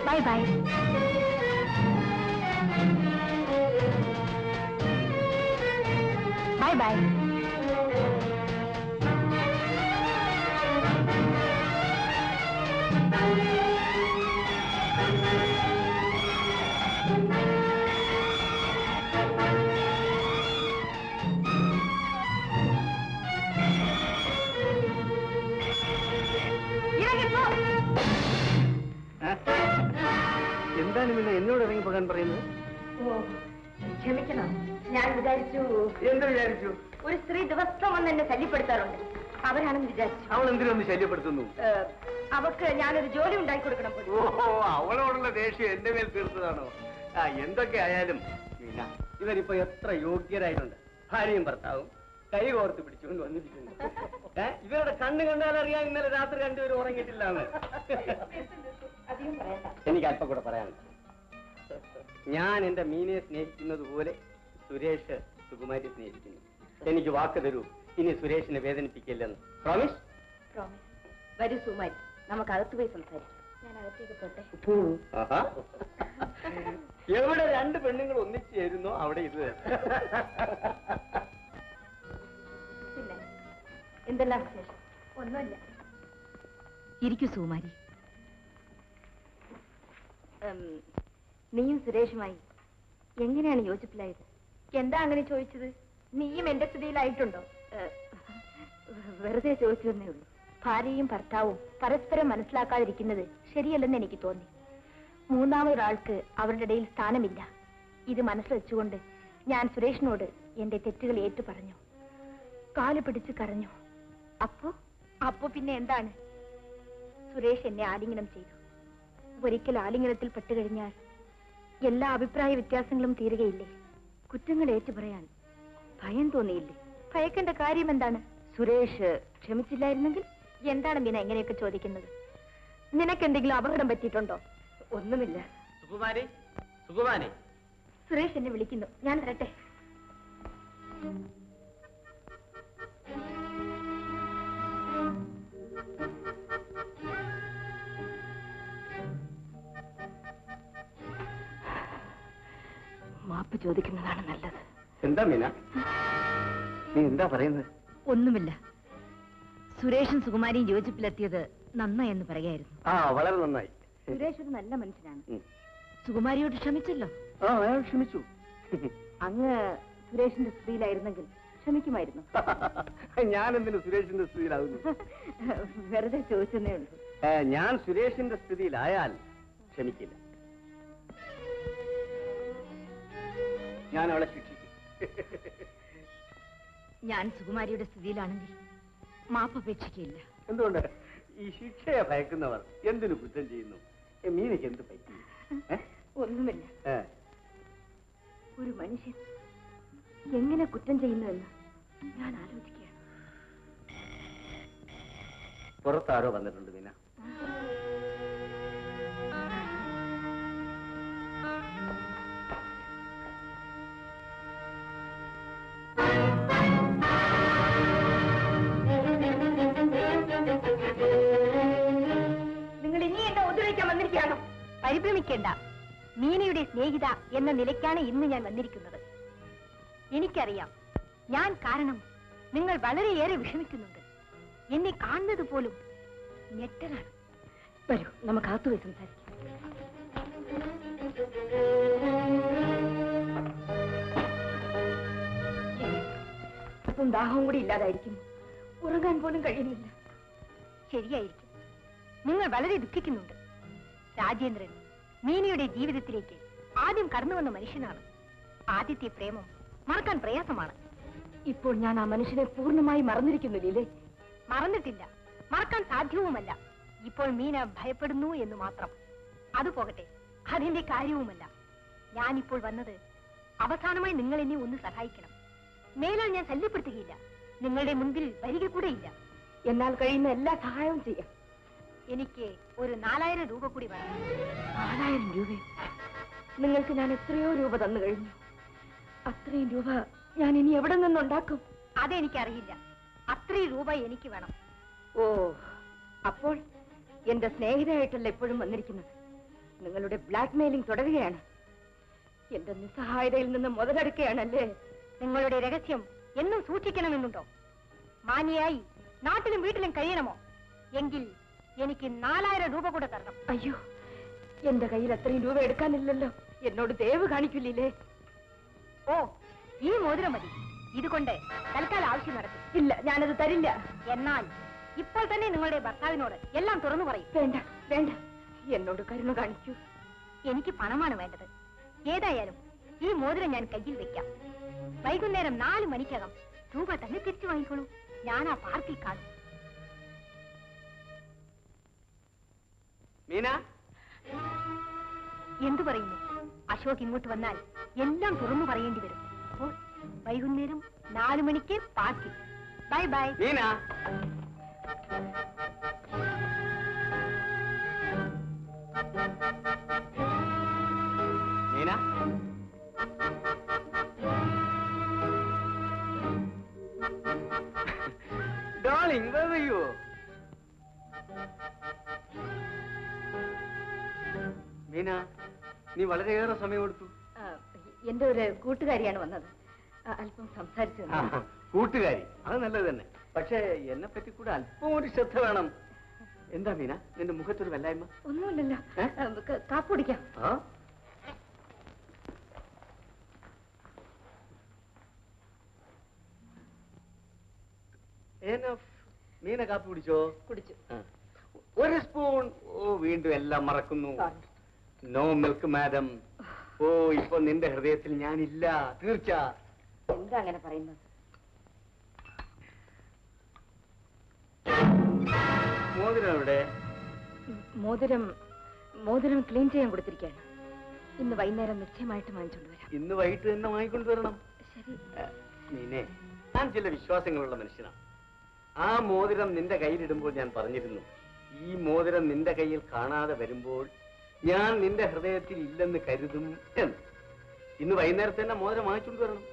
Bye bye. Bye bye. എന്താണ് പിന്നെ എന്നോട് ഇറങ്ങി പോകാൻ പറയുന്നത്? ഓ ക്ഷമിക്കണം, ഞാൻ വിചാരിച്ചു. എന്ത് വിചാരിച്ചു? ഒരു സ്ത്രീ ദിവസം വന്ന് എന്നെ ശല്യപ്പെടുത്താറുണ്ട്, അവരാണെന്ന് വിചാരിച്ചു. അവൾ എന്തിനൊന്ന് ശല്യപ്പെടുത്തുന്നു? അവക്ക് ഞാനൊരു ജോലി ഉണ്ടാക്കി കൊടുക്കണം. ഓഹോ, അവളോടുള്ള ദേഷ്യം എന്റെ മേൽ തീർത്തതാണോ? എന്തൊക്കെ ആയാലും ഇവരിപ്പോ എത്ര യോഗ്യരായിട്ടുണ്ട്. ഭാര്യയും ഭർത്താവും കൈ കോർത്ത് പിടിച്ചുകൊണ്ട് വന്നിരിക്കുന്നു. ഇവരുടെ കണ്ണ് കണ്ടാലറിയാം ഇന്നലെ രാത്രി രണ്ടുപേരും ഉറങ്ങിയിട്ടില്ലാന്ന്. എനിക്ക് അല്പം കൂടെ പറയാനുണ്ട്. ഞാൻ എന്റെ മീനെ സ്നേഹിക്കുന്നത് പോലെ സുരേഷ് സുകുമാരി സ്നേഹിക്കുന്നു. എനിക്ക് വാക്ക് തരൂ, ഇനി സുരേഷിനെ വേദനിപ്പിക്കില്ലെന്ന്. പ്രോമിസ്? പ്രോമിസ്. വരൂ സുകുമാരി, നമുക്ക് അകത്ത് പോയി സംസാരിക്കാം. ഞാൻ അകത്തേക്ക് പോട്ടെ. എവിടെ രണ്ട് പെണ്ണുങ്ങൾ ഒന്നിച്ചു ചേരുന്നോ അവിടെ ഇത്. പിന്നെ എന്തെല്ലാം വിശേഷം? ഒന്നുമില്ല. ഇരിക്കൂ സുകുമാരി. നീയും സുരേഷുമായി എങ്ങനെയാണ് യോജിപ്പിലായത്? എന്താ അങ്ങനെ ചോദിച്ചത്? നീയും എന്റെ സ്ഥിതിയിലായിട്ടുണ്ടോ? വെറുതെ ചോദിച്ചു എന്നേ ഉള്ളൂ. ഭാര്യയും ഭർത്താവും പരസ്പരം മനസ്സിലാക്കാതിരിക്കുന്നത് ശരിയല്ലെന്ന് എനിക്ക് തോന്നി. മൂന്നാമതൊരാൾക്ക് അവരുടെ ഇടയിൽ സ്ഥാനമില്ല. ഇത് മനസ്സിൽ വെച്ചുകൊണ്ട് ഞാൻ സുരേഷിനോട് എന്റെ തെറ്റുകൾ ഏറ്റു പറഞ്ഞു. കാല് പിടിച്ച് കരഞ്ഞു. അപ്പോ പിന്നെ എന്താണ്? സുരേഷ് എന്നെ ആലിംഗനം ചെയ്തു. ഒരിക്കൽ ആലിംഗനത്തിൽ പെട്ടുകഴിഞ്ഞാൽ എല്ലാ അഭിപ്രായ വ്യത്യാസങ്ങളും തീരുകയില്ലേ? കുറ്റങ്ങൾ ഏറ്റു പറയാൻ ഭയം തോന്നിയില്ലേ? ഭയക്കേണ്ട കാര്യം എന്താണ്? സുരേഷ് ക്ഷമിച്ചില്ലായിരുന്നെങ്കിൽ? എന്താണ് മീന എങ്ങനെയൊക്കെ ചോദിക്കുന്നത്? നിനക്കെന്തെങ്കിലും അപകടം പറ്റിയിട്ടുണ്ടോ? ഒന്നുമില്ല. സുകുമാരി, സുകുമാരി. സുരേഷ് എന്നെ വിളിക്കുന്നു, ഞാൻ വരട്ടെ. മാപ്പ് ചോദിക്കുന്നതാണ് നല്ലത്. എന്താ മീന, നീ എന്താ പറയുന്നത്? ഒന്നുമില്ല. സുരേഷും സുകുമാരിയും യോജിപ്പിലെത്തിയത് നന്നായെന്ന് പറയായിരുന്നു. വളരെ നന്നായി. സുരേഷ് ഒരു നല്ല മനുഷ്യനാണ്. സുകുമാരിയോട് ക്ഷമിച്ചല്ലോ. അയാൾ ക്ഷമിച്ചു. അങ്ങ് സുരേഷിന്റെ സ്ഥിതിയിലായിരുന്നെങ്കിൽ ക്ഷമിക്കുമായിരുന്നു. ഞാൻ എന്തിനു സുരേഷിന്റെ സ്ഥിതിയിലാകുന്നു? വെറുതെ ചോദിച്ചെന്നേ ഉള്ളൂ. ഞാൻ സുരേഷിന്റെ സ്ഥിതിയിലായാൽ ക്ഷമിക്കില്ല. ഞാൻ അവളെ ശിക്ഷിക്കും. ഞാൻ സുകുമാരിയുടെ സ്ഥിതിയിലാണെങ്കിൽ മാപ്പ് അപേക്ഷിക്കില്ല. എന്തുകൊണ്ട്? ഈ ശിക്ഷയെ ഭയക്കുന്നവർ എന്തിനു കുറ്റം ചെയ്യുന്നു? മീനയ്ക്ക് എന്ത് പറ്റി? ഒന്നുമില്ല. ഒരു മനുഷ്യൻ എങ്ങനെ കുറ്റം ചെയ്യുന്നുവെന്ന് ഞാൻ ആലോചിക്കുകയാണ്. പുറത്താരോ വന്നിട്ടുണ്ട് മീന. നിങ്ങൾ ഇനി എന്നെ ഉപദ്രവിക്കാൻ വന്നിരിക്കുകയാണോ? പരിഭ്രമിക്കേണ്ട. മീനയുടെ സ്നേഹിത എന്ന നിലയ്ക്കാണ് ഇന്ന് ഞാൻ വന്നിരിക്കുന്നത്. എനിക്കറിയാം, ഞാൻ കാരണം നിങ്ങൾ വളരെയേറെ വിഷമിക്കുന്നുണ്ട്. എന്നെ കാണുന്നത് പോലും ഞെട്ടലാണ്. വരൂ, നമുക്ക് അകത്തുപോയി സംസാരിക്കാം. ഇപ്പം ദാഹവും കൂടി ഇല്ലാതായിരിക്കുന്നു. ഉറങ്ങാൻ പോലും കഴിയുന്നില്ല. ശരിയായിരിക്കും, നിങ്ങൾ വളരെ ദുഃഖിക്കുന്നുണ്ട്. രാജേന്ദ്രൻ മീനയുടെ ജീവിതത്തിലേക്ക് ആദ്യം കടന്നു വന്ന മനുഷ്യനാണ്. ആദ്യത്തെ പ്രേമം മറക്കാൻ പ്രയാസമാണ്. ഇപ്പോൾ ഞാൻ ആ മനുഷ്യനെ പൂർണ്ണമായി മറന്നിരിക്കുന്നില്ലേ? മറന്നിട്ടില്ല, മറക്കാൻ സാധ്യവുമല്ല. ഇപ്പോൾ മീന ഭയപ്പെടുന്നു എന്ന് മാത്രം. അത് പോകട്ടെ, അതിന്റെ കാര്യവുമല്ല. ഞാനിപ്പോൾ വന്നത് അവസാനമായി നിങ്ങൾ എന്നെ ഒന്ന് സഹായിക്കണം. മേലാൽ ഞാൻ ശല്യപ്പെടുത്തുകയില്ല, നിങ്ങളുടെ മുൻപിൽ വരിക കൂടെയില്ല. എന്നാൽ കഴിയുന്ന എല്ലാ സഹായവും ചെയ്യാം. എനിക്ക് ഒരു 4000 രൂപ കൂടി വേണം. 4000 രൂപ? നിങ്ങൾക്ക് ഞാൻ എത്രയോ രൂപ തന്നു കഴിഞ്ഞു. അത്രയും രൂപ ഞാൻ ഇനി എവിടെ നിന്നുണ്ടാക്കും? അതെനിക്കറിയില്ല. അത്രയും രൂപ എനിക്ക് വേണം. ഓ, അപ്പോൾ എന്റെ സ്നേഹിതയായിട്ടല്ല എപ്പോഴും വന്നിരിക്കുന്നത്. നിങ്ങളുടെ ബ്ലാക്ക് മെയിലിംഗ് തുടരുകയാണ്. എന്റെ നിസ്സഹായതയിൽ നിന്ന് മുതലെടുക്കുകയാണല്ലേ? നിങ്ങളുടെ രഹസ്യം എന്നും സൂക്ഷിക്കണമെന്നുണ്ടോ? മാന്യയായി നാട്ടിലും വീട്ടിലും കഴിയണമോ? എങ്കിൽ എനിക്ക് 4000 രൂപ കൂടെ തരണം. അയ്യോ, എന്റെ കയ്യിൽ അത്രയും രൂപ എടുക്കാനില്ലല്ലോ. എന്നോട് ദയവ് കാണിക്കില്ലേ? ഓ, ഈ മോതിരം മതി. ഇതുകൊണ്ട് തൽക്കാലം ആവശ്യം നടക്കും. ഇല്ല, ഞാനത് തരില്ല. എന്നാൽ ഇപ്പോൾ തന്നെ നിങ്ങളുടെ ഭർത്താവിനോട് എല്ലാം തുറന്നു പറയും. വേണ്ട വേണ്ട, എന്നോട് കരുണ കാണിക്കൂ. എനിക്ക് പണമാണ് വേണ്ടത്. ഏതായാലും ഈ മോതിരം ഞാൻ കയ്യിൽ വെക്കാം. വൈകുന്നേരം 4 മണിക്കകം രൂപ തന്നെ തിരിച്ചു വാങ്ങിക്കോളൂ. ഞാൻ ആ പാർക്കിൽ കാണും. മീന, എന്തു പറയുന്നു? അശോക് ഇങ്ങോട്ട് വന്നാൽ എല്ലാം തുറന്നു പറയേണ്ടി വരും. അപ്പോൾ വൈകുന്നേരം 4 മണിക്ക് പാർക്കിൽ. Bye bye. Meena, Meena, darling, where were you? Meena, നീ വളരെയേറെ സമയമെടുത്തു. എന്റെ ഒരു കൂട്ടുകാരിയാണ് വന്നത്. അല്പം സംസാരിച്ചു. കൂട്ടുകാരി, അത് നല്ലത് തന്നെ. പക്ഷേ എന്നെ പറ്റി കൂടെ അല്പം ഒരു ശ്രദ്ധ വേണം. എന്താ മീന, നിന്റെ മുഖത്തൊരു വല്ലായ്മ? ഒന്നുമില്ലല്ലോ. കാപ്പ് കുടിക്കാം. മീന കാപ്പി കുടിച്ചോ? കുടിച്ചു. ഒരു സ്പൂൺ. ഓ, വീണ്ടും എല്ലാം മറക്കുന്നു. No milk madam. ഓ, ഇപ്പൊ നിന്റെ ഹൃദയത്തിൽ ഞാനില്ല, തീർച്ച. എന്താ അങ്ങനെ പറയുന്നത്? മോതിരം എവിടെ? മോതിരം ക്ലീൻ ചെയ്യാൻ കൊടുത്തിരിക്കുകയാണ്. ഇന്ന് വൈകുന്നേരം നിശ്ചയമായിട്ട് വാങ്ങിച്ചോണ്ട് വരാം. ഇന്ന് വൈകിട്ട് തന്നെ വാങ്ങിക്കൊണ്ടുവരണം. ശരി. മീനെ, ഞാൻ ചില വിശ്വാസങ്ങളുള്ള മനുഷ്യനാണ്. ആ മോതിരം നിന്റെ കയ്യിലിടുമ്പോൾ ഞാൻ പറഞ്ഞിരുന്നു, ഈ മോതിരം നിന്റെ കയ്യിൽ കാണാതെ വരുമ്പോൾ ഞാൻ നിന്റെ ഹൃദയത്തിൽ ഇല്ലെന്ന് കരുതും എന്ന്. ഇന്ന് വൈകുന്നേരത്തെ തന്നെ മോതിരം വാങ്ങിച്ചുകൊണ്ട് വരണം.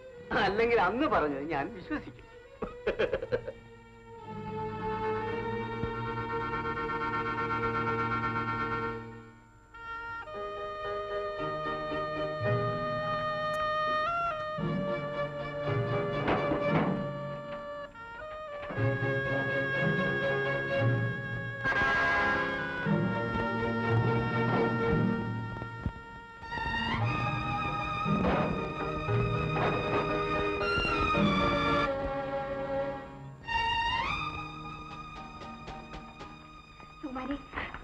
അല്ലെങ്കിൽ അന്ന് പറഞ്ഞത് ഞാൻ വിശ്വസിക്കും.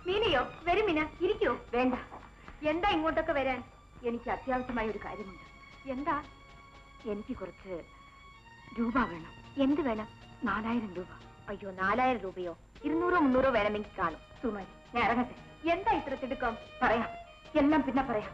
മീനയോ? വരും മീന, ഇരിക്കോ? വേണ്ട. എന്താ ഇങ്ങോട്ടൊക്കെ വരാൻ? എനിക്ക് അത്യാവശ്യമായ ഒരു കാര്യമുണ്ട്. എന്താ? എനിക്ക് കുറച്ച് രൂപ വേണം. എന്ത് വേണം? 4000 രൂപ. അയ്യോ, 4000 രൂപയോ? 200 300 വേണമെങ്കിൽ കാണും. സുമാരി, ഞാൻ ഇറങ്ങട്ടെ. എന്താ ഇത്ര തിടുക്കം? പറയാം, എല്ലാം പിന്നെ പറയാം.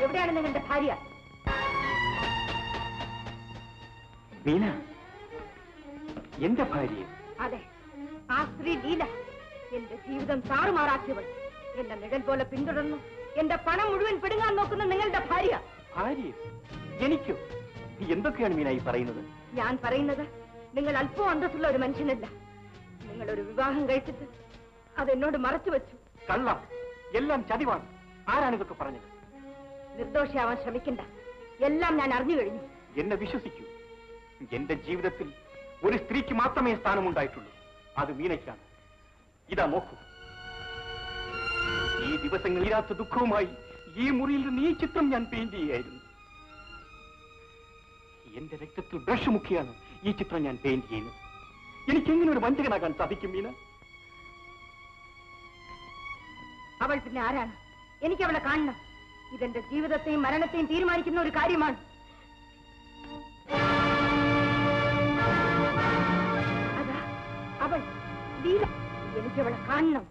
എവിടെയാണ് നിങ്ങളുടെ ഭാര്യ? മീന, എന്റെ ഭാര്യ? അതെ, ആ സ്ത്രീ ലീല. എന്റെ ജീവിതം താറുമാറാക്കിയവൾ. എന്റെ നിഴൽ പോലെ പിന്തുടർന്നു എന്റെ പണം മുഴുവൻ പിടുങ്ങാൻ നോക്കുന്ന നിങ്ങളുടെ ഭാര്യ. ഭാര്യ? എനിക്കോ? എന്തൊക്കെയാണ് മീന ഈ പറയുന്നത്? ഞാൻ പറയുന്നത്, നിങ്ങൾ അല്പം അന്തസ്സുള്ള ഒരു മനുഷ്യനല്ല. നിങ്ങളൊരു വിവാഹം കഴിച്ചിട്ട് അതെന്നോട് മറച്ചു വെച്ചു. കള്ളം, എല്ലാം ചതിവാണ്. ആരാണ് ഇതൊക്കെ പറഞ്ഞത്? നിർദോഷിയാവാൻ ശ്രമിക്കണ്ട. എല്ലാം ഞാൻ അറിഞ്ഞു കഴിഞ്ഞു. എന്നെ വിശ്വസിക്കൂ. എന്റെ ജീവിതത്തിൽ ഒരു സ്ത്രീക്ക് മാത്രമേ സ്ഥാനമുണ്ടായിട്ടുള്ളൂ. അത് മീനയ്ക്കാണ്. ഇതാ നോക്കൂ. ഈ ദിവസങ്ങൾ ഇല്ലാത്ത ദുഃഖവുമായി ഈ മുറിയിൽ നിന്ന് ഈ ചിത്രം ഞാൻ പെയിന്റ് ചെയ്യുകയായിരുന്നു. എന്റെ രക്തത്തിൽ ബ്രഷ് മുഖിയാണ് ഈ ചിത്രം ഞാൻ പെയിന്റ് ചെയ്യുന്നത്. എനിക്കെങ്ങനെ ഒരു വഞ്ചകനാകാൻ സാധിക്കും മീന? അവൾ പിന്നെ ആരാണ്? എനിക്ക് അവളെ കാണണം. ഇതെന്റെ ജീവിതത്തെയും മരണത്തെയും തീരുമാനിക്കുന്ന ഒരു കാര്യമാണ്. അതാ അവൾ ലീല. എനിക്കവളെ കാണണം.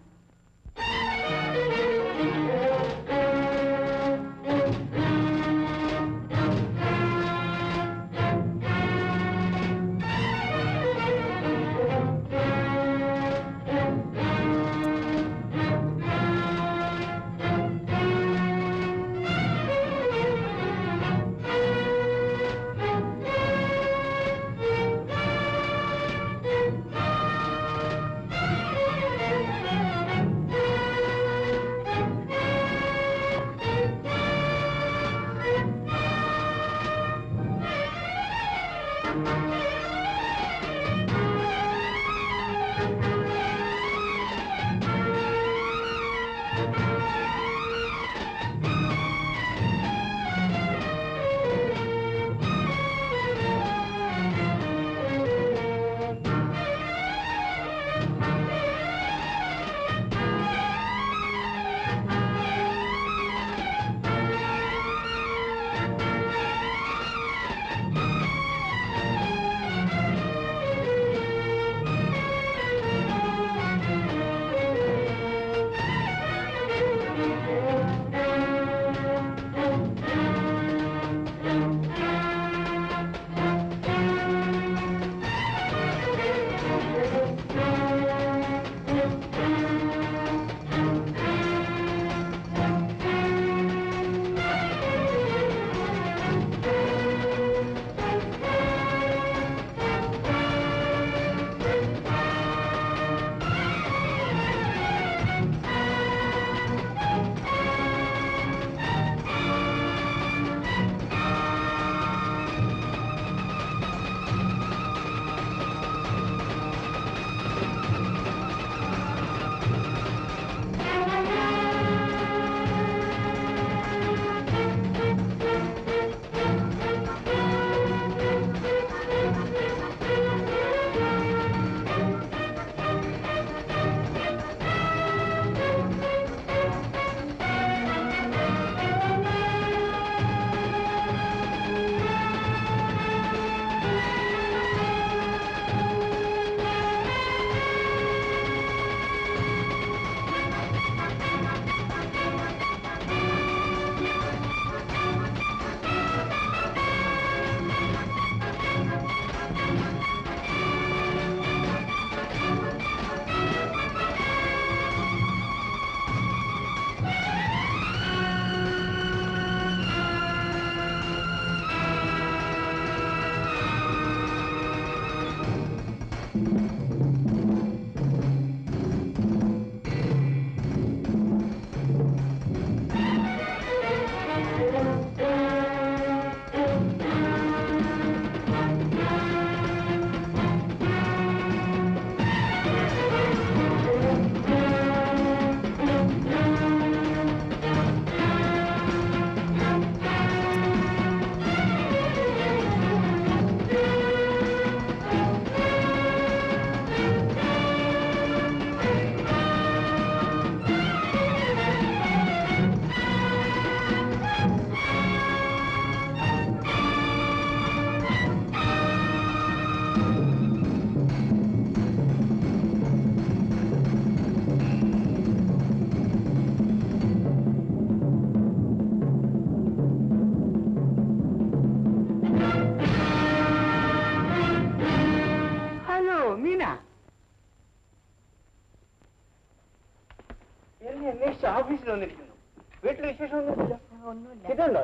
ഓഫീസിൽ വന്നിരിക്കുന്നു. വീട്ടിൽ വിശേഷമൊന്നുമില്ല. ഒന്നുമില്ല. ഇതുണ്ടോ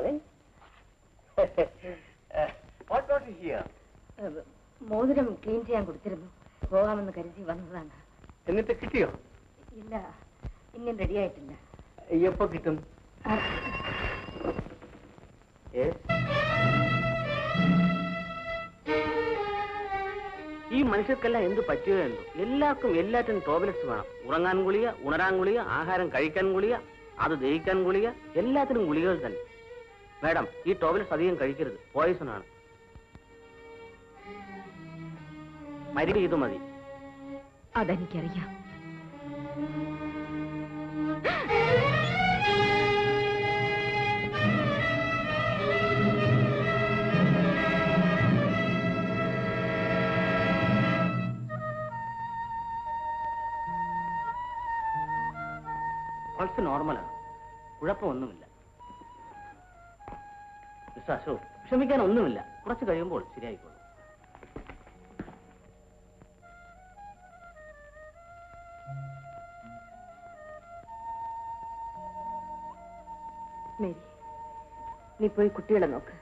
മോതിരം ക്ലീൻ ചെയ്യാൻ കൊടുത്തിരുന്നു. പോകാമെന്ന് കരുതി വന്നതാണ്. എന്നിട്ട് കിട്ടിയോ? ഇല്ല, ഇനിയും റെഡിയായിട്ടില്ല. എപ്പോ കിട്ടും? ഈ മനുഷ്യർക്കെല്ലാം എന്ത് പറ്റിയോ എന്തോ, എല്ലാവർക്കും എല്ലാറ്റിനും ടോബ്ലറ്റ്സ് വേണം. ഉറങ്ങാൻ ഗുളിക, ഉണരാൻ ഗുളിക, ആഹാരം കഴിക്കാൻ ഗുളിക, അത് ദഹിക്കാൻ ഗുളിക, എല്ലാത്തിനും ഗുളികകൾ തന്നെ. മാഡം, ഈ ടോബ്ലറ്റ്സ് അധികം കഴിക്കരുത്, പോയിസൺ ആണ്. മരുന്ന് ഇത് മതി. അതെനിക്കറിയാം. പൾസ് നോർമലാണ്, കുഴപ്പമൊന്നുമില്ല. മിസ്റ്റർ അശോക്, ക്ഷമിക്കാനൊന്നുമില്ല, കുറച്ച് കഴിയുമ്പോൾ ശരിയായിക്കോളും. മേരി, നീ പോയി കുട്ടികളെ നോക്ക്.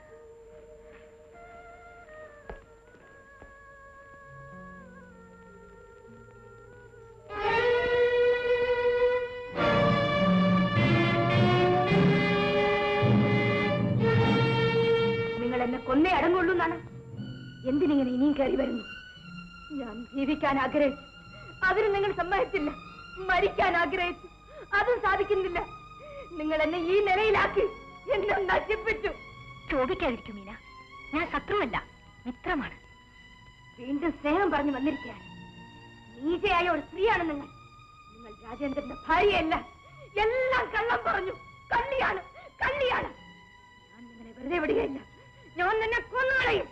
നിങ്ങൾ എന്നെ കൊന്നേ അടങ്ങുള്ളൂ എന്നാണ്. എന്തിനിങ്ങനെ ഇനിയും കയറി വരുന്നു? ഞാൻ ജീവിക്കാൻ ആഗ്രഹിച്ചു, അതിന് നിങ്ങൾ സമ്മതിച്ചില്ല. മരിക്കാൻ ആഗ്രഹിച്ചു, അതും സാധിക്കുന്നില്ല. നിങ്ങൾ എന്നെ ഈ നിലയിലാക്കി എന്നെ നശിപ്പിച്ചു. ചോദിക്കാതിരിക്കും മീന, ഞാൻ ശത്രുവല്ല, മിത്രമാണ്. വീണ്ടും സ്നേഹം പറഞ്ഞു വന്നിരിക്കുകയാണ്. നീചയായ ഒരു സ്ത്രീയാണ് നിങ്ങൾ. നിങ്ങൾ രാജേന്ദ്രന്റെ ഭാര്യയല്ല, എല്ലാം കള്ളം പറഞ്ഞു. കള്ളിയാണ്, കള്ളിയാണ്. ഞാൻ നിങ്ങളെ വെറുതെ വിടുകയില്ല. ഞാൻ നിന്നെ കൊന്നുകളയും,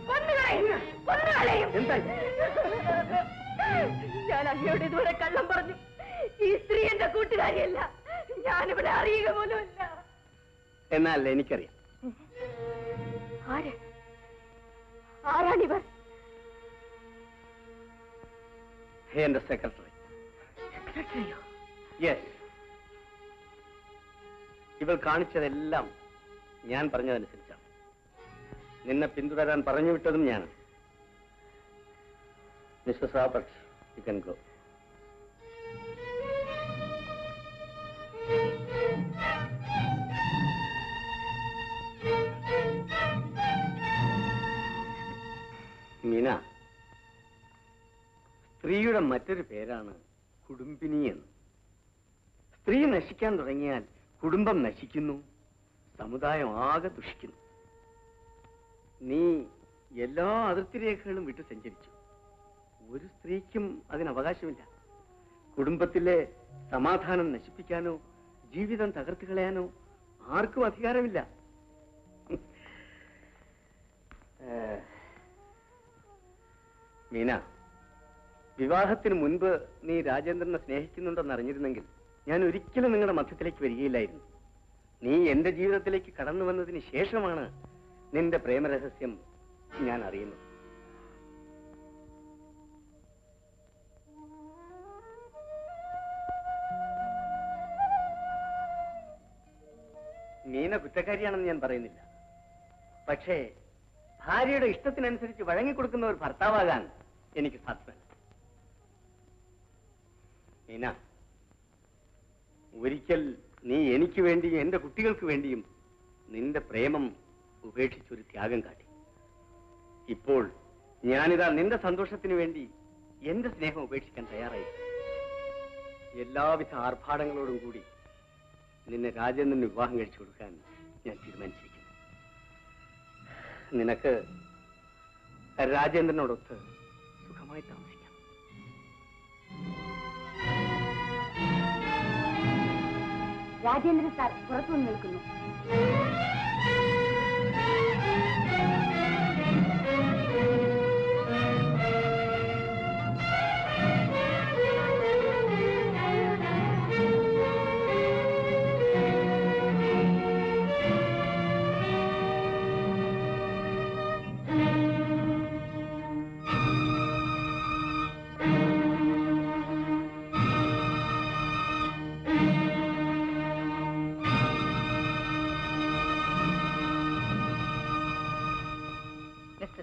കൊന്നുകളയും, കൊന്നുകളയും. ഞാൻ അങ്ങയോട് ഇതുവരെ കള്ളം പറഞ്ഞു. ഈ സ്ത്രീ എന്റെ കൂട്ടുകാരിയല്ല, ഞാനിവിടെ അറിയുക പോലുമില്ല. എന്നാൽ എനിക്കറിയാം. ആരാണിവർ? എന്റെ സെക്രട്ടറി. സെക്രട്ടറിയോ? യെസ്. ഇവൾ കാണിച്ചതെല്ലാം ഞാൻ പറഞ്ഞതനുസരിച്ചാണ്. നിന്നെ പിന്തുടരാൻ പറഞ്ഞു വിട്ടതും ഞാൻ. Mister Roberts, you can go. Meena, സ്ത്രീയുടെ മറ്റൊരു പേരാണ് കുടുംബിനി എന്ന്. സ്ത്രീ നശിക്കാൻ തുടങ്ങിയാൽ കുടുംബം നശിക്കുന്നു, സമുദായം ആകെ ദുഷിക്കുന്നു. നീ എല്ലാ അതിർത്തി രേഖകളും വിട്ടു സഞ്ചരിച്ചു. ഒരു സ്ത്രീക്കും അതിന് അവകാശമില്ല. കുടുംബത്തിലെ സമാധാനം നശിപ്പിക്കാനോ ജീവിതം തകർത്തു കളയാനോ ആർക്കും അധികാരമില്ല. മീന, വിവാഹത്തിന് മുൻപ് നീ രാജേന്ദ്രനെ സ്നേഹിക്കുന്നുണ്ടെന്ന് അറിഞ്ഞിരുന്നെങ്കിൽ ഞാൻ ഒരിക്കലും നിങ്ങളുടെ മധ്യത്തിലേക്ക് വരികയില്ലായിരുന്നു. നീ എന്റെ ജീവിതത്തിലേക്ക് കടന്നു വന്നതിന് ശേഷമാണ് നിന്റെ പ്രേമരഹസ്യം ഞാൻ അറിയുന്നത്. മീന കുറ്റക്കാരിയാണെന്ന് ഞാൻ പറയുന്നില്ല. പക്ഷേ ഭാര്യയുടെ ഇഷ്ടത്തിനനുസരിച്ച് വഴങ്ങിക്കൊടുക്കുന്ന ഒരു ഭർത്താവാകാൻ എനിക്ക് സാധ്യമല്ല. മീന, ഒരിക്കൽ നീ എനിക്ക് വേണ്ടിയും എന്റെ കുട്ടികൾക്ക് വേണ്ടിയും നിന്റെ പ്രേമം ഉപേക്ഷിച്ചൊരു ത്യാഗം കാട്ടി. ഇപ്പോൾ ഞാനിതാ നിന്റെ സന്തോഷത്തിന് വേണ്ടി എന്റെ സ്നേഹം ഉപേക്ഷിക്കാൻ തയ്യാറായി. എല്ലാവിധ ആർഭാടങ്ങളോടും കൂടി നിന്നെ രാജേന്ദ്രന് വിവാഹം കഴിച്ചു കൊടുക്കാൻ ഞാൻ തീരുമാനിച്ചിരിക്കുന്നു. നിനക്ക് രാജേന്ദ്രനോടൊത്ത് സുഖമായി താമസിക്കാം. രാജേന്ദ്രൻ സാർ പുറത്തുനിന്ന് നിൽക്കുന്നു.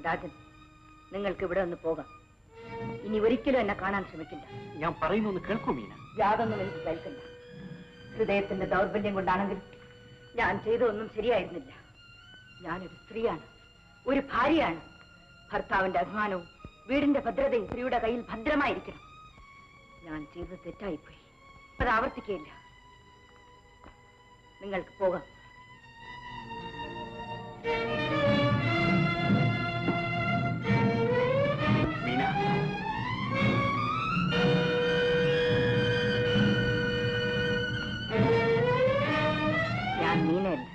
രാജൻ, നിങ്ങൾക്ക് ഇവിടെ ഒന്ന് പോകാം. ഇനി ഒരിക്കലും എന്നെ കാണാൻ ശ്രമിക്കില്ല. ഞാൻ പറയുന്നൊന്ന് കേൾക്കൂ മീന. യാതൊന്നും എനിക്ക് കേൾക്കണ്ട. ഹൃദയത്തിന്റെ ദൗർബല്യം കൊണ്ടാണെങ്കിൽ ഞാൻ ചെയ്തതൊന്നും ശരിയായിരുന്നില്ല. ഞാനൊരു സ്ത്രീയാണ്, ഒരു ഭാര്യയാണ്. ഭർത്താവിന്റെ അഭിമാനവും വീടിന്റെ ഭദ്രതയും സ്ത്രീയുടെ കയ്യിൽ ഭദ്രമായിരിക്കണം. ഞാൻ ചെയ്തത് തെറ്റായിപ്പോയി, അത് ആവർത്തിക്കുകയില്ല. നിങ്ങൾക്ക് പോകാം. ഞാൻ മീനയല്ല,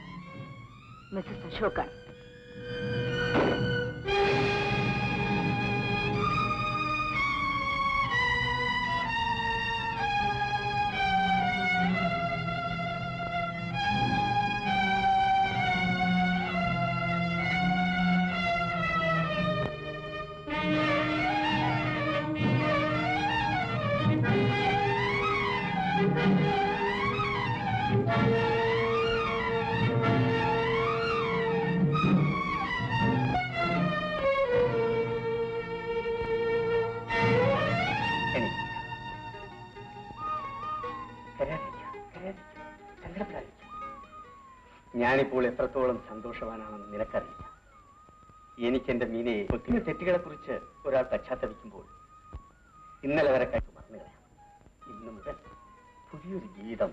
മിസ്സസ് അശോകാണ്. ഞാനിപ്പോൾ എത്രത്തോളം സന്തോഷവാനാണെന്ന് നിനക്കറിയില്ല. എനിക്ക് എന്റെ മീനയെ ഒത്തിരി തെറ്റുകളെ കുറിച്ച് ഒരാൾ പശ്ചാത്തപിക്കുമ്പോൾ ഇന്നലെ വരെ കഴിച്ച് മറന്നു കളയാം. ഇന്നു മുതൽ പുതിയൊരു ജീവിതം